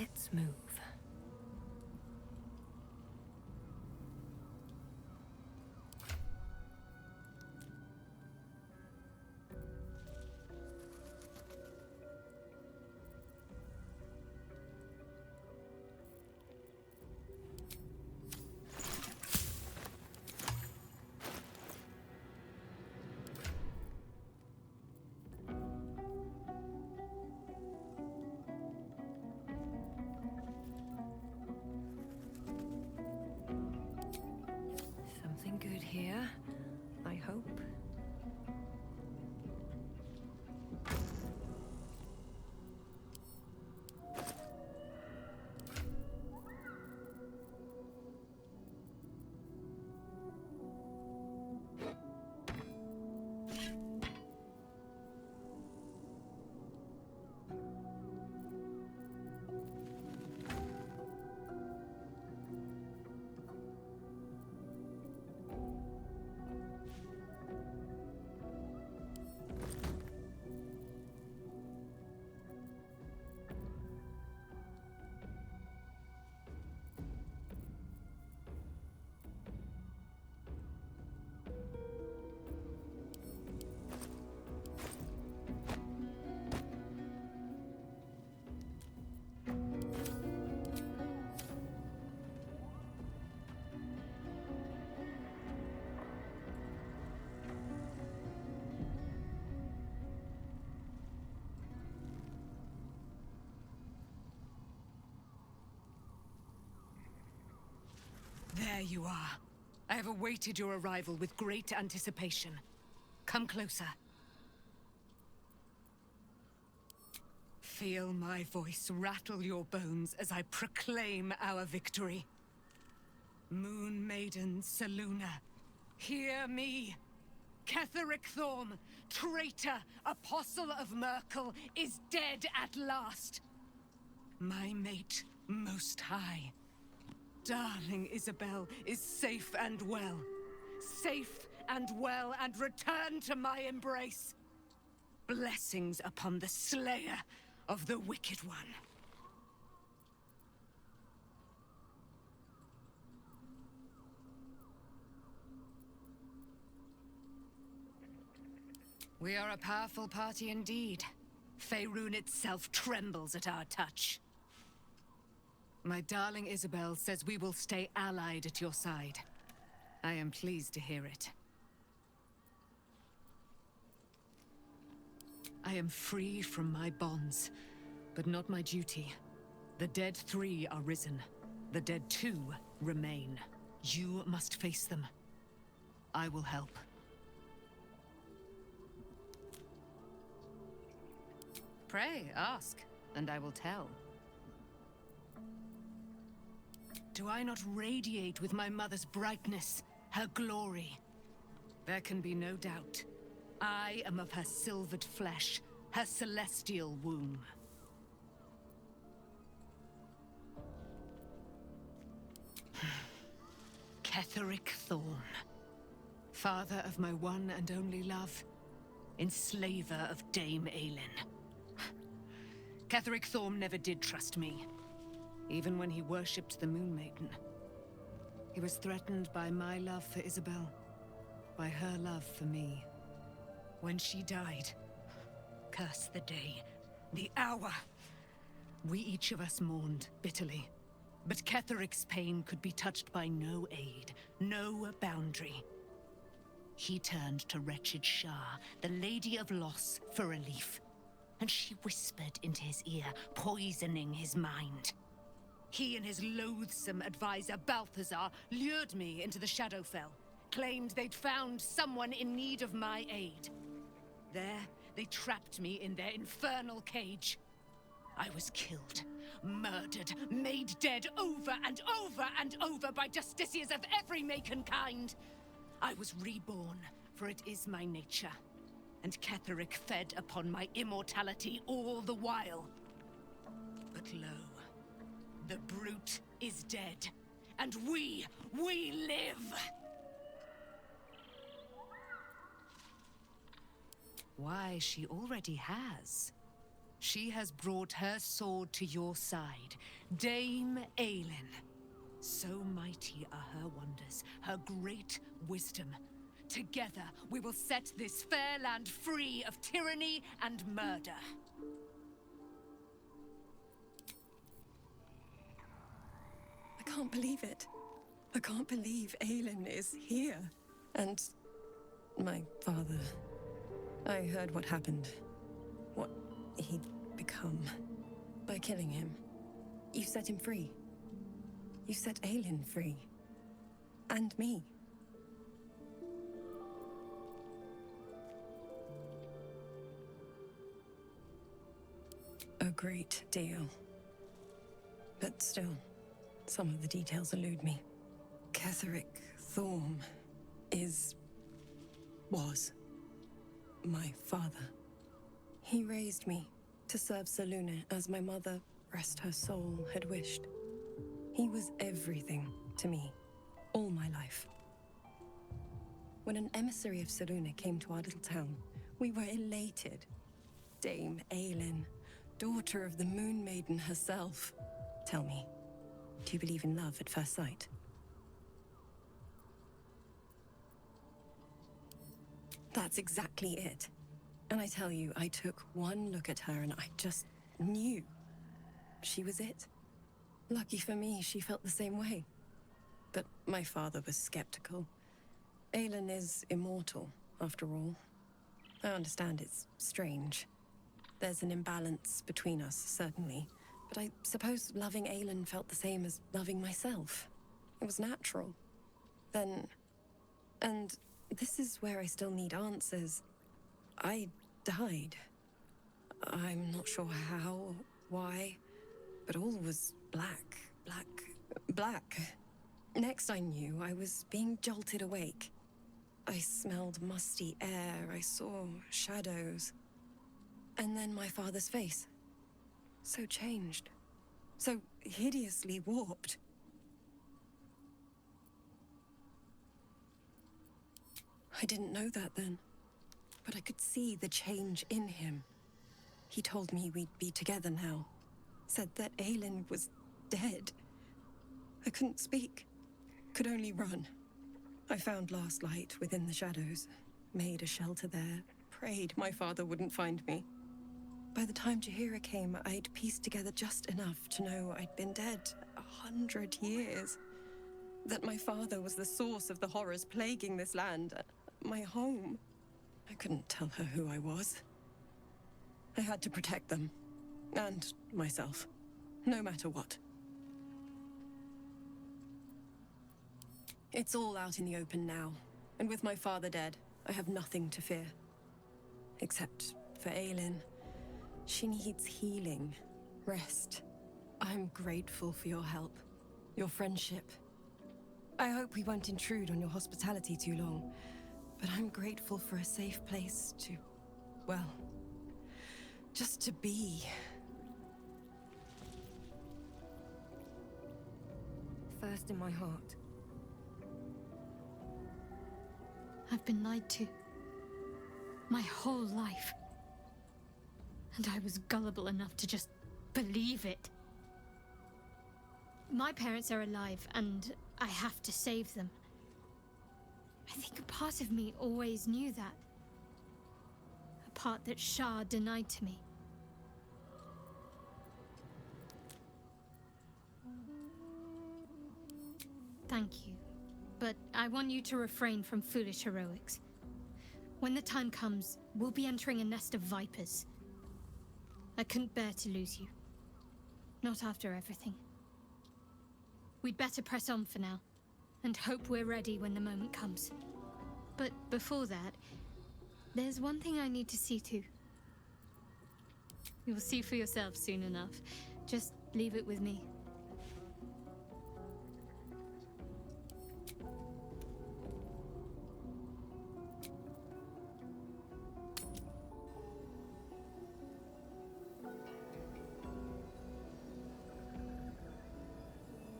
Let's move. Something good here, I hope. There you are. I have awaited your arrival with great anticipation. Come closer. Feel my voice rattle your bones as I proclaim our victory. Moon Maiden Selûne, hear me! Ketheric Thorm, traitor, apostle of Merkel, is dead at last. My mate, Most High. Darling Isabel is safe and well. Safe and well, and return to my embrace. Blessings upon the slayer of the Wicked One. We are a powerful party indeed. Faerun itself trembles at our touch. My darling Isabel says we will stay allied at your side. I am pleased to hear it. I am free from my bonds, but not my duty. The dead 3 are risen. The dead 2 remain. You must face them. I will help. Pray, ask, and I will tell. Do I not radiate with my mother's brightness, her glory? There can be no doubt. I am of her silvered flesh, her celestial womb. Ketheric Thorm, father of my one and only love, enslaver of Dame Aelin. Ketheric Thorm never did trust me. Even when he worshipped the Moon Maiden. He was threatened by my love for Isabel, by her love for me. When she died, curse the day, the hour, we each of us mourned bitterly. But Ketheric's pain could be touched by no aid, no boundary. He turned to wretched Shah, the Lady of Loss, for relief. And she whispered into his ear, poisoning his mind. He and his loathsome advisor, Balthazar, lured me into the Shadowfell, claimed they'd found someone in need of my aid. There, they trapped me in their infernal cage. I was killed, murdered, made dead over and over and over by justiciars of every make and kind. I was reborn, for it is my nature. And Ketheric fed upon my immortality all the while. But lo, the brute is dead, and we live! Why, she already has. She has brought her sword to your side, Dame Aelin. So mighty are her wonders, her great wisdom. Together, we will set this fair land free of tyranny and murder. I can't believe it. I can't believe Aelin is here. And my father. I heard what happened. What he'd become. By killing him. You set him free. You set Aelin free. And me. A great deal. But still, some of the details elude me. Ketheric Thorm was my father. He raised me to serve Selûne as my mother, rest her soul, had wished. He was everything to me, all my life. When an emissary of Selûne came to our little town, we were elated. Dame Aelin, daughter of the Moon Maiden herself. Tell me, do you believe in love at first sight? That's exactly it. And I tell you, I took one look at her and I just knew she was it. Lucky for me, she felt the same way. But my father was skeptical. Aelin is immortal, after all. I understand it's strange. There's an imbalance between us, certainly. But I suppose loving Aelin felt the same as loving myself. It was natural. Then... And this is where I still need answers. I died. I'm not sure how, why, but all was black. Next I knew, I was being jolted awake. I smelled musty air, I saw shadows. And then my father's face. So changed. So hideously warped. I didn't know that then. But I could see the change in him. He told me we'd be together now. Said that Aelin was dead. I couldn't speak. Could only run. I found last light within the shadows. Made a shelter there. Prayed my father wouldn't find me. By the time Jaheira came, I'd pieced together just enough to know I'd been dead 100 years. That my father was the source of the horrors plaguing this land. My home. I couldn't tell her who I was. I had to protect them. And myself. No matter what. It's all out in the open now. And with my father dead, I have nothing to fear. Except for Aelin. She needs healing. Rest. I'm grateful for your help. Your friendship. I hope we won't intrude on your hospitality too long. But I'm grateful for a safe place to... well... just to be. First in my heart. I've been lied to. My whole life. And I was gullible enough to just believe it. My parents are alive, and I have to save them. I think a part of me always knew that. A part that Shah denied to me. Thank you. But I want you to refrain from foolish heroics. When the time comes, we'll be entering a nest of vipers. I couldn't bear to lose you. Not after everything. We'd better press on for now, and hope we're ready when the moment comes. But before that, there's one thing I need to see to. You'll see for yourself soon enough. Just leave it with me.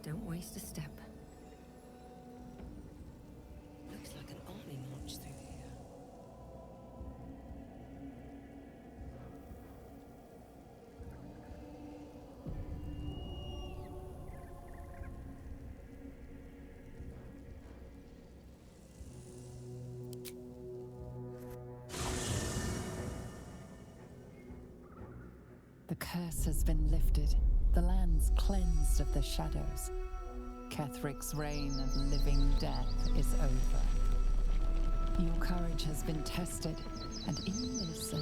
Don't waste a step. Looks like an army march through here. The curse has been lifted, the land's cleansed of the shadows. Kethric's reign of living death is over. Your courage has been tested, and in this